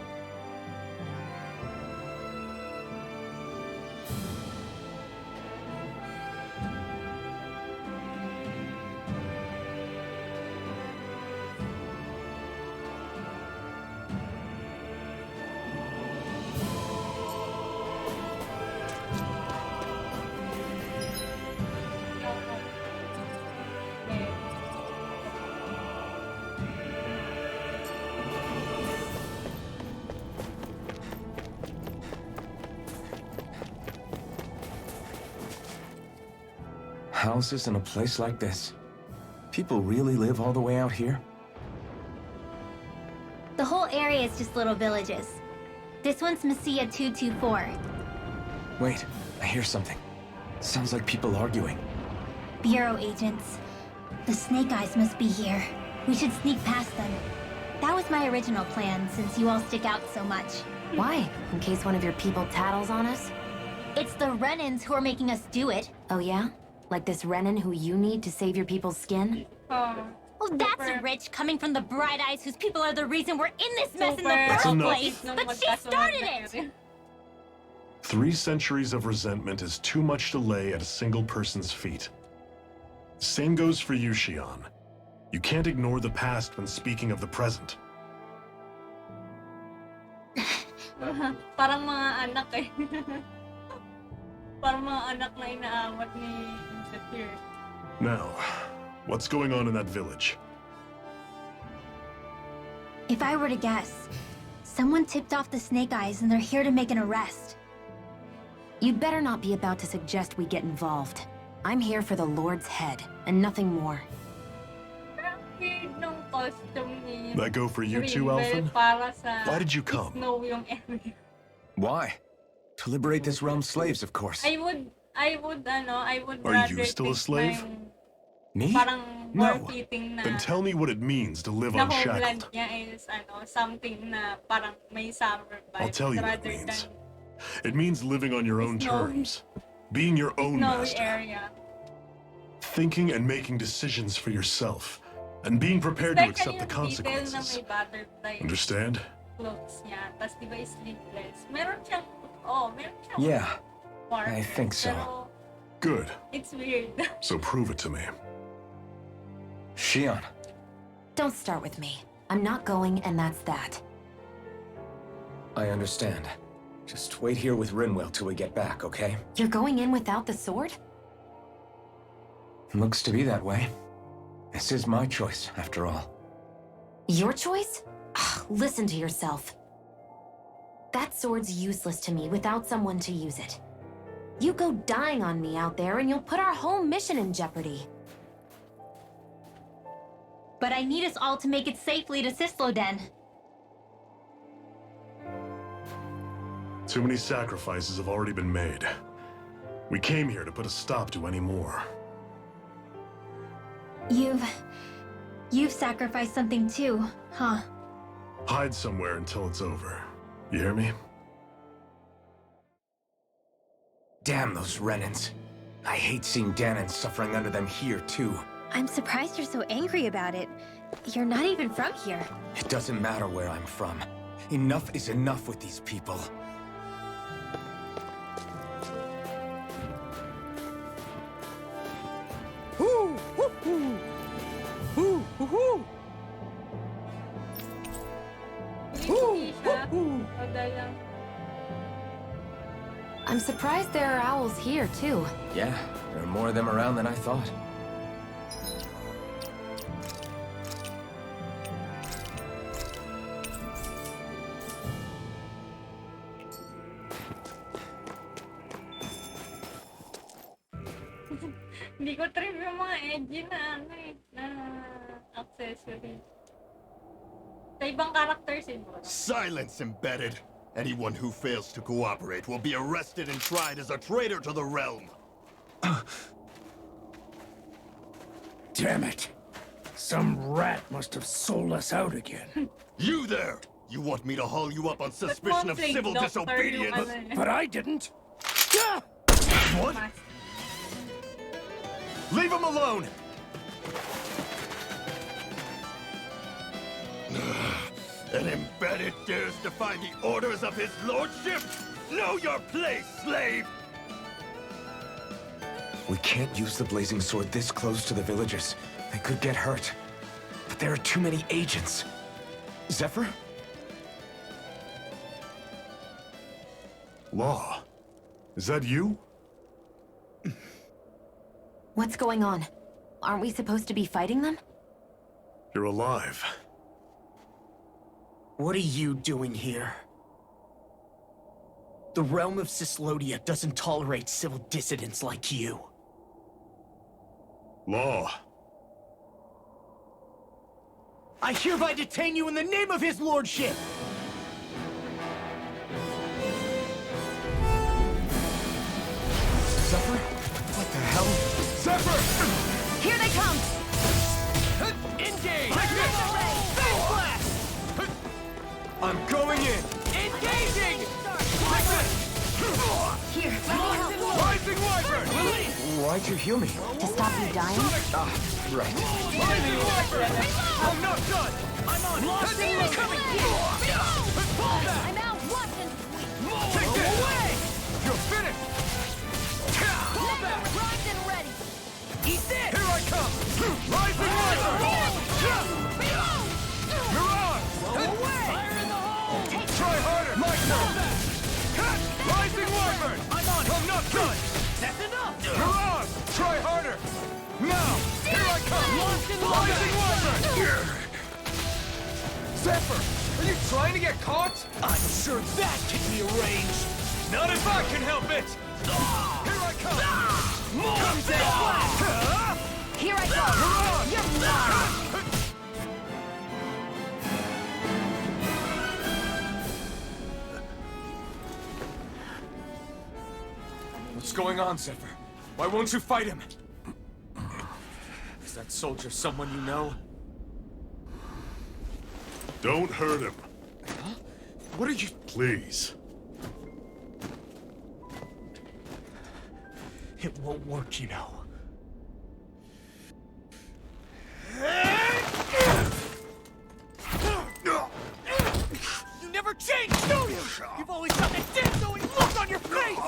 S4: Houses in a place like this? People really live all the way out here?
S10: The whole area is just little villages. This one's Messiah 224.
S4: Wait, I hear something. Sounds like people arguing.
S10: Bureau agents. The Snake Eyes must be here. We should sneak past them. That was my original plan, since you all stick out so much.
S3: Why? In case one of your people tattles on us?
S10: It's the Renans who are making us do it.
S3: Oh yeah? Like this Renan who you need to save your people's skin?
S1: Oh,
S10: Well, that's
S1: Super.
S10: rich coming from the Bright Eyes whose people are the reason we're in this mess in the
S1: super.
S10: first
S9: enough.
S10: place. But she started it!
S9: 3 centuries of resentment is too much to lay at a single person's feet. Same goes for you, Xion. You can't ignore the past when speaking of the present.
S1: Parang mga anak eh. Parang mga anak na inaawat ni Zephyr.
S9: Now, what's going on in that village?
S10: If I were to guess, someone tipped off the Snake Eyes and they're here to make an arrest.
S3: You'd better not be about to suggest we get involved. I'm here for the Lord's head, and nothing more.
S1: Parang weird nung costume ni
S9: That go for you too,
S1: Rinwell
S9: Alphen?
S1: para sa
S9: Why did you come?
S1: snow yung area.
S4: Why? To liberate this realm's slaves, of course.
S1: I would
S9: Are
S1: rather
S9: you still a
S1: take
S9: slave?
S4: Me?
S1: Parang more
S4: No.
S1: fitting na
S9: Then tell me what it means to live
S1: na homeland
S9: unshackled.
S1: niya is something na parang may summer vibes
S9: I'll tell you what it
S1: rather
S9: means.
S1: than
S9: It means living on your own
S1: Snowy.
S9: terms. Being your own
S1: snowy
S9: master.
S1: area.
S9: Thinking and making decisions for yourself. And being prepared to accept the
S1: Especially yung detail na
S9: consequences.
S1: may butterfly
S9: Understand?
S1: clothes niya. Tapos di ba sleeveless. Meron siyang
S4: Yeah,
S1: partner,
S4: I think so.
S1: Pero
S9: Good.
S1: it's weird.
S9: So prove it to me.
S4: Xion.
S3: Don't start with me. I'm not going, and that's that.
S4: I understand. Just wait here with Rinwell till we get back, okay?
S3: You're going in without the sword?
S4: Looks to be that way. This is my choice, after all.
S3: Your choice? Ugh, listen to yourself. That sword's useless to me without someone to use it. You go dying on me out there and you'll put our whole mission in jeopardy.
S10: But I need us all to make it safely to Cyslodia.
S9: Too many sacrifices have already been made. We came here to put a stop to any more.
S10: You've sacrificed something too, huh?
S9: Hide somewhere until it's over. You hear me?
S4: Damn those Renans. I hate seeing Danon suffering under them here, too.
S10: I'm surprised you're so angry about it. You're not even from here.
S4: It doesn't matter where I'm from. Enough is enough with these people.
S1: Hindi siya. Magdal lang.
S3: I'm surprised there are owls here, too.
S4: Yeah, there are more of them around than I thought.
S1: Hindi ko trip yung mga edgy na na accessory. Sa ibang character siguro.
S12: Silence, embedded! Anyone who fails to cooperate will be arrested and tried as a traitor to the realm.
S5: Damn it. Some rat must have sold us out again.
S12: You there! You want me to haul you up on suspicion of
S1: Mostly
S12: civil
S1: doctor yung
S12: disobedience?
S1: ano eh.
S5: But I didn't.
S12: What? Leave him alone! An embedded dares defy the orders of his lordship? Know your place, slave!
S4: We can't use the blazing sword this close to the villagers. They could get hurt. But there are too many agents. Zephyr?
S9: Law. Is that you?
S3: What's going on? Aren't we supposed to be fighting them?
S9: You're alive.
S13: What are you doing here? The realm of Cyslodia doesn't tolerate civil dissidents like you.
S9: Law.
S13: I hereby detain you in the name of his lordship!
S4: Zephyr? What the hell?
S13: Zephyr!
S3: Here they come!
S13: Engage! Face blast! I'm going in! Engaging!
S3: Here, let me help.
S13: Rising Wyvern!
S4: Why'd you heal me?
S3: To stop you dying?
S4: Ah, right.
S13: Rising Wyvern! I'm not done! I'm on! Lost in coming! Fall back!
S3: I'm out, watch and
S13: Take this! Away! You're finished! Fall back!
S3: primed and ready.
S13: Eat this! Here I
S11: come! Rising Wyvern! Mirage!
S13: Fire in the hole!
S11: Try harder! My turn! Rising Wyvern!
S13: I'm on it!
S11: I'm not done!
S13: That's enough!
S11: Mirage! Try harder! Now! Here I come!
S13: Lost in
S11: Rising Wyvern! Zephyr! Are you trying to get caught?
S13: I'm sure that can be arranged!
S11: Not if I can help it! Here I come!
S13: Come down!
S3: Here I go!
S11: Mirage!
S3: You're mine!
S4: What's going on, Zephyr? Why won't you fight him? Is that soldier someone you know?
S9: Don't hurt him.
S4: What are you...
S9: Please.
S13: It won't work, you know. You never change, do you? You've always got that dead-knowing look on your face!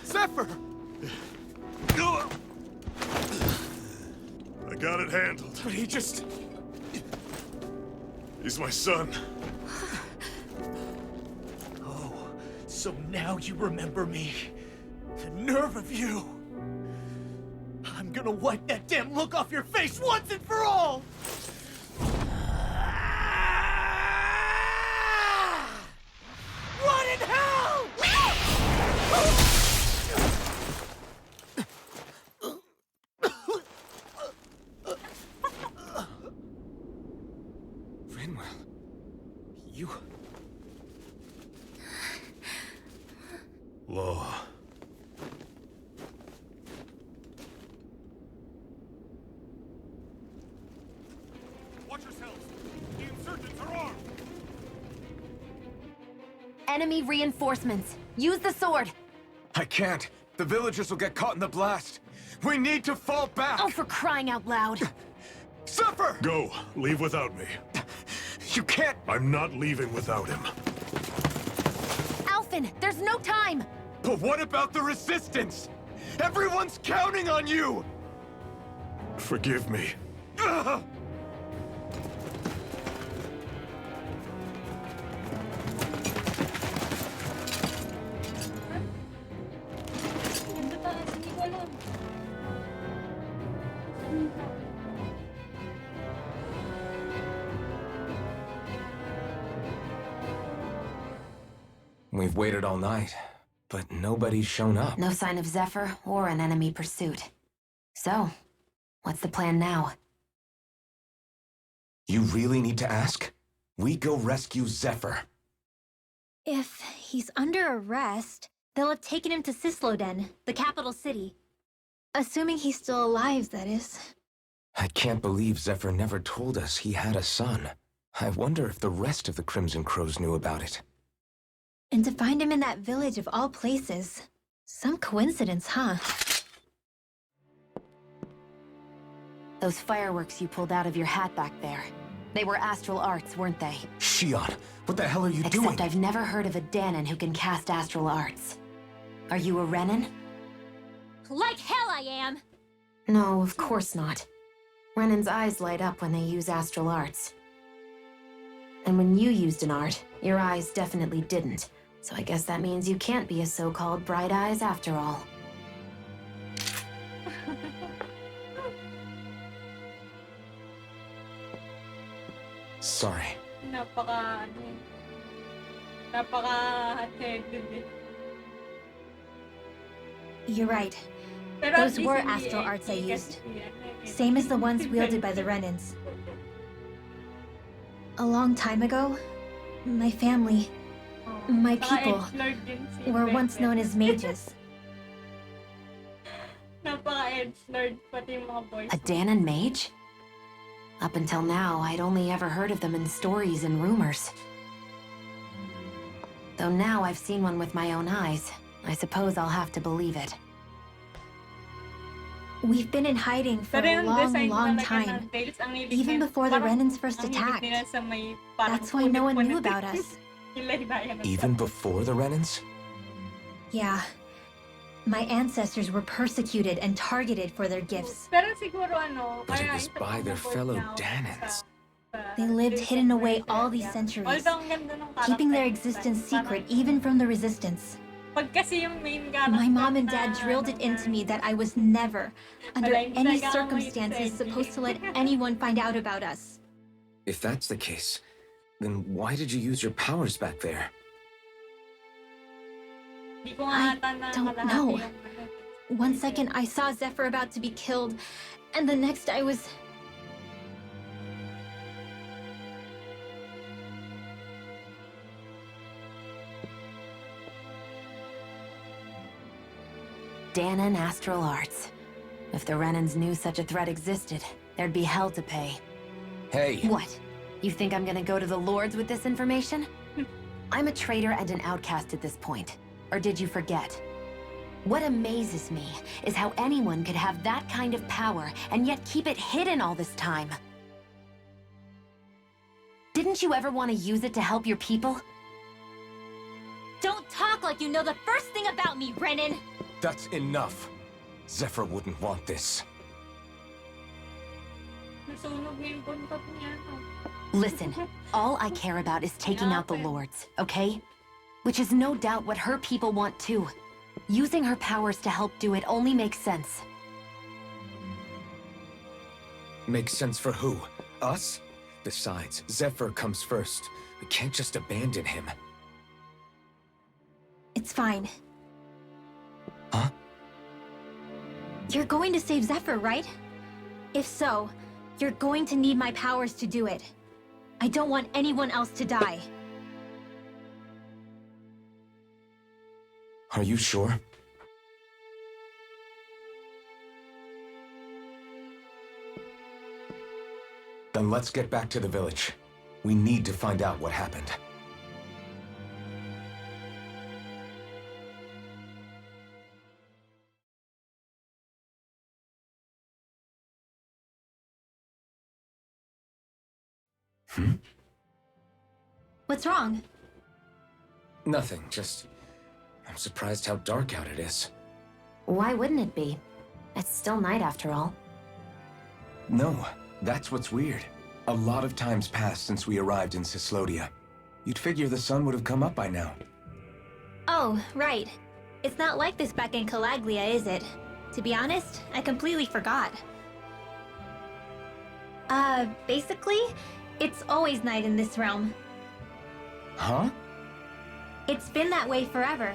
S11: Zephyr!
S9: I got it handled.
S11: But he just...
S9: He's my son.
S13: Oh, so now you remember me. The nerve of you! I'm gonna wipe that damn look off your face once and for all! Run in hell!
S4: Rinwell. You...
S9: Law.
S11: Watch yourselves! The insurgents are armed!
S3: Enemy reinforcements. Use the sword.
S4: I can't. The villagers will get caught in the blast. We need to fall back!
S3: Oh, for crying out loud.
S4: Zephyr!
S9: Go. Leave without me.
S4: You can't...
S9: I'm not leaving without him.
S3: Alphen, there's no time.
S4: But what about the resistance? Everyone's counting on you!
S9: Forgive me.
S4: Ugh!
S1: Yung taas, hindi ko alam.
S4: We've waited all night, but nobody's shown up.
S3: No sign of Zephyr or an enemy pursuit. So, what's the plan now?
S4: You really need to ask? We go rescue Zephyr.
S10: If he's under arrest, they'll have taken him to Cyslodia, the capital city. Assuming he's still alive, that is.
S4: I can't believe Zephyr never told us he had a son. I wonder if the rest of the Crimson Crows knew about it.
S10: And to find him in that village of all places. Some coincidence, huh?
S3: Those fireworks you pulled out of your hat back there. They were astral arts, weren't they?
S4: Shion, what the hell are you doing?
S3: Except I've never heard of a Danon who can cast astral arts. Are you a Renan?
S10: Like hell I am!
S3: No, of course not. Renan's eyes light up when they use astral arts. And when you used an art, your eyes definitely didn't. So I guess that means you can't be a so-called bright eyes after all.
S4: Sorry.
S1: Napaka-headed eh.
S10: You're right.
S1: Pero
S10: Those
S1: at least
S10: were
S1: hindi
S10: astral arts I
S1: kasi
S10: used.
S1: yan eh.
S10: Same as the ones wielded by the Renans. A long time ago, my family, my people,
S1: Naka-edgelord din si
S10: were once known as mages.
S1: Napaka-edgelord pati yung mga boys.
S3: A Danon mage? Up until now, I'd only ever heard of them in stories and rumors. Though now I've seen one with my own eyes, I suppose I'll have to believe it.
S10: We've been in hiding for
S1: Pero
S10: a
S1: yung
S10: long,
S1: design
S10: long
S1: talaga
S10: time.
S1: ng tails, ang hilig
S10: Even
S1: nila-
S10: before the
S1: parang
S10: Renans first
S1: ang hilig
S10: attacked.
S1: nila sa may parang
S10: That's why no one knew
S1: punit-punit.
S10: about us.
S1: Kilay-layan ng
S4: Even before the Renans?
S10: Yeah. My ancestors were persecuted and targeted for their gifts.
S1: Pero siguro ano,
S4: But it
S1: kaya
S4: was
S1: ito
S4: by their
S1: pumabot
S4: fellow
S1: na ako
S4: Danans.
S10: They lived hidden away all these centuries,
S1: Although ang ganda ng
S10: keeping their
S1: character
S10: existence
S1: design,
S10: secret even from the Resistance.
S1: Pag kasi yung main character
S10: My mom and
S1: na,
S10: dad drilled it into me that I was never, under
S1: Wala, hindi
S10: any
S1: talaga ako
S10: circumstances,
S1: excited.
S10: supposed to let anyone find out about us.
S4: If that's the case, then why did you use your powers back there?
S1: Hindi ko
S10: I
S1: nga ata na
S10: don't
S1: kalahati
S10: know.
S1: yung ano.
S10: One second I saw Zephyr about to be killed, and the next I was...
S3: Danon Astral Arts. If the Renans knew such a threat existed, there'd be hell to pay.
S4: Hey!
S3: What? You think I'm gonna go to the Lords with this information? I'm a traitor and an outcast at this point. Or did you forget? What amazes me is how anyone could have that kind of power and yet keep it hidden all this time. Didn't you ever want to use it to help your people?
S10: Don't talk like you know the first thing about me, Renan!
S4: That's enough. Zephyr wouldn't want this.
S1: Nasunog na yung buntot niya.
S3: Listen, all I care about is taking out the Lords, okay? Which is no doubt what her people want too. Using her powers to help do it only makes sense.
S4: Makes sense for who? Us? Besides, Zephyr comes first. We can't just abandon him.
S10: It's fine.
S4: Huh?
S10: You're going to save Zephyr, right? If so, you're going to need my powers to do it. I don't want anyone else to die.
S4: Are you sure? Then let's get back to the village. We need to find out what happened.
S10: What's wrong?
S4: Nothing, just... I'm surprised how dark out it is.
S3: Why wouldn't it be? It's still night after all.
S4: No, that's what's weird. A lot of time's passed since we arrived in Cyslodia. You'd figure the sun would have come up by now.
S10: Oh, right. It's not like this back in Calaglia, is it? To be honest, I completely forgot. Basically, it's always night in this realm.
S4: Huh?
S10: It's been that way forever.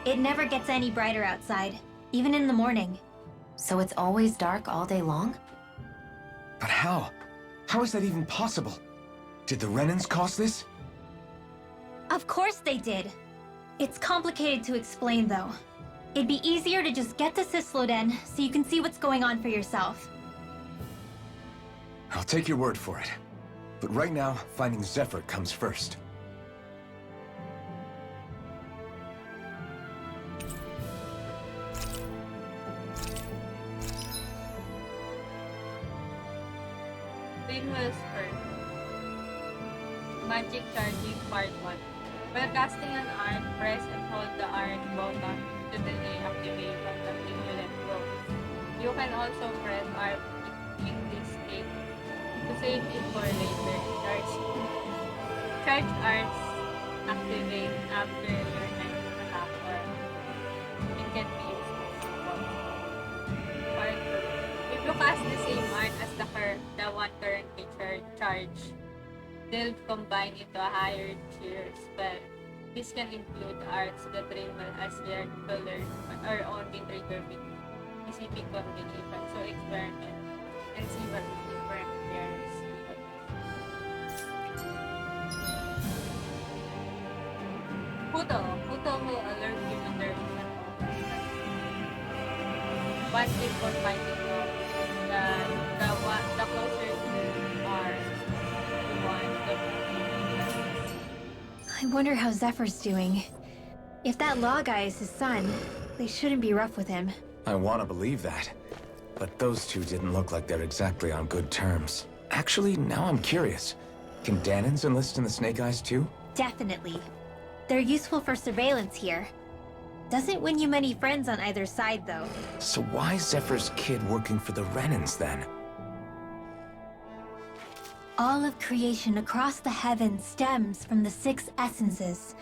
S10: It never gets any brighter outside, even in the morning.
S3: So it's always dark all day long?
S4: But how? How is that even possible? Did the Renans cause this?
S10: Of course they did. It's complicated to explain, though. It'd be easier to just get to Cysloden so you can see what's going on for yourself.
S4: I'll take your word for it. But right now, finding Zephyr comes first.
S1: Rinwell's Earth. Magic Charging Part 1. While casting an art, press and hold the art button to delay activation of the unit rolls. You can also press R in this state to save it for later. Charge arts activate after your next attack or it can be used as support. Part 2. If you cast the same art as the one currently charged, they'll combine into a higher tier spell. This can include arts that Rinwell has yet to learn or only trigger with specific combination. So experiment and see what different pairs. Puto will alert you when there is an opening. One tip for finding love. The closer you are to one, the more.
S10: I wonder how Zephyr's doing. If that law guy is his son, they shouldn't be rough with him.
S4: I want to believe that. But those two didn't look like they're exactly on good terms. Actually, now I'm curious. Can Danans enlist in the Snake Eyes too?
S10: Definitely. They're useful for surveillance here. Doesn't win you many friends on either side, though.
S4: So why is Zephyr's kid working for the Renans then?
S10: All of creation across the heavens stems from the 6 essences.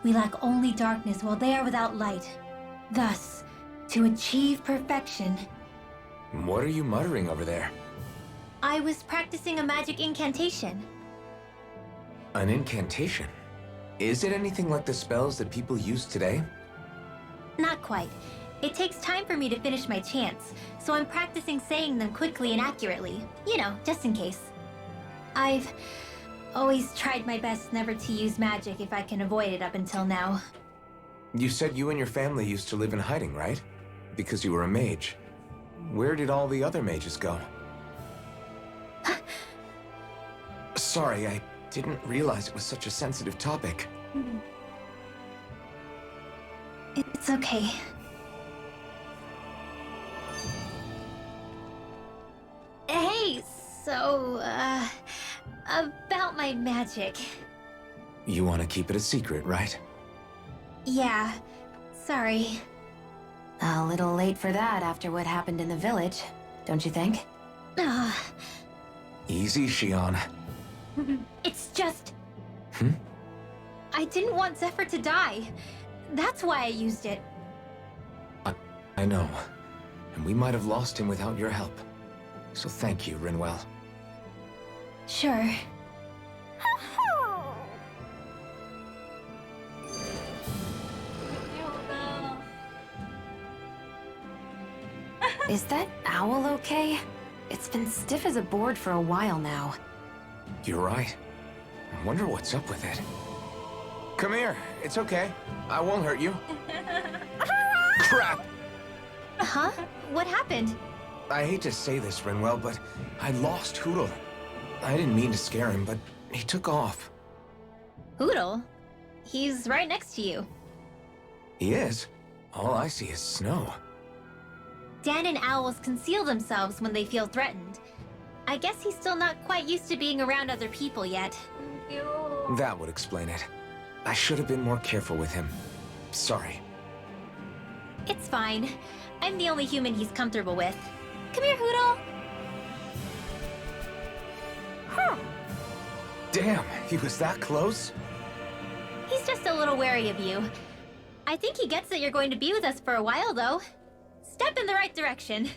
S10: We lack only darkness while they are without light. Thus, to achieve perfection,
S4: What are you muttering over there?
S10: I was practicing a magic incantation.
S4: An incantation? Is it anything like the spells that people use today?
S10: Not quite. It takes time for me to finish my chants, so I'm practicing saying them quickly and accurately. You know, just in case. I've always tried my best never to use magic if I can avoid it up until now.
S4: You said you and your family used to live in hiding, right? Because you were a mage. Where did all the other mages go? Sorry, I didn't realize it was such a sensitive topic.
S10: It's okay. Hey, so, about my magic.
S4: You want to keep it a secret, right?
S10: Yeah, sorry.
S3: A little late for that after what happened in the village, don't you think?
S10: Ugh,
S4: Easy, Shion.
S10: it's just...
S4: Hmm?
S10: I didn't want Zephyr to die. That's why I used it.
S4: I know. And we might have lost him without your help. So thank you, Rinwell.
S10: Sure.
S3: Is that owl okay? It's been stiff as a board for a while now.
S4: You're right. I wonder what's up with it. Come here. It's okay. I won't hurt you. Crap!
S10: Huh? What happened?
S4: I hate to say this, Rinwell, but I lost Hootle. I didn't mean to scare him, but he took off.
S10: Hootle? He's right next to you.
S4: He is. All I see is snow.
S10: Dan and owls conceal themselves when they feel threatened. I guess he's still not quite used to being around other people yet.
S4: That would explain it. I should have been more careful with him. Sorry.
S10: It's fine. I'm the only human he's comfortable with. Come here, Hootle!
S4: Damn, he was that close?
S10: He's just a little wary of you. I think he gets that you're going to be with us for a while, though. Step in the right direction.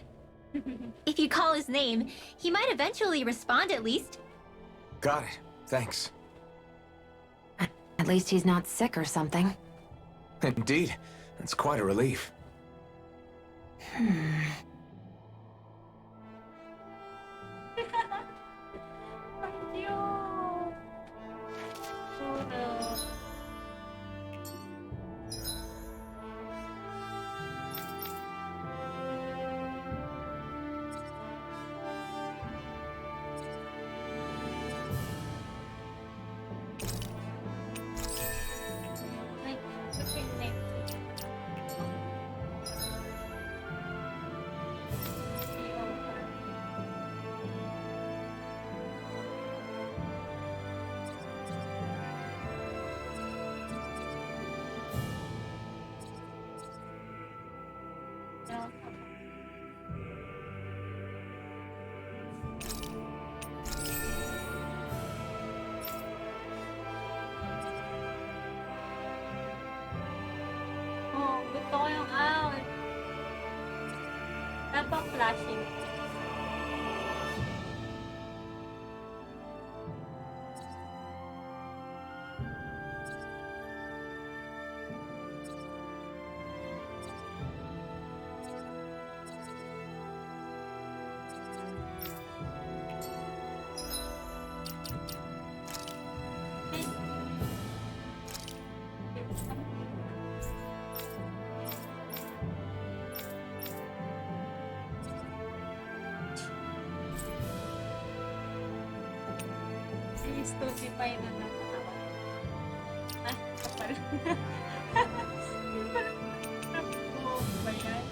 S10: If you call his name, he might eventually respond at least.
S4: Got it. Thanks.
S3: At least he's not sick or something.
S4: Indeed. That's quite a relief.
S1: Oh, gusto ko yung owl. Dapat flashing. Studio pa yun na nakatawa. Ah, kapal. Oh, ba yan?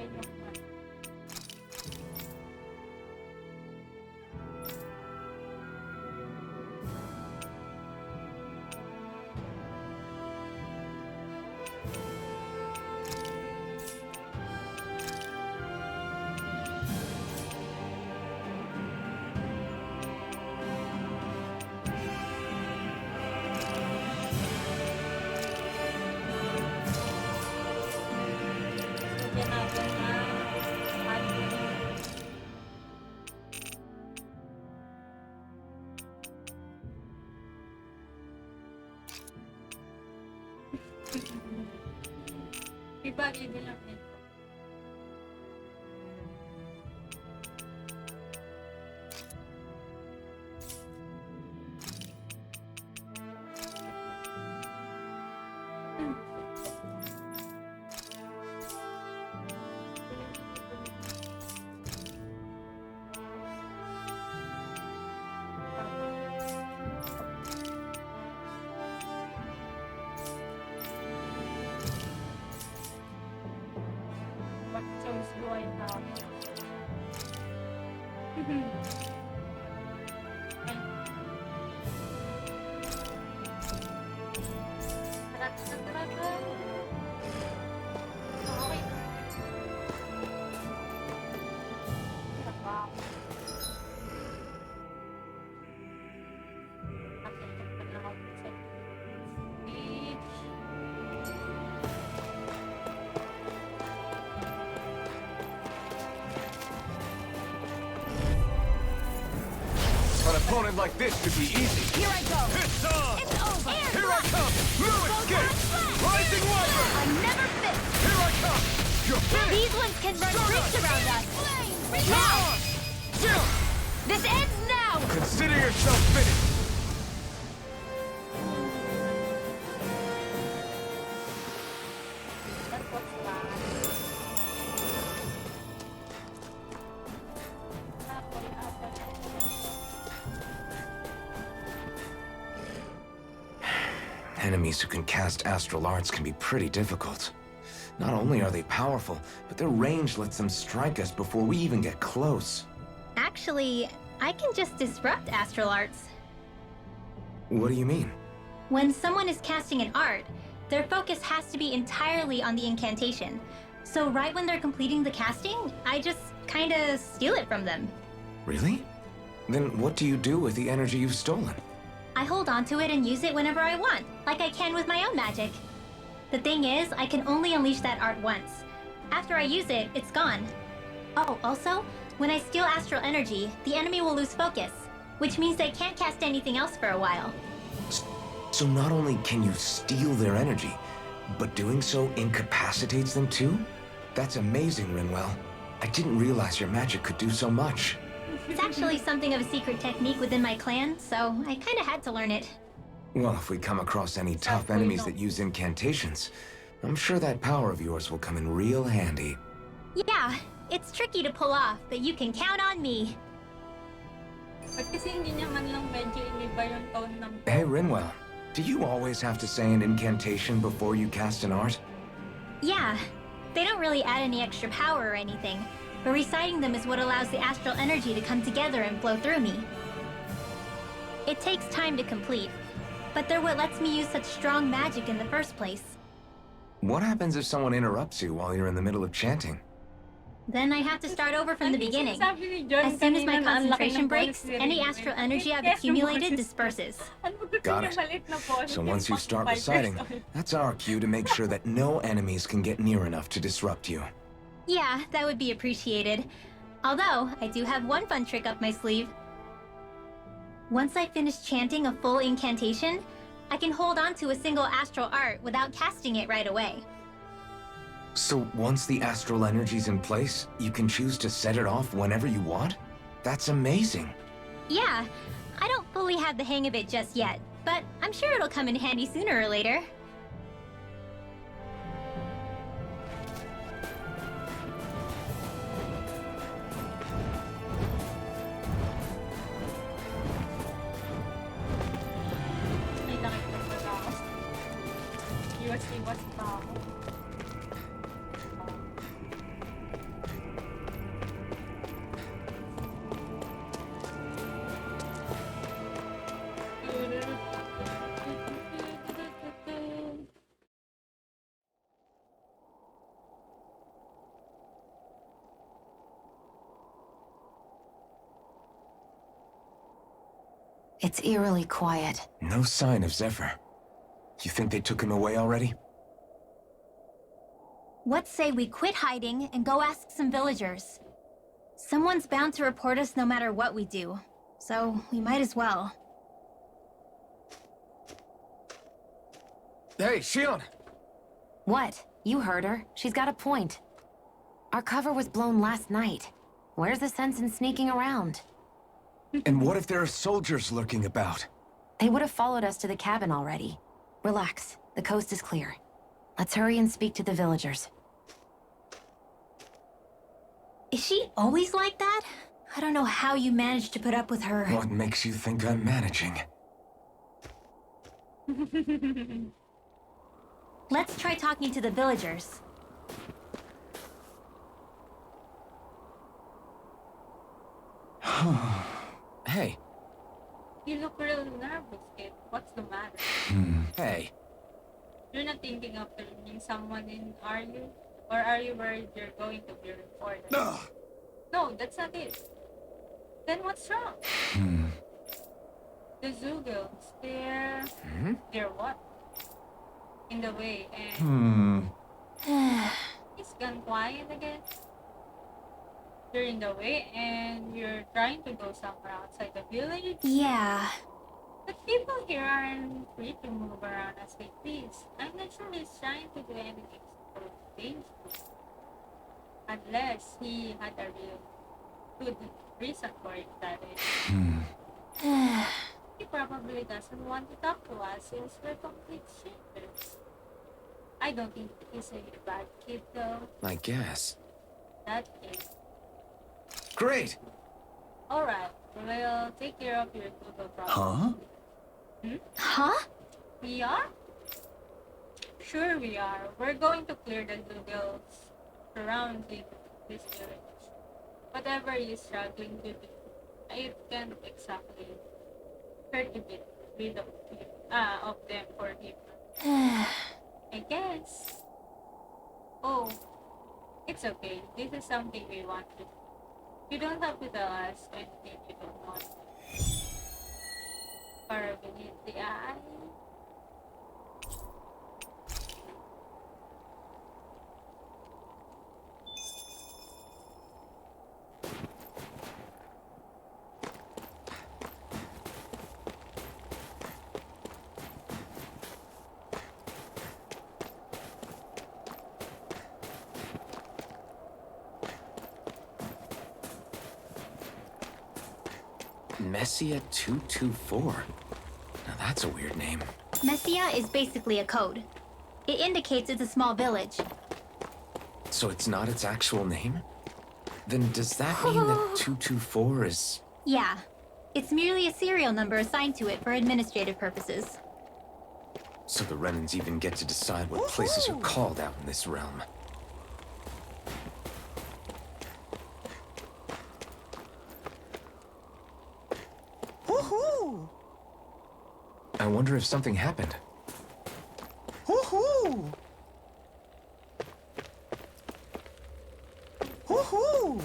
S1: buhay yung Lagyan natin ng admin. Iba, yun lang yun. What choice do I have? Okay. Wow.
S4: An opponent like this should be easy.
S2: Here I go.
S11: It's on!
S2: It's over.
S11: Here I come! No escape! Rising Wyvern!
S2: I'm never fit.
S11: Here I come! You're finished!
S10: These ones can run troops around us.
S11: Now! Chill!
S10: This ends now!
S11: Consider yourself finished!
S1: That's what's last.
S4: Enemies who can cast astral arts can be pretty difficult. Not only are they powerful, but their range lets them strike us before we even get close.
S10: Actually, I can just disrupt astral arts.
S4: What do you mean?
S10: When someone is casting an art, their focus has to be entirely on the incantation. So right when they're completing the casting, I just kinda steal it from them.
S4: Really? Then what do you do with the energy you've stolen?
S10: I hold onto it and use it whenever I want, like I can with my own magic. The thing is, I can only unleash that art once. After I use it, it's gone. Oh, also, when I steal astral energy, the enemy will lose focus, which means they can't cast anything else for a while.
S4: So not only can you steal their energy, but doing so incapacitates them too? That's amazing, Rinwell. I didn't realize your magic could do so much.
S10: It's actually something of a secret technique within my clan, so I kinda had to learn it.
S4: Well, if we come across any tough enemies that use incantations, I'm sure that power of yours will come in real handy.
S10: Yeah, it's tricky to pull off, but you can count on me.
S1: Ba't kasi hindi niya man lang medyo iniba yung tone ng...
S4: Hey, Rinwell, do you always have to say an incantation before you cast an art?
S10: Yeah, they don't really add any extra power or anything, but reciting them is what allows the astral energy to come together and flow through me. It takes time to complete, but they're what lets me use such strong magic in the first place.
S4: What happens if someone interrupts you while you're in the middle of chanting?
S10: Then I have to start over from the beginning.
S1: Sabi ni John
S10: As soon as my
S1: kanina na ang laki
S10: concentration
S1: ng
S10: breaks,
S1: boses ni
S10: any
S1: Rinwell.
S10: astral energy I've
S1: Yes,
S10: accumulated
S1: boses.
S10: disperses.
S1: Ano ba gusto
S4: Got
S1: niya
S4: it.
S1: malit na boses?
S4: So
S1: Yung
S4: once you start
S1: 45
S4: reciting,
S1: years old.
S4: that's our cue to make sure that no enemies can get near enough to disrupt you.
S10: Yeah, that would be appreciated. Although, I do have one fun trick up my sleeve. Once I finish chanting a full incantation, I can hold on to a single astral art without casting it right away.
S4: So once the astral energy's in place, you can choose to set it off whenever you want? That's amazing.
S10: Yeah, I don't fully have the hang of it just yet, but I'm sure it'll come in handy sooner or later.
S1: Ay, nakikita ko ako. Iwas pa ako.
S3: It's eerily quiet.
S4: No sign of Zephyr. You think they took him away already?
S10: What say we quit hiding and go ask some villagers? Someone's bound to report us no matter what we do, so we might as well.
S4: Hey, Shion!
S3: What? You heard her. She's got a point. Our cover was blown last night. Where's the sense in sneaking around?
S4: And what if there are soldiers lurking about?
S3: They would have followed us to the cabin already. Relax. The coast is clear. Let's hurry and speak to the villagers.
S10: Is she always like that? I don't know how you managed to put up with her.
S4: What makes you think I'm managing?
S10: Let's try talking to the villagers.
S4: Hey.
S1: You look real nervous, kid. What's the matter?
S4: Hey.
S1: You're not thinking of turning someone in, are you? Or are you worried you're going to be reported? No, that's not it. Then what's wrong? The Zoogles, they're what? In the way, and he's gone quiet again. You're in the way, and you're trying to go somewhere outside the village.
S10: Yeah.
S1: But people here aren't free to move around as they please. I'm not sure he's trying to do anything so dangerous. Unless he had a real good reason for it, that is. He probably doesn't want to talk to us since we're complete strangers. I don't think he's a bad kid, though.
S4: I guess.
S1: That kid.
S4: Great!
S1: Alright, we'll take care of your Google problem.
S10: Huh?
S1: We are? Sure we are. We're going to clear the Googles surrounding this village. Whatever you're struggling to do, I can't exactly hurt a bit rid of them for him. I guess. Oh, it's okay. This is something we want to do. You don't have to tell us anything you don't want. Or beneath the eye.
S4: Messia 224. Now that's a weird name.
S10: Messia is basically a code. It indicates it's a small village.
S4: So it's not its actual name? Then does that mean that 224 is...
S10: Yeah. It's merely a serial number assigned to it for administrative purposes.
S4: So the Renans even get to decide what places are called out in this realm. I wonder if something happened.
S13: Hoo-hoo! Hoo-hoo!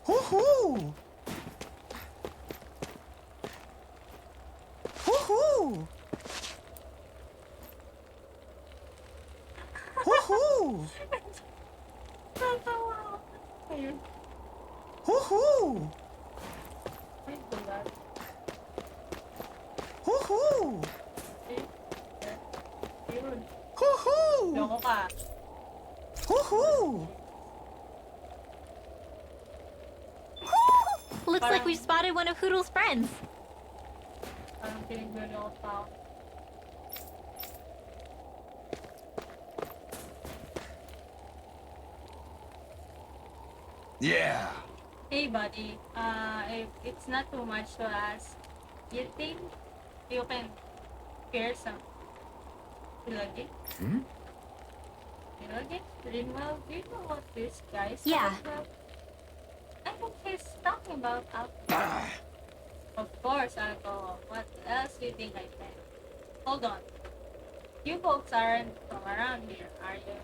S13: Hoo-hoo! Hoo-hoo! Hoo-hoo! Hoo-hoo! Hoo-hoo! Hoo-hoo!
S1: Loko ka.
S13: Hoo-hoo!
S10: Looks like we've spotted one of Hoodle's friends.
S1: Parang pinagulong pa ako.
S12: Yeah.
S1: Hey buddy, if it's not too much to ask, you think you can spare some Cyslodia? Cyslodia? Rinwell, do you know what this guy's
S10: Yeah.
S1: talking about? I think he's talking about alcohol. Of course, alcohol. What else do you think I can? Hold on. You folks aren't from around here, are you?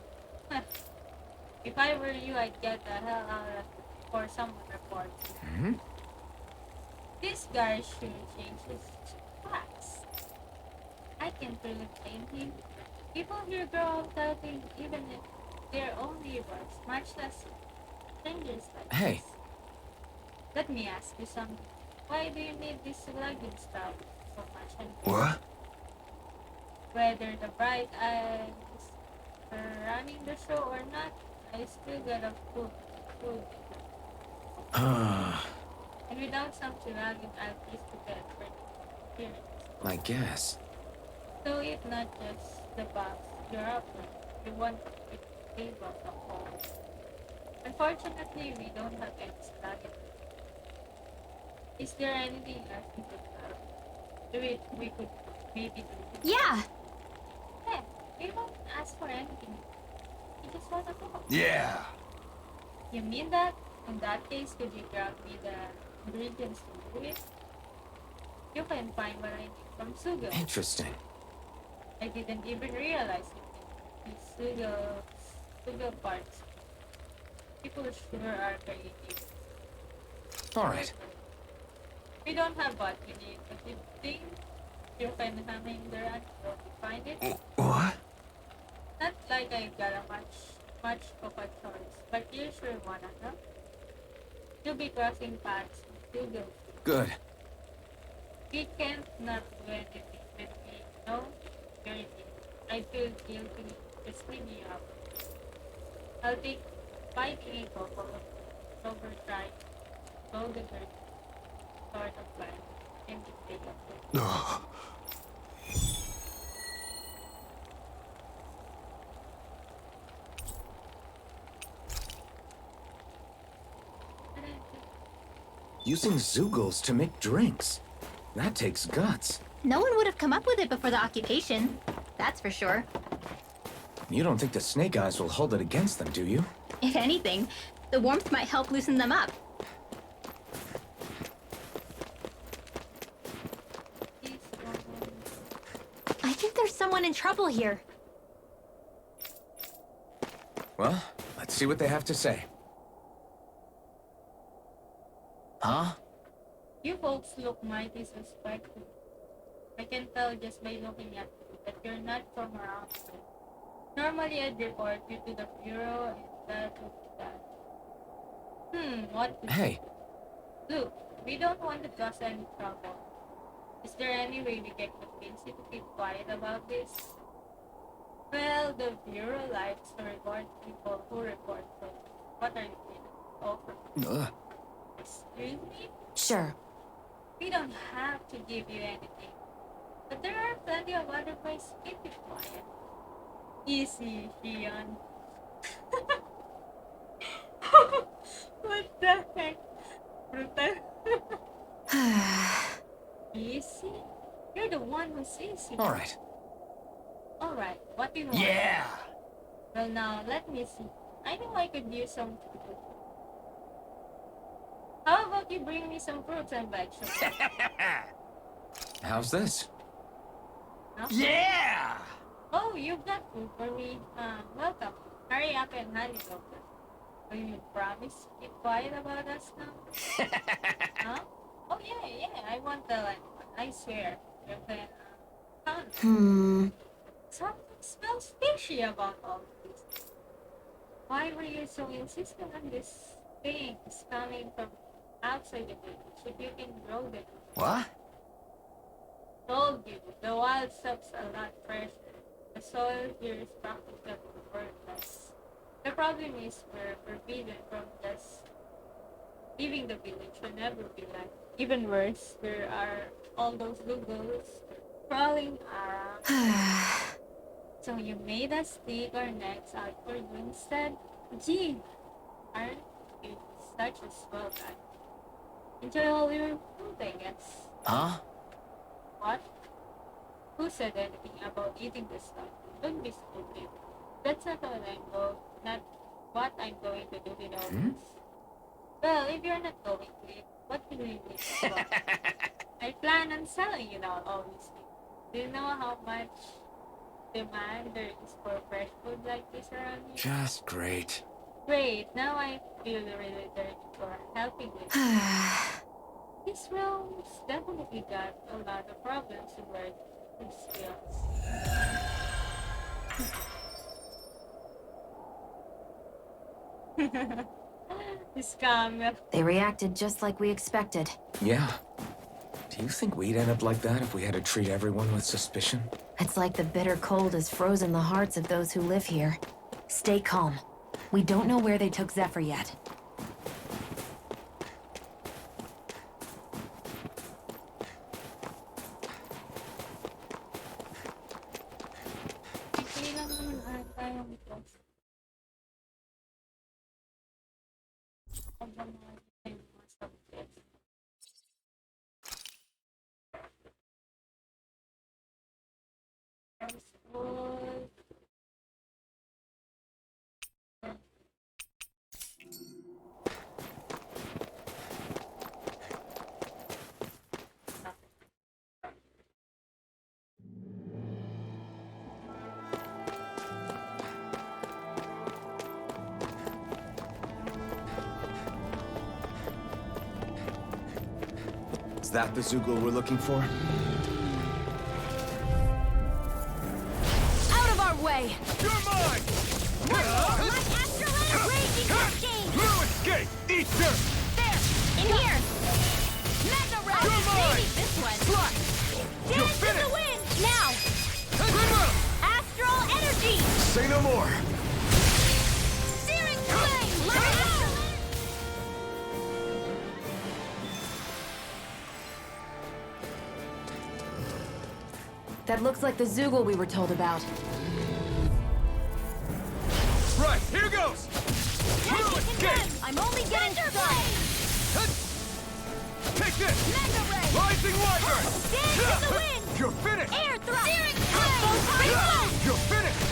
S1: If I were you, I'd get the hell out of before someone reports.
S4: Hmm?
S1: This guy should change his tracks. I can't really blame him. People here grow up doubting even if their own neighbors, much less strangers like
S4: Hey.
S1: this. Let me ask you something. Why do you need this lugging stuff so much anyway?
S4: What?
S1: Whether the bright eyes are running the show or not, I still gotta food. And without some lugging, I'll piece to bed for the appearance.
S4: I guess.
S1: So if not just the box you're up with, you want to keep the table of home. Unfortunately, we don't have any lugging. Is there anything else we could we could maybe do?
S10: Yeah!
S1: Hey, we won't ask for anything. We just want to go.
S12: Yeah!
S1: You mean that? In that case, could you grab me the ingredients to do it? You can find what I need from Sugo.
S4: Interesting.
S1: I didn't even realize it. These Sugo parts. People sure are creative.
S4: All right.
S1: We don't have what we need, but you think you can hang there until we find it?
S12: What?
S1: Not like I got a much of a choice, but you sure wanna know? You'll be crossing paths with Sugo.
S4: Good.
S1: We can't not do anything when we know you're in it. I feel guilty just bringing you up. I'll take fighting a couple of over trying to blow the dirt sort of plan and just take up there.
S4: Using Zoogles to make drinks. That takes guts.
S10: No one would have come up with it before the occupation. That's for sure.
S4: You don't think the Snake Eyes will hold it against them, do you?
S10: If anything, the warmth might help loosen them up. I think there's someone in trouble here.
S4: Well, let's see what they have to say.
S7: Huh?
S1: You folks look mighty suspectful. I can tell just by looking at you that you're not from around here. Normally I'd report you to the Bureau and that would be that. What to do?
S4: Hey.
S1: Look, we don't want to cause any trouble. Is there any way we can convince you to keep quiet about this? Well, the Bureau likes to reward people who report things. What are you going to offer? Excuse me?
S3: Sure.
S1: We don't have to give you anything. But there are plenty of other ways to keep it quiet. Easy, Shion. What the heck? Brutal. Easy? You're the one who's easy.
S4: All right.
S1: Alright, what do you want?
S12: Yeah!
S1: Well now, let me see. I know I could use some food. How about you bring me some fruits and vegetables?
S4: How's this?
S1: No?
S12: Yeah!
S1: Oh, you've got food for me. Welcome. Hurry up and hand it over. Will you promise to keep quiet about us now? Huh? Oh yeah, I want the like, I swear. You can count. Something smells fishy about all of this. Why were you so insistent on this things coming from outside the village if you can grow them?
S12: What?
S1: Told you, the wild stuff's a lot fresher. The soil here is practically worthless. The problem is we're forbidden from just leaving the village whenever we like. Even worse, there are all those Lugos crawling around. So you made us take our necks out for you instead? Gee, aren't you such a swell guy? Enjoy all your food, I guess.
S7: Huh?
S1: What? Who said anything about eating this stuff? Don't be stupid. That's not what I'm going to do with all this. Well, if you're not going to eat, what can we do about it? I plan on selling it out all these things. Do you know how much demand there is for fresh food like this around here?
S4: Just great.
S1: Great, now I feel really dirty for helping you. This realm's definitely got a lot of problems to work with skills. Scam.
S3: They reacted just like we expected.
S4: Yeah. Do you think we'd end up like that if we had to treat everyone with suspicion?
S3: It's like the bitter cold has frozen the hearts of those who live here. Stay calm. We don't know where they took Zephyr yet.
S1: Hindi lang naman ata yung boss. Abang yung mga subjects. Good.
S4: Is that the Zugul we're looking for?
S3: Out of our way!
S11: You're mine! Blue escape! Eat dirt!
S10: In here!
S11: You're mine!
S10: This one!
S11: Slash! You're
S10: Dance in the
S11: finished!
S10: wind! Now!
S11: Rinwell!
S10: Astral energy!
S4: Say no more!
S10: Searing flame! Let it go!
S3: That looks like the Zugul we were told about.
S11: Right, here goes! Blue escape!
S10: I'm only getting started!
S11: Take this!
S10: Mega ray!
S11: Rising Wyvern!
S10: Dance in the wind!
S11: You're finished!
S10: Air thrust! Searing flame!
S11: You're finished!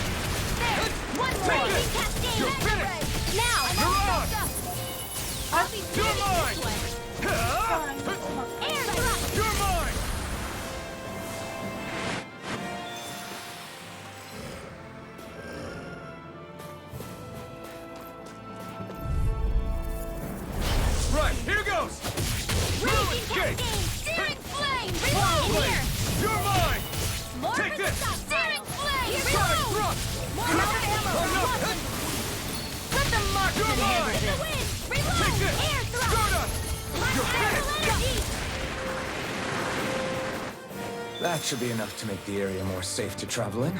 S10: There! One more!
S11: Take
S10: Raging
S11: it!
S10: cascade!
S11: You're
S10: Mega
S11: finished!
S10: ray! Now! I'm
S11: You're
S10: all
S11: on!
S10: soaked up! I'll be
S11: You're
S10: standing
S11: mine!
S10: this way! Air thrust!
S11: You're mine! Right, here goes! Blue
S10: Raging
S11: escape!
S10: cascade! Searing flame! Reload! Here!
S11: You're mine!
S10: More
S11: Take
S10: for the
S11: this!
S10: stockpile! Flame!
S11: Sonic
S10: Reload!
S11: thrust!
S10: More rocket ammo!
S11: Enough!
S10: Let the marksman
S11: You're
S10: handle
S11: mine!
S10: this! In the wind! Reload!
S11: Take this!
S10: Air thrust!
S11: Stardust! You're finished!
S10: Energy!
S4: That should be enough to make the area more safe to travel in.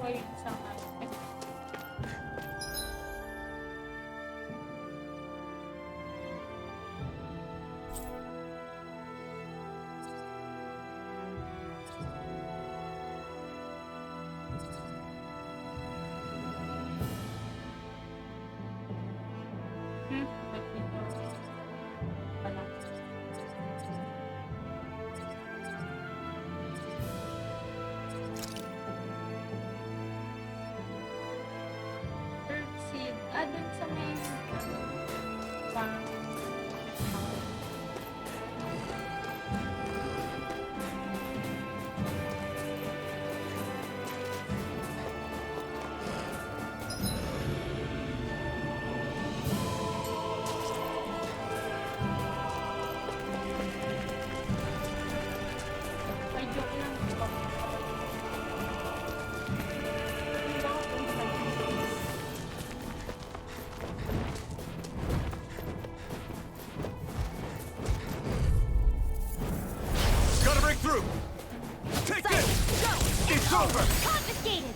S1: Wait, someone. Seed. Dun sa may farm. Ay, joke lang.
S11: Gotta break through! Take this!
S10: Go!
S11: It's over!
S10: Confiscated!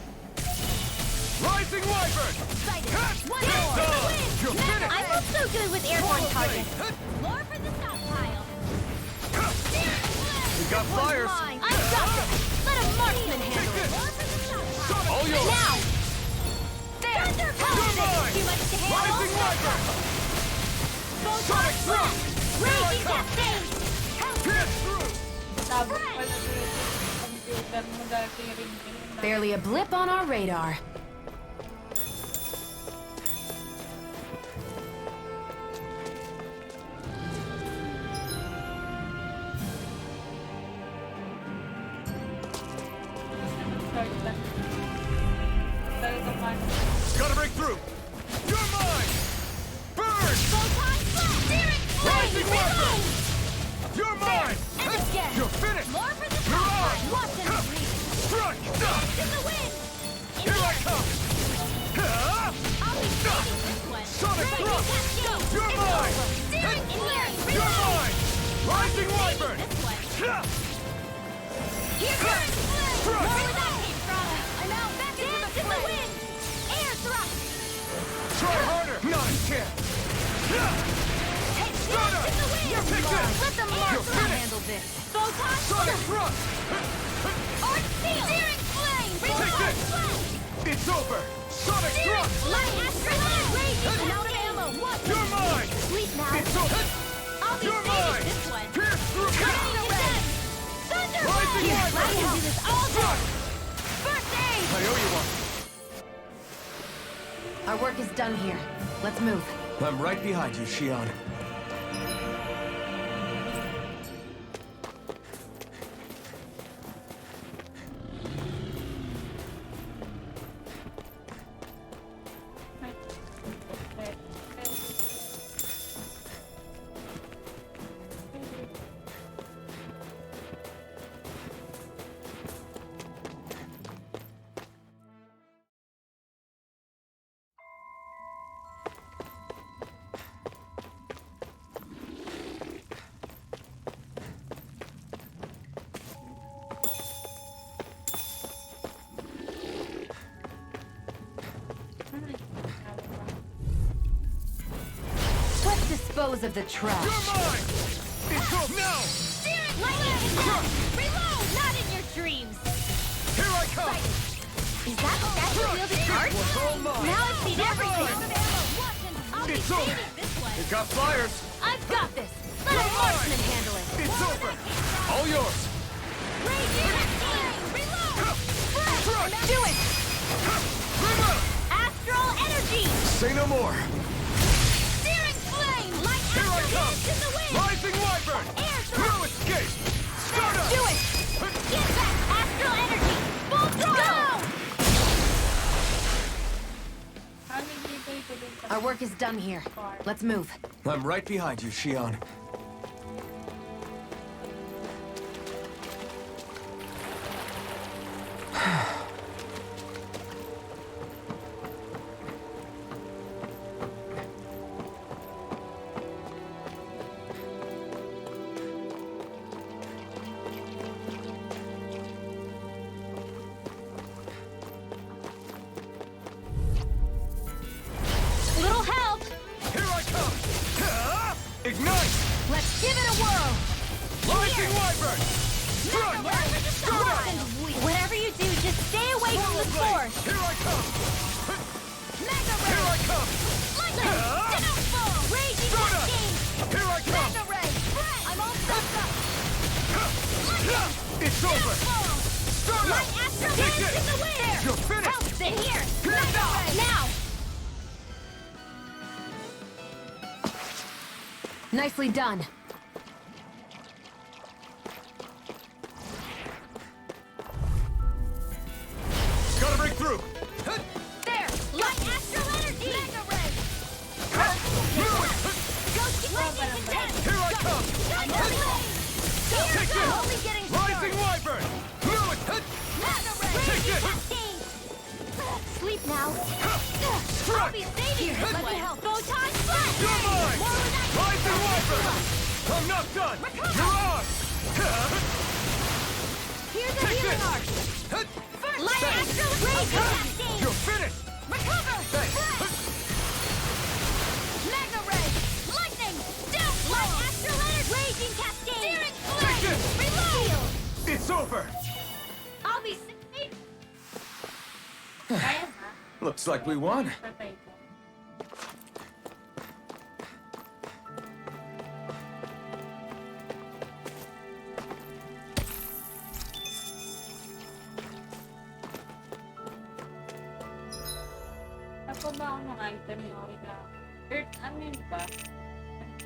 S11: Rising Wyvern!
S10: Sighted! One
S11: Dance
S10: more!
S11: on!
S10: In the wind!
S11: You're finished!
S10: I'm also good with airborne targets! More for the stockpile!
S11: We got flyers!
S10: Mine. I got this! Let a marksman handle it!
S11: this.
S10: More for the stockpile!
S11: All yours!
S10: Now! There!
S11: You're mine!
S10: Too much to handle!
S11: Rising Wyvern! Sonic thrust!
S10: Raging cascade!
S11: Pierce through!
S1: Sabog pala dito sa computer mo dati rin din.
S3: Barely a blip on our radar.
S1: Start lang. Talaga man.
S11: Gotta break through! You're mine! Burn!
S10: Photon flash! Steering
S11: Rising
S10: flame!
S11: weapon!
S10: Reload!
S11: You're mine!
S10: And again!
S11: You're finished!
S10: More for the
S11: You're
S10: top!
S11: on!
S10: Watch and breathe!
S11: Strike!
S10: Dance in the wind! In
S11: Here I
S10: here!
S11: come! Ah!
S10: I'll be saving this one!
S11: Sonic
S10: Raging
S11: thrust!
S10: cascade!
S11: You're
S10: It's
S11: mine!
S10: over! Steering in here!
S11: You're
S10: Reload!
S11: mine! Rising wyvern!
S10: This one!
S11: Ha!
S10: Here comes flame!
S11: Thrust!
S10: More where that came from! I'm out back into the wind! Air thrust!
S11: Try harder! Not a chance! Ha!
S10: Take
S11: Stunner!
S10: dance in the wind!
S11: You're picked up!
S10: Let them
S11: You're
S10: mark
S11: finished!
S10: handle this! Photon
S11: Sonic thrust!
S10: Art seal! Steering flame!
S11: Take
S10: Photon
S11: this!
S10: flash!
S11: It's over! Sonic
S10: Steering
S11: thrust!
S10: light astrolabe! Raging and out of ammo! Watch
S11: You're mine!
S10: Sleep now!
S11: It's over!
S10: I'll be
S11: You're
S10: saving
S11: mine!
S10: this one!
S11: Pierce through!
S10: Turning around! Thunder
S11: Rising
S10: Here,
S11: wyvern!
S10: I can do this all day!
S11: Thrust!
S10: First aid!
S11: I owe you one.
S3: Our work is done here. Let's move.
S4: I'm right behind you, Shion.
S3: Let's dispose of the
S11: You're
S3: trash.
S11: mine! It's over now!
S10: Steering lightning attack! Reload! Not in your dreams!
S11: Here I come!
S10: Is that special wielded art?
S11: Was all mine!
S10: Now I've seen everything! I'll be
S11: It's
S10: saving
S11: over.
S10: this one!
S11: It got flyers!
S10: I've got this! Let a
S11: You're
S10: marksman
S11: mine.
S10: handle it!
S11: It's over! All yours!
S10: Raging cascade! Reload!
S11: Thrust!
S10: Do it!
S11: Reload!
S10: Astral energy!
S11: Say no more!
S10: Steering flame! Light
S11: Here I
S10: astral
S11: come!
S10: dance in the wind!
S11: Rising wyvern!
S10: Air
S11: No
S10: thrust!
S11: escape! Start up!
S10: Do it! Get back! Astral energy! Full throttle!
S1: Ano dito ito din sa
S3: Our work is done here. Let's move.
S4: I'm right behind you, Shion.
S10: Little help!
S11: Here I come! Ah! Ignite!
S10: Let's give it a whirl!
S11: Rising wyvern! Run! Start up!
S10: Whatever you do, just stay away from the
S11: Rollerblade!
S10: source!
S11: Here I come!
S10: Mega
S11: Here
S10: ray!
S11: I come!
S10: Lightning!
S11: Ah!
S10: Downfall! Raging
S11: Start up!
S10: cascade!
S11: Here I come!
S10: Mega ray! I'm all stuffed up!
S11: It's over!
S10: Downfall!
S11: Start up!
S10: Light astral
S11: Take
S10: dance
S11: this!
S10: in the wind!
S11: You're finished!
S10: Help! In here!
S11: Here
S10: Mega
S11: now!
S10: ray! Now!
S3: Nicely done.
S11: Gotta break through!
S10: There! Light astral energy! Mega ray! Ghost lightning intense!
S11: Here I come!
S10: Thunder blade!
S11: Take this!
S10: Only getting
S11: Rising
S10: started!
S11: wyvern! Move it!
S10: Mega ray!
S11: Take this!
S10: Cascade! Sleep now! I'll
S11: Strike!
S10: be saving you! Let me help! Photon flash!
S11: You're mine!
S10: More with that
S11: Rising wyvern! I'm not done!
S10: Recover!
S11: You're on!
S10: Here's a
S11: Take
S10: healing
S11: this!
S10: arc!
S11: First!
S10: Light astral rage cascade!
S11: You're finished!
S10: Recover!
S11: Thanks!
S10: Mega ray! Lightning! Down! Light astral energy! Raging cascade! Steering
S11: Take
S10: flame!
S11: this!
S10: Reload!
S11: It's over!
S10: I'll be safe!
S1: Kaya na.
S4: Looks like we won.
S1: Patay ko. ba ako ng item na wala? Earth, ano yun ba?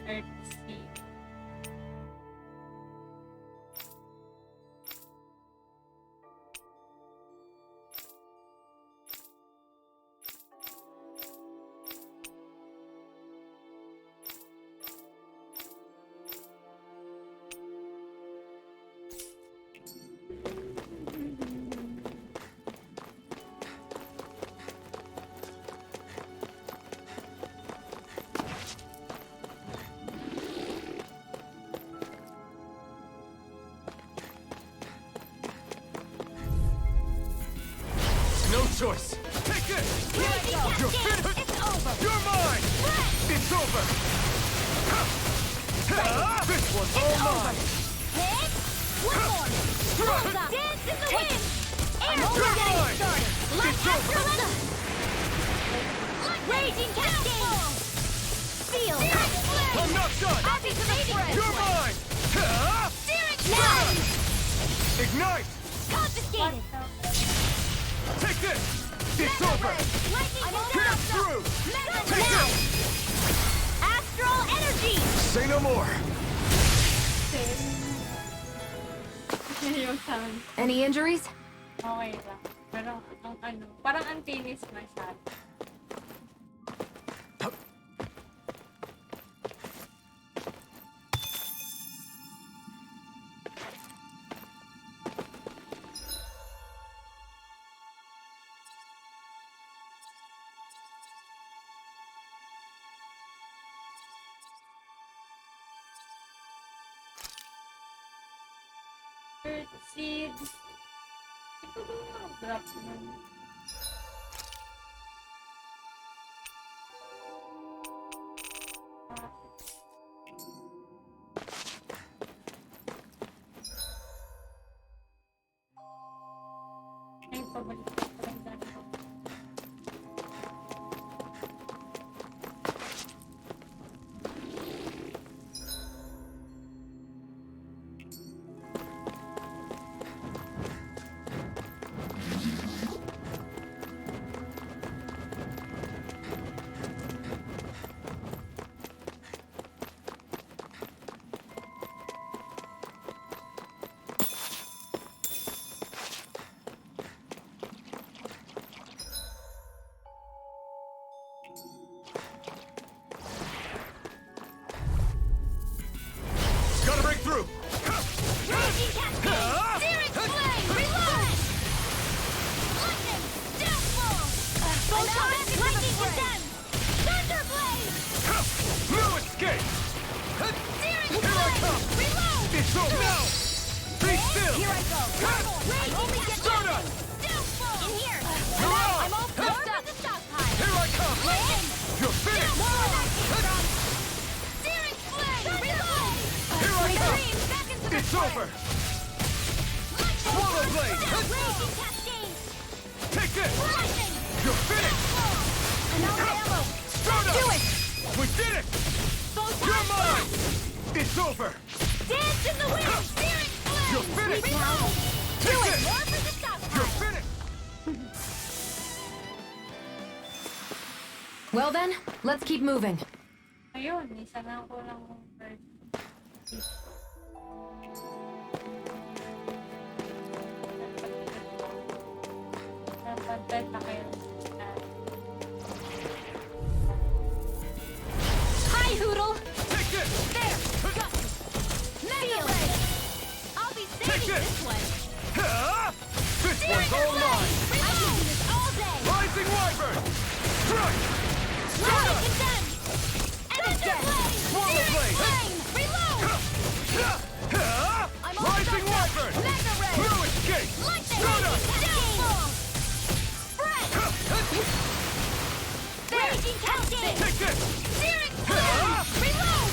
S1: Earth Sea.
S11: No choice. Take this! You're finished!
S10: It's over!
S11: You're mine! It's over! This one's all mine!
S10: Hit! One more! Bullseye! Dance in the wind! Air
S11: You're mine!
S10: started!
S11: It's over!
S10: Raging cascade! Feel!
S11: I'm not done!
S10: Happy to the friend!
S11: You're mine!
S10: Now!
S11: Ignite!
S10: Confiscated!
S11: Take this! It's over! Get through! Take this!
S10: Astral energy!
S11: Say no more!
S1: Yung sound.
S3: Any injuries?
S1: Okay lang. Pero ang ano, parang ang tinis masyado. Earth seeds. Ito ba yung mga drop nun? Ay, pabalik ko pa lang dati ko.
S11: Gotta break through!
S10: Raging cascade! Searing flame! Reload! Lightning! Downfall! Photon lightning condemned! Thunder blade!
S11: No escape!
S10: Searing
S11: Here I
S10: flame!
S11: come!
S10: Reload!
S11: It's over! Now! Be still!
S10: Here I go! Raging cascade!
S11: Stardust!
S10: Downfall! In here!
S11: You're on!
S10: I'm all fucked up! The stockpile!
S11: Here I come!
S10: Lightning!
S11: You're finished!
S10: Searing flame! Reload!
S11: Here I come!
S10: Stream back into the
S11: It's
S10: fray!
S11: over! Swallow blade!
S10: Raging cascade!
S11: Take this!
S10: Lightning!
S11: You're finished!
S10: I'm out of ammo!
S11: Stardust!
S10: Do it!
S11: We did it! You're mine! It's over!
S10: Dance in the wind! Searing flame!
S11: You're finished!
S10: Reload! Do
S11: Take
S10: it!
S11: this!
S10: More for the stockpile!
S11: You're finished!
S3: Well then, let's keep moving.
S1: Ayun, isa na ako lang ng bird. Napagdad na kayo.
S10: Hi, Hoodle!
S11: Take this!
S10: There! Got you! Mega ray! I'll be saving
S11: this.
S10: this one!
S11: This one's all mine!
S10: I can do this all day!
S11: Rising Wyvern! Strike!
S10: Lightning condemned! Energy blade!
S11: Swallow blade!
S10: Flame! Reload! I'm all
S11: Rising
S10: stuck up.
S11: Wyvern!
S10: Mega ray!
S11: No escape!
S10: Lightning!
S11: Stardust!
S10: Downfall! Spread! Raging cascade!
S11: Take this!
S10: Searing flame! Reload!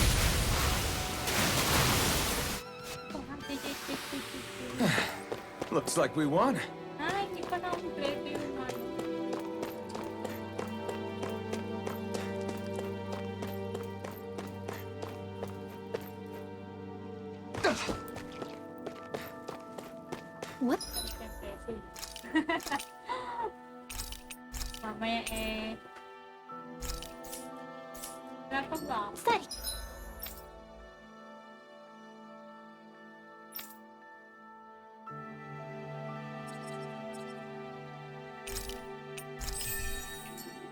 S4: Looks like we won.
S1: Ay, hindi pa na-complete yung ano.
S10: What?
S1: Mamaya Wala pa ba?
S10: Steady.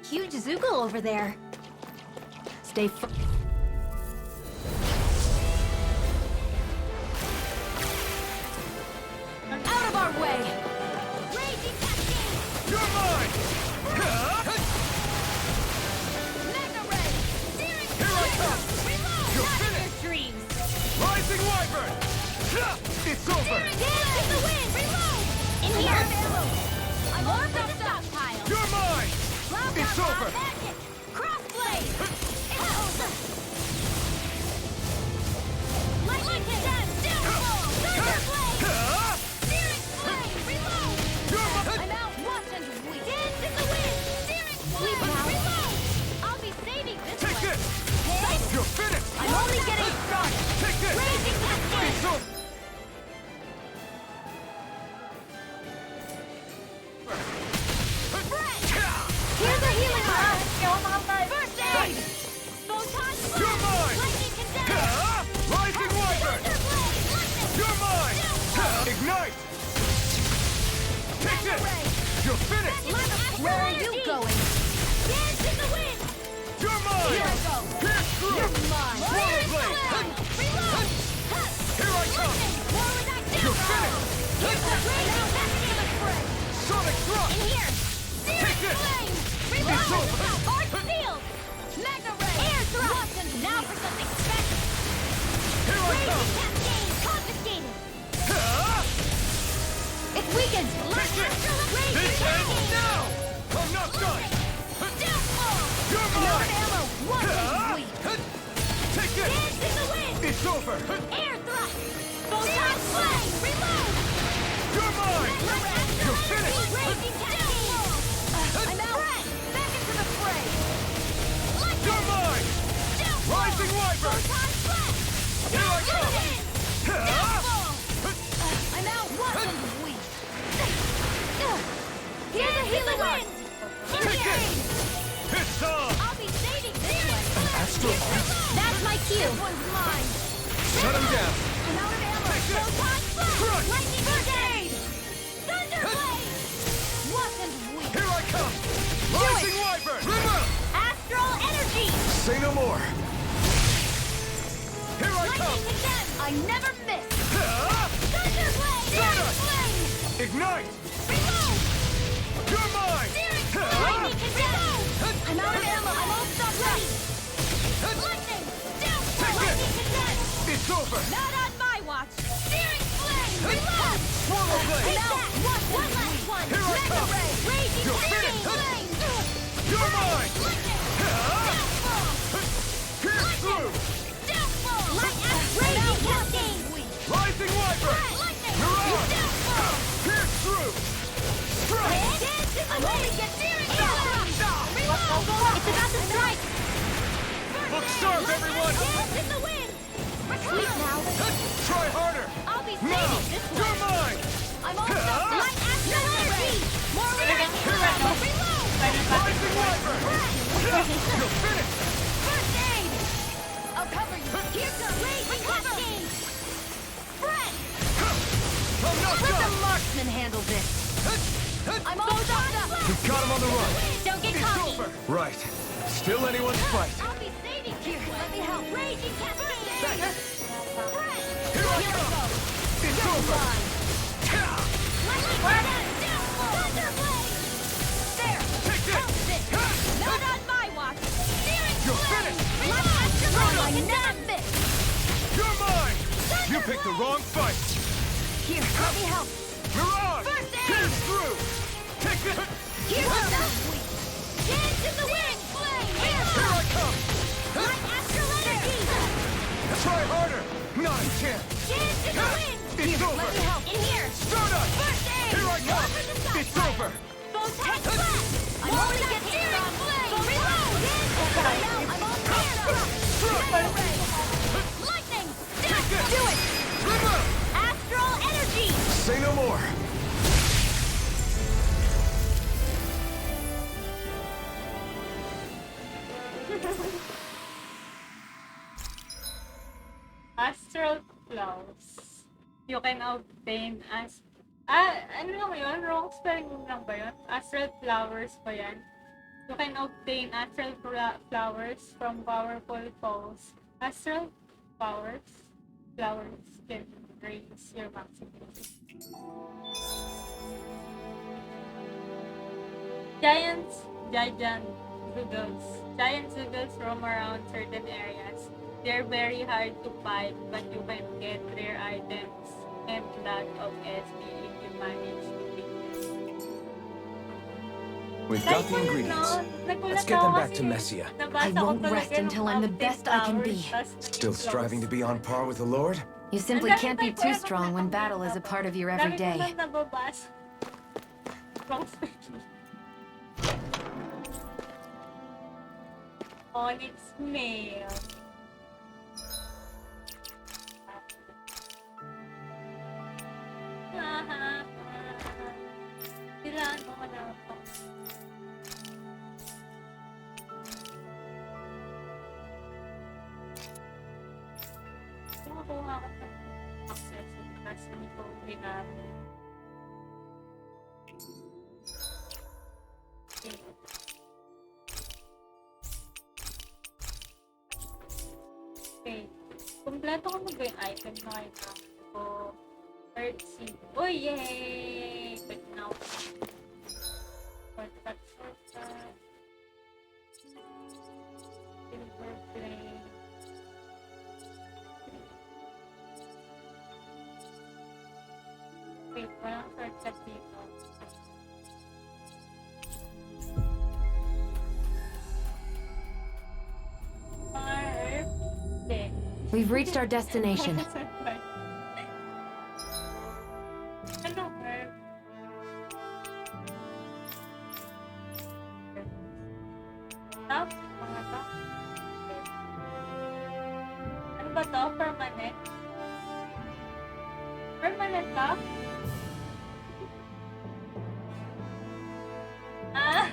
S10: Huge Zoogle over there.
S3: Stay
S10: Out of our way! Raging Cascade!
S11: You're mine!
S10: Mega Ray! Steering
S11: Here I come!
S10: Reload!
S11: You're
S10: Not in
S11: finished!
S10: your dreams!
S11: Rising Wyvern! It's over!
S10: Dance in the wind! Reload! In here! I'm more for the stockpile!
S11: You're mine!
S10: Loud
S11: It's
S10: round
S11: over!
S10: Magic! Crossblade! It's over! Lightning Condemn! Downfall! Thunderblade! Steering Flame! Reload! I'm out! Watch and weep! Dance in the wind! Steering Flame! Reload! I'll be saving this
S11: Take
S10: one!
S11: this!
S10: Hit!
S11: You're finished!
S10: I'm only getting started!
S11: Take this!
S10: Raging Cascade!
S11: It's over!
S10: Here's a healing rod! First aid! Photon Blast!
S11: You're mine!
S10: Lightning Condemn!
S11: Rising Wyvern!
S10: Thunderblade! Lightning!
S11: You're mine! Ignite! Take
S10: Mega
S11: this!
S10: Ray!
S11: You're finished!
S10: Where are you going? Dance in the wind!
S11: You're mine!
S10: Here I go!
S11: Pierce through!
S10: You're mine!
S11: Swallow
S10: Steering
S11: blade!
S10: Flame! Reload!
S11: Here I come!
S10: Lightning! More with that
S11: You're
S10: down
S11: finished!
S10: Here's the raging cascade spray!
S11: Sonic thrust!
S10: In here! Steering
S11: Take this!
S10: Flame! Reload!
S11: It's over!
S10: Arc sealed! Mega Ray! Air thrust! Now for something special!
S11: Here I
S10: Raging
S11: come!
S10: cascade confiscated! It's weakened!
S11: Take this!
S10: Raging
S11: This ends
S10: cascade!
S11: now! I'm not done!
S10: Downfall!
S11: You're
S10: Load
S11: mine!
S10: ammo! One and weak!
S11: Take this!
S10: Dance in the wind!
S11: It's over!
S10: Air thrust! Photon flame! Reload!
S11: You're mine! You're finished!
S10: Raging cascade! I'm out! Back into the fray!
S11: You're mine! Rising Wyvern!
S10: Photon blast!
S11: Here I come!
S10: Downfall! I'm out! One and weak! Here's a healing wind!
S11: Take this! It's on!
S10: I'll be saving this one!
S11: Astro
S10: That's my cue! This one's mine!
S11: Shut him down!
S10: I'm out of ammo!
S11: Take this!
S10: Photon blast!
S11: Crush!
S10: Lightning Brigade! Thunderblade! What and weak!
S11: Here I come! Rising Wyvern! Rinwell!
S10: Astral energy!
S11: Say no more! Here I come!
S10: Lightning Condemn! I never miss! Thunderblade!
S11: Stardust!
S10: Flame!
S11: Ignite!
S10: Reload!
S11: You're mine!
S10: Lightning Condemn! I'm out of ammo! I'm all stopped ready! Lightning! Down!
S11: Take this!
S10: Lightning Condemn!
S11: It's over!
S10: Not on my watch! Steering Flame! Reload!
S11: Swallow blade!
S10: I'm out! One last one!
S11: Here I
S10: Mega
S11: come!
S10: Ray! Raging
S11: You're
S10: Steering
S11: finished!
S10: Flame!
S11: You're mine!
S10: Lightning! Downfall!
S11: Pierce through!
S10: Downfall! Raging Cascade!
S11: Rising Wyvern!
S10: Lightning!
S11: Mirage!
S10: Downfall!
S11: Pierce through! Strike!
S10: Dance in the wind! Steering Flame! Reload! It's about to strike!
S11: Look sharp, everyone!
S10: Dance in the wind! Sleep now!
S11: Try harder!
S10: I'll be
S11: Now!
S10: saving this one!
S11: You're mine!
S10: I'm all stuck! Light astral energy! More reaction! Reload!
S11: Rising Wyvern! You're finished!
S10: First aid! I'll cover you! Here's the raging cascade! Spread!
S11: I'm not
S10: Let the
S11: done!
S10: marksman handle this! I'm all stocked up!
S11: We've got him on the run!
S10: Don't get
S11: It's
S10: cocky!
S11: over! Right. Still anyone's fight.
S10: I'll be saving you! Let me help! Raging cascade!
S11: Thanks.
S10: Spread!
S11: Here I come! It's over!
S10: Lightning Condemn! Downfall! Thunderblade! There!
S11: Take this!
S10: Help this! Not on my watch! Steering
S11: You're
S10: Flame!
S11: finished!
S10: Light astral I never miss!
S11: You're mine! You picked the wrong fight!
S10: Here, let me help!
S11: Mirage!
S10: First aid!
S11: Pierce through! Take this!
S10: Here's the sweet! Dance in the wind! Flame!
S11: Here I come!
S10: Light astral energy!
S11: Try harder! Not a chance!
S10: Dance in the wind!
S11: It's
S10: Here,
S11: over!
S10: let me help! In here!
S11: Stardust!
S10: First aid!
S11: Here I come!
S10: Over the side.
S11: It's over!
S10: Photon blast! I'm only getting started! Reload! I'm all clear! Mega Ray! Lightning!
S11: Take this!
S10: Do it!
S11: Rinwell!
S10: Astral energy!
S11: Say no more!
S1: You can obtain as... ano lang yun? Wrong spelling lang ba yun? Astral flowers pa yan. You can obtain astral flowers from powerful foes. Astral flowers can raise your maximum. Giant zoogles. Giant zoogles roam around certain areas. They're very hard to fight, but you can get rare items and lot of SP if you manage to pick them.
S4: We've got the ingredients. Let's get them back to Messia.
S3: I won't rest until I'm the best I can be.
S4: Still striving to be on par with the Lord?
S3: You simply can't be too strong when battle is a part of your everyday.
S1: Onyx mail. Silaan mo na ako. Kumakuha ako ng access kasi hindi ko ginamit. Okay. Kompleto ko na ba yung item na kailangan ko? Earthseed. Oh, yay! But now, shortcut. Silver flame. Wait, walang shortcut dito.
S3: We've reached our destination.
S1: Ano, herb? Top? Mga top? Ano ba to? Permanent? Permanent top? Ah!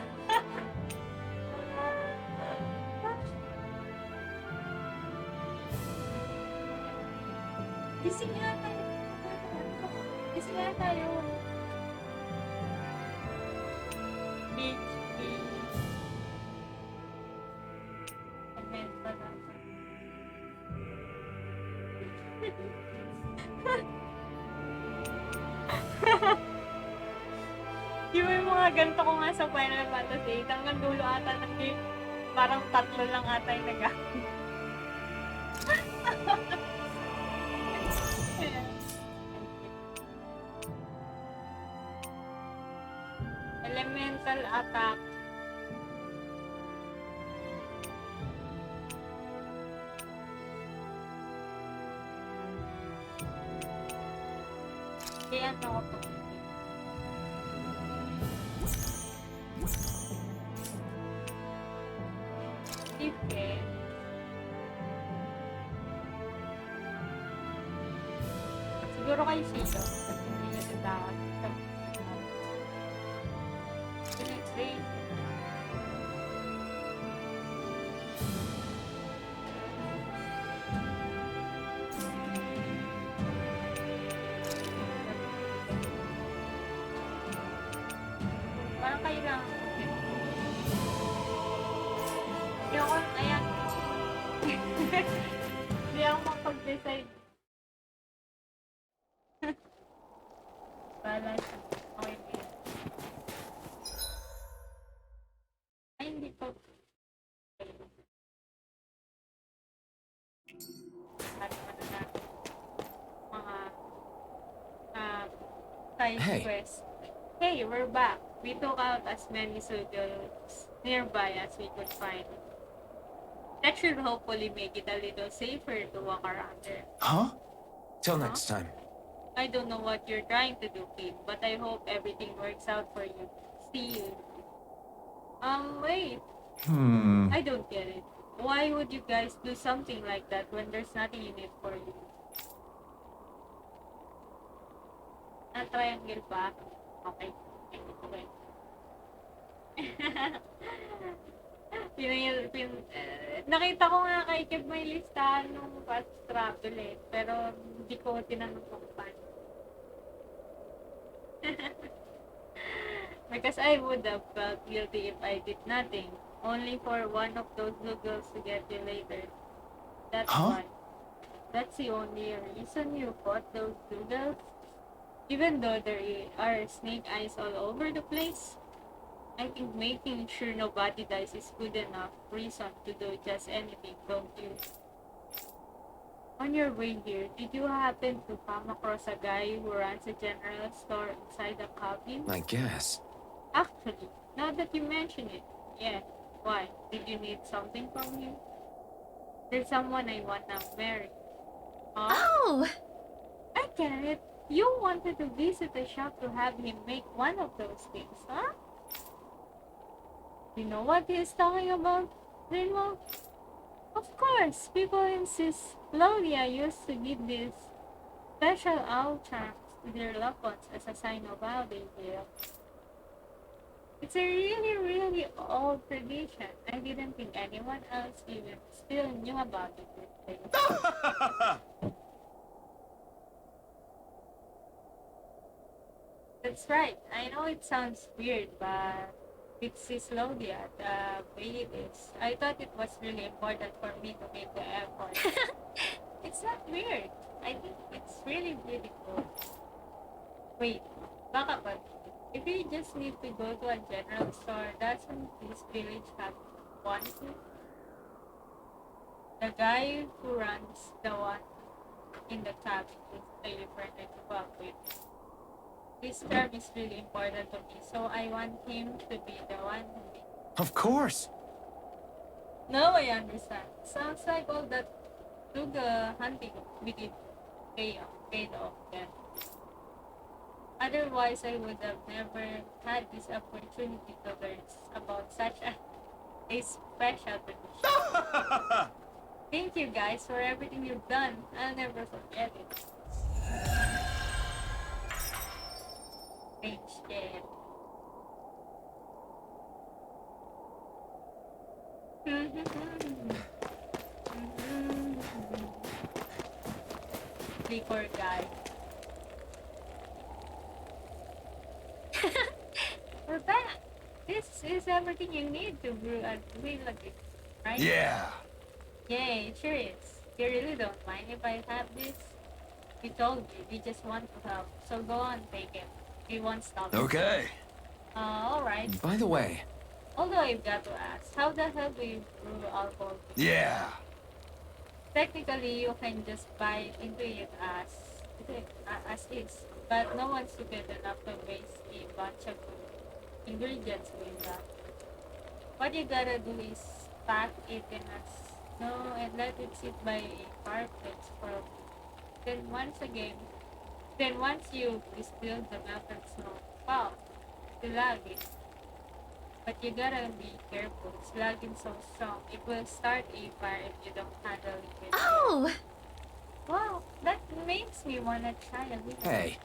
S1: Gising nga tayo. Gising nga tayo. Beach. Amen pa lang. Di ba yung mga ganito ko nga sa Final Fantasy 8 hanggang dulo ata ng game, parang 3 lang ata yung nag-akin. Elemental attack. Kaya ano ko po. Okay. Siguro kayo silo. Kasi hindi niya titawag. Pinag-train. Parang kailangan ko din. Hindi ako, ayan. Hindi ako makapag-decide. Balance. Okay, okay. Ay, hindi po. Ano na mga side
S4: Hey.
S1: quest. Hey, we're back. We took out as many soldiers nearby as we could find. That should hopefully make it a little safer to walk around there.
S4: Huh? Till next time.
S1: I don't know what you're trying to do, Kate, but I hope everything works out for you. See you. Wait. I don't get it. Why would you guys do something like that when there's nothing in it for you? Triangle pa? Okay. Okay. Nakita ko nga kay Kev may listahan nung fast travel eh. Pero hindi ko tinanong kung paano. Because I would have felt guilty if I did nothing. Only for one of those noodles to get you later. That's why. That's the only reason you bought those noodles? Even though there are snake eyes all over the place? I think making sure nobody dies is good enough reason to do just anything, don't you? On your way here, did you happen to come across a guy who runs a general store inside the cabin?
S4: I guess.
S1: Actually, now that you mention it, yeah. Why? Did you need something from him? There's someone I wanna marry. Huh?
S10: Oh!
S1: I get it. You wanted to visit the shop to have him make one of those things, huh? You know what he's talking about, Rinwell? Of course, people in Cyslodia used to give these special owl charms to their loved ones as a sign of how they feel. It's a really, really old tradition. I didn't think anyone else even still knew about it these days. That's right. I know it sounds weird, but it's Cyslodia, the way it is. I thought it was really important for me to make the effort. It's not weird. I think it's really, really cool. Wait, baka ba? If you just need to go to a general store, doesn't this village have one too? The guy who runs the one in the cabin is the different to work with. This term is really important to me, so I want him to be the one who makes.
S4: Of course.
S1: Now I understand. Sounds like all that Tuga hunting we did paid off then. Otherwise, I would have never had this opportunity to learn about such a special tradition. Thank you guys for everything you've done. I'll never forget it. Thanks, Jen. Liquor guy. We're back. This is everything you need to brew a wheel like this, right?
S12: Yeah.
S1: Yeah, it sure is. You really don't mind if I have this? We told you, we just want to help. So go on, take it. We won't stop.
S12: Okay.
S1: Alright.
S4: By the way,
S1: Although I've got to ask, how the hell do you brew alcohol?
S12: Yeah.
S1: Technically, you can just bite into it as is, but no one's stupid enough to waste a bunch of ingredients doing that. What you gotta do is pack it in a snow and let it sit by a fireplace for a week. Then once you distill the melted snow, wow, slag it. But you gotta be careful. Slugging so strong, it will start a fire if you don't handle it with care.
S10: Oh!
S1: Wow, that makes me wanna try a little.
S4: hey,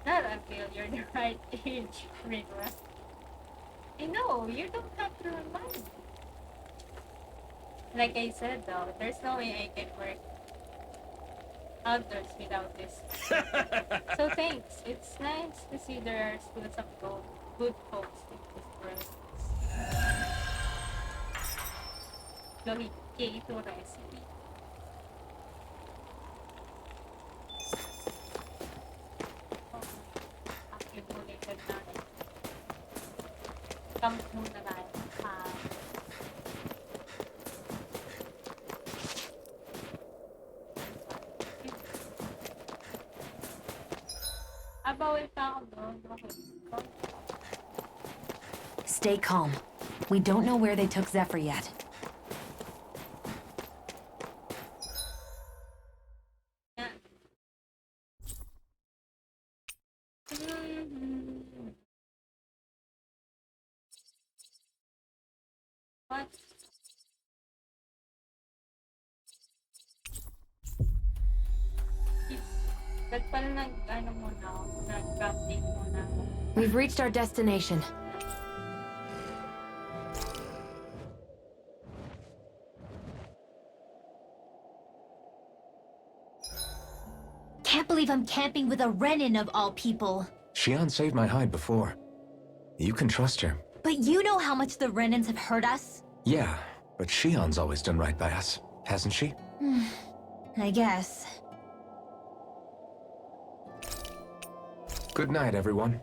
S1: Not until you're the right age, Rinwell. I know, you don't have to remind me. Like I said though, there's no way I can work outdoors without this. So thanks. It's nice to see there are still some good folks in this world. Lohigay ito recipe. Accumulated na. Camp muna tayo. Abawin pa ako doon.
S3: Stay calm. We don't know where they took Zephyr yet.
S1: Yan. What? Nagpala nag-ano muna ako, nag-crafting muna ako.
S3: We've reached our destination.
S10: believe I'm camping with a Renan of all people.
S4: Xian saved my hide before. You can trust her.
S10: But you know how much the Renans have hurt us?
S4: Yeah, but Xian's always done right by us, hasn't she?
S10: I guess.
S4: Good night, everyone.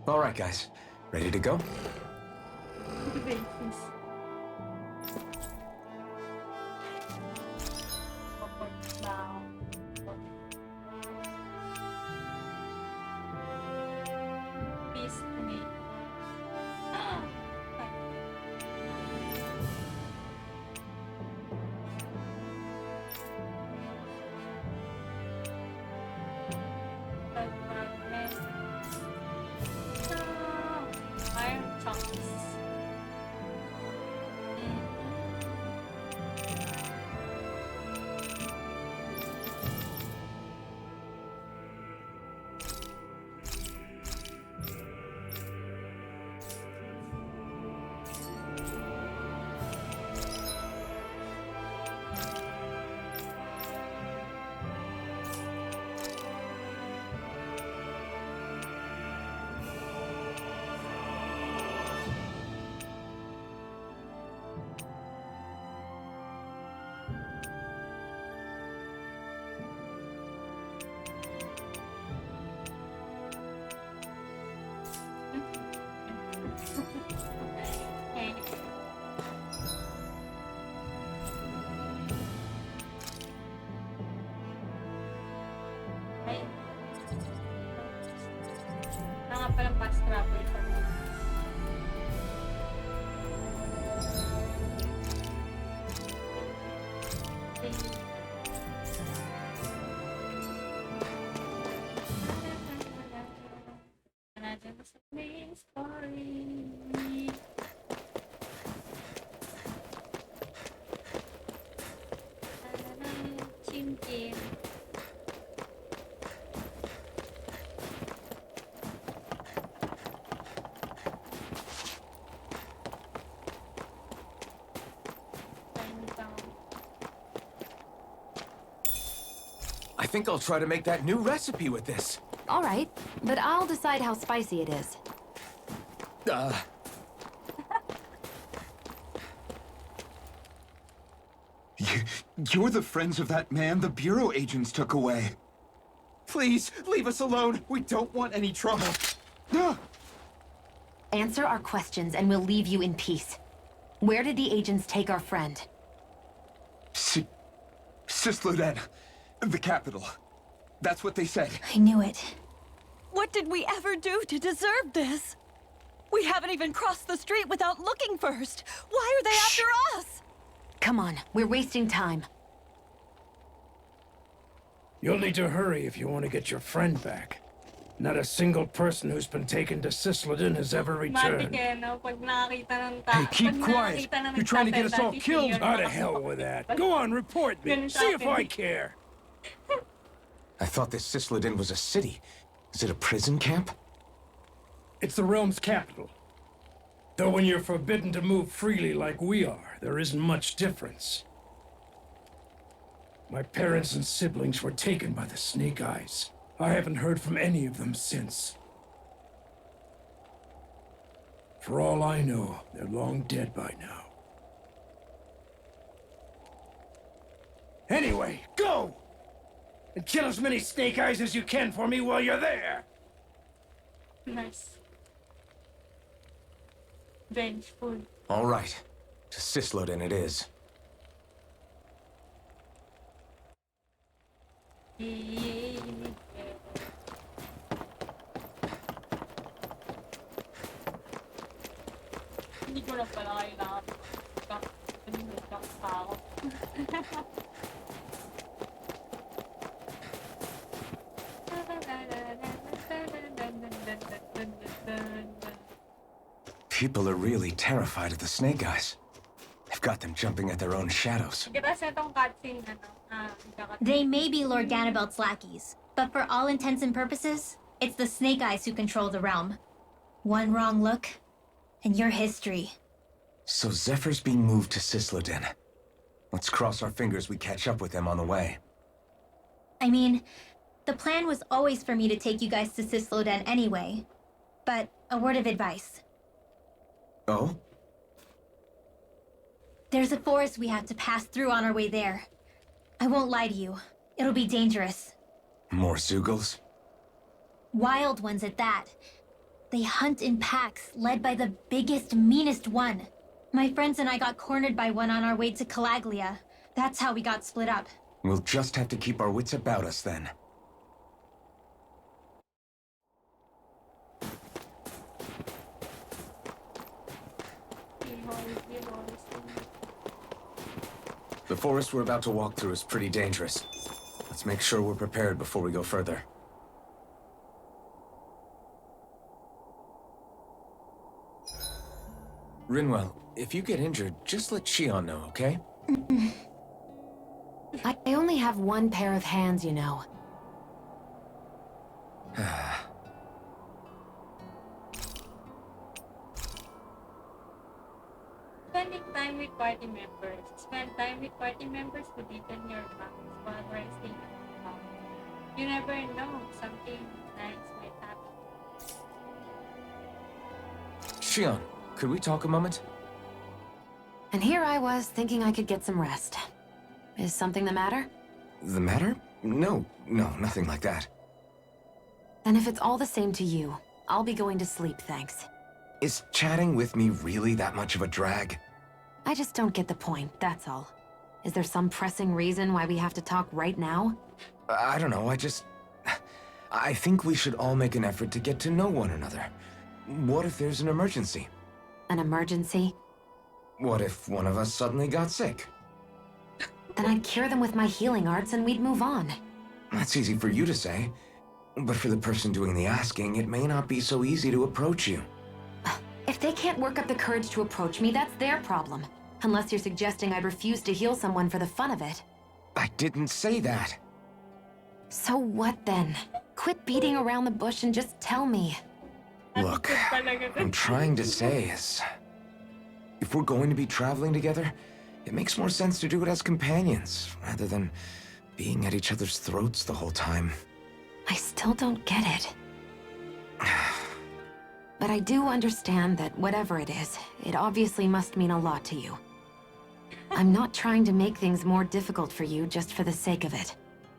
S4: All right, guys. Ready to go?
S1: Peace to me. Iron chunks. Okay. Ay. Nga palang fast travel pa. Another main story. Chin-chin.
S4: I think I'll try to make that new recipe with this.
S3: All right, but I'll decide how spicy it is.
S11: You're the friends of that man the Bureau agents took away. Please, leave us alone. We don't want any trouble.
S3: Answer our questions and we'll leave you in peace. Where did the agents take our friend?
S11: Cyslodia, the capital. That's what they said.
S10: I knew it.
S14: What did we ever do to deserve this? We haven't even crossed the street without looking first. Why are they after us?
S3: Come on, we're wasting time.
S5: You'll need to hurry if you want to get your friend back. Not a single person who's been taken to Cyslodia has ever returned.
S11: Hey, keep quiet. You're trying to get us all killed.
S5: Out of hell with that. Go on, report me. See if I care.
S4: I thought this Cyslodia was a city. Is it a prison camp?
S5: It's the realm's capital. Though when you're forbidden to move freely like we are, there isn't much difference. My parents and siblings were taken by the Snake Eyes. I haven't heard from any of them since. For all I know, they're long dead by now. Anyway, go! And kill as many Snake Eyes as you can for me while you're there!
S1: Nice. Vengeful.
S4: All right. To Cyslodia it is.
S1: Hindi ko na pala kailangan ng tao.
S4: People are really terrified of the Snake Eyes. They've got them jumping at their own shadows.
S10: They may be Lord Ganabelt's lackeys, but for all intents and purposes, it's the Snake Eyes who control the realm. One wrong look, and your history.
S4: So Zephyr's being moved to Cyslodia. Let's cross our fingers we catch up with him on the way.
S10: I mean, the plan was always for me to take you guys to Cyslodia anyway. But a word of advice.
S4: Oh?
S10: There's a forest we have to pass through on our way there. I won't lie to you. It'll be dangerous.
S4: More Zeugles?
S10: Wild ones at that. They hunt in packs, led by the biggest, meanest one. My friends and I got cornered by one on our way to Calaglia. That's how we got split up.
S4: We'll just have to keep our wits about us then. The forest we're about to walk through is pretty dangerous. Let's make sure we're prepared before we go further. Rinwell, if you get injured, just let Shion know, okay?
S3: I only have one pair of hands, you know.
S1: Spending time with party members. Spend time with party members who deepen your bonds while resting at home. You never know, something nice might happen.
S4: Shion, could we talk a moment?
S3: And here I was, thinking I could get some rest. Is something the matter?
S4: The matter? No, nothing like that.
S3: And if it's all the same to you, I'll be going to sleep, thanks.
S4: Is chatting with me really that much of a drag?
S3: I just don't get the point, that's all. Is there some pressing reason why we have to talk right now?
S4: I don't know, I think we should all make an effort to get to know one another. What if there's an emergency?
S3: An emergency?
S4: What if one of us suddenly got sick?
S3: Then I'd cure them with my healing arts and we'd move on.
S4: That's easy for you to say. But for the person doing the asking, it may not be so easy to approach you.
S3: If they can't work up the courage to approach me, that's their problem. Unless you're suggesting I'd refuse to heal someone for the fun of it.
S4: I didn't say that.
S3: So what then? Quit beating around the bush and just tell me.
S4: Look, I'm trying to say is... if we're going to be traveling together, it makes more sense to do it as companions, rather than being at each other's throats the whole time.
S3: I still don't get it. But I do understand that whatever it is, it obviously must mean a lot to you. I'm not trying to make things more difficult for you just for the sake of it.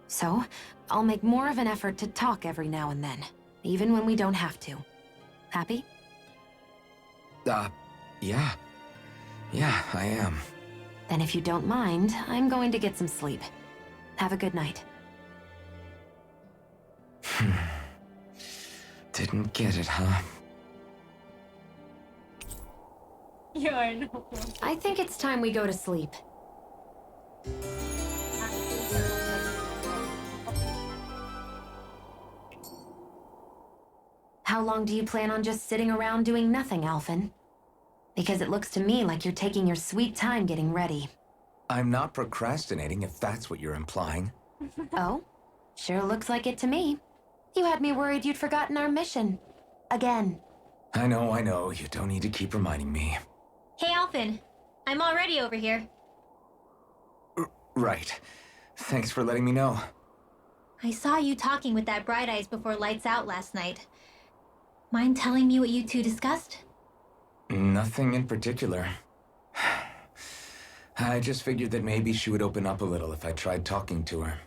S3: So, I'll make more of an effort to talk every now and then, even when we don't have to. Happy?
S4: Yeah. Yeah, I am.
S3: Then if you don't mind, I'm going to get some sleep. Have a good night.
S4: Didn't get it, huh?
S1: You are no.
S3: I think it's time we go to sleep. How long do you plan on just sitting around doing nothing, Alphen? Because it looks to me like you're taking your sweet time getting ready.
S4: I'm not procrastinating, if that's what you're implying.
S3: Oh? Sure looks like it to me. You had me worried you'd forgotten our mission. Again.
S4: I know. You don't need to keep reminding me.
S10: Hey, Alphen. I'm already over here.
S4: Right. Thanks for letting me know.
S10: I saw you talking with that Bright Eyes before lights out last night. Mind telling me what you two discussed?
S4: Nothing in particular. I just figured that maybe she would open up a little if I tried talking to her.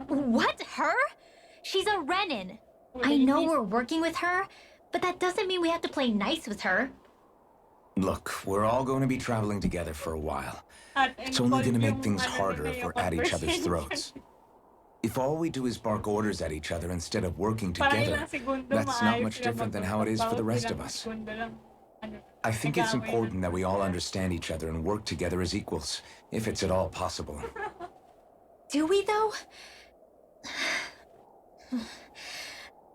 S10: What? Her? She's a Renan. I know we're working with her, but that doesn't mean we have to play nice with her.
S4: Look, we're all going to be traveling together for a while. It's only going to make things harder if we're at each other's throats. If all we do is bark orders at each other instead of working together, that's not much different than how it is for the rest of us. I think it's important that we all understand each other and work together as equals, if it's at all possible.
S10: Do we, though?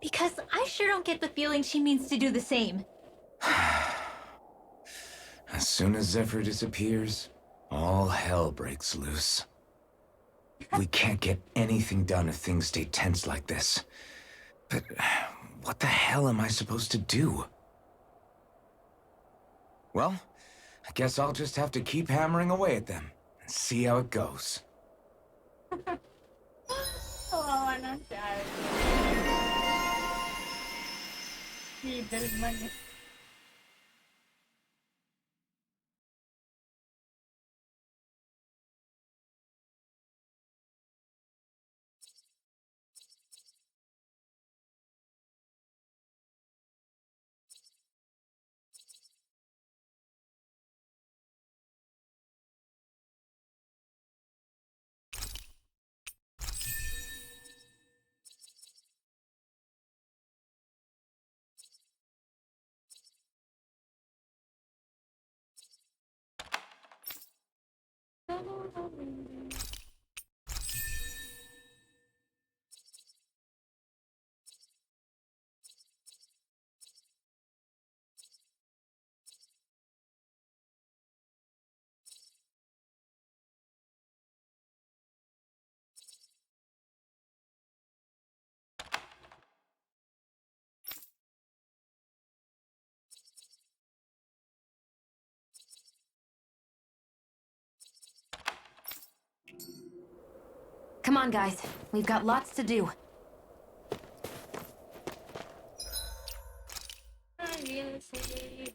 S10: Because I sure don't get the feeling she means to do the same.
S4: As soon as Zephyr disappears, all hell breaks loose. We can't get anything done if things stay tense like this. But what the hell am I supposed to do? Well, I guess I'll just have to keep hammering away at them and see how it goes.
S1: Kawawa na si Alphen. Middleman eh.
S3: Come on, guys. We've got lots to do.
S1: I will save the day.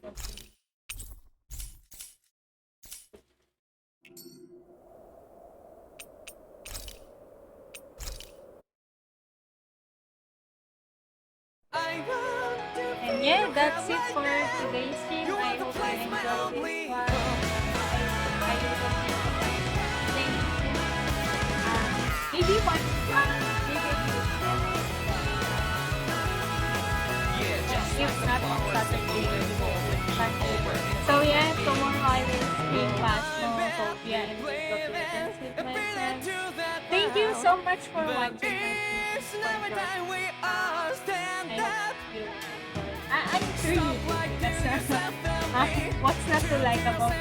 S1: And yeah, that's it for today's stream. I hope you enjoyed this one. I hope maybe one if not on Saturday. So yeah, tomorrow I will stream Phasmophobia and Returns with my friends. Thank you so much for watching my stream. I'm sure you do. What's not to like about it?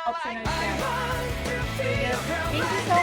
S1: Optional. Thank you so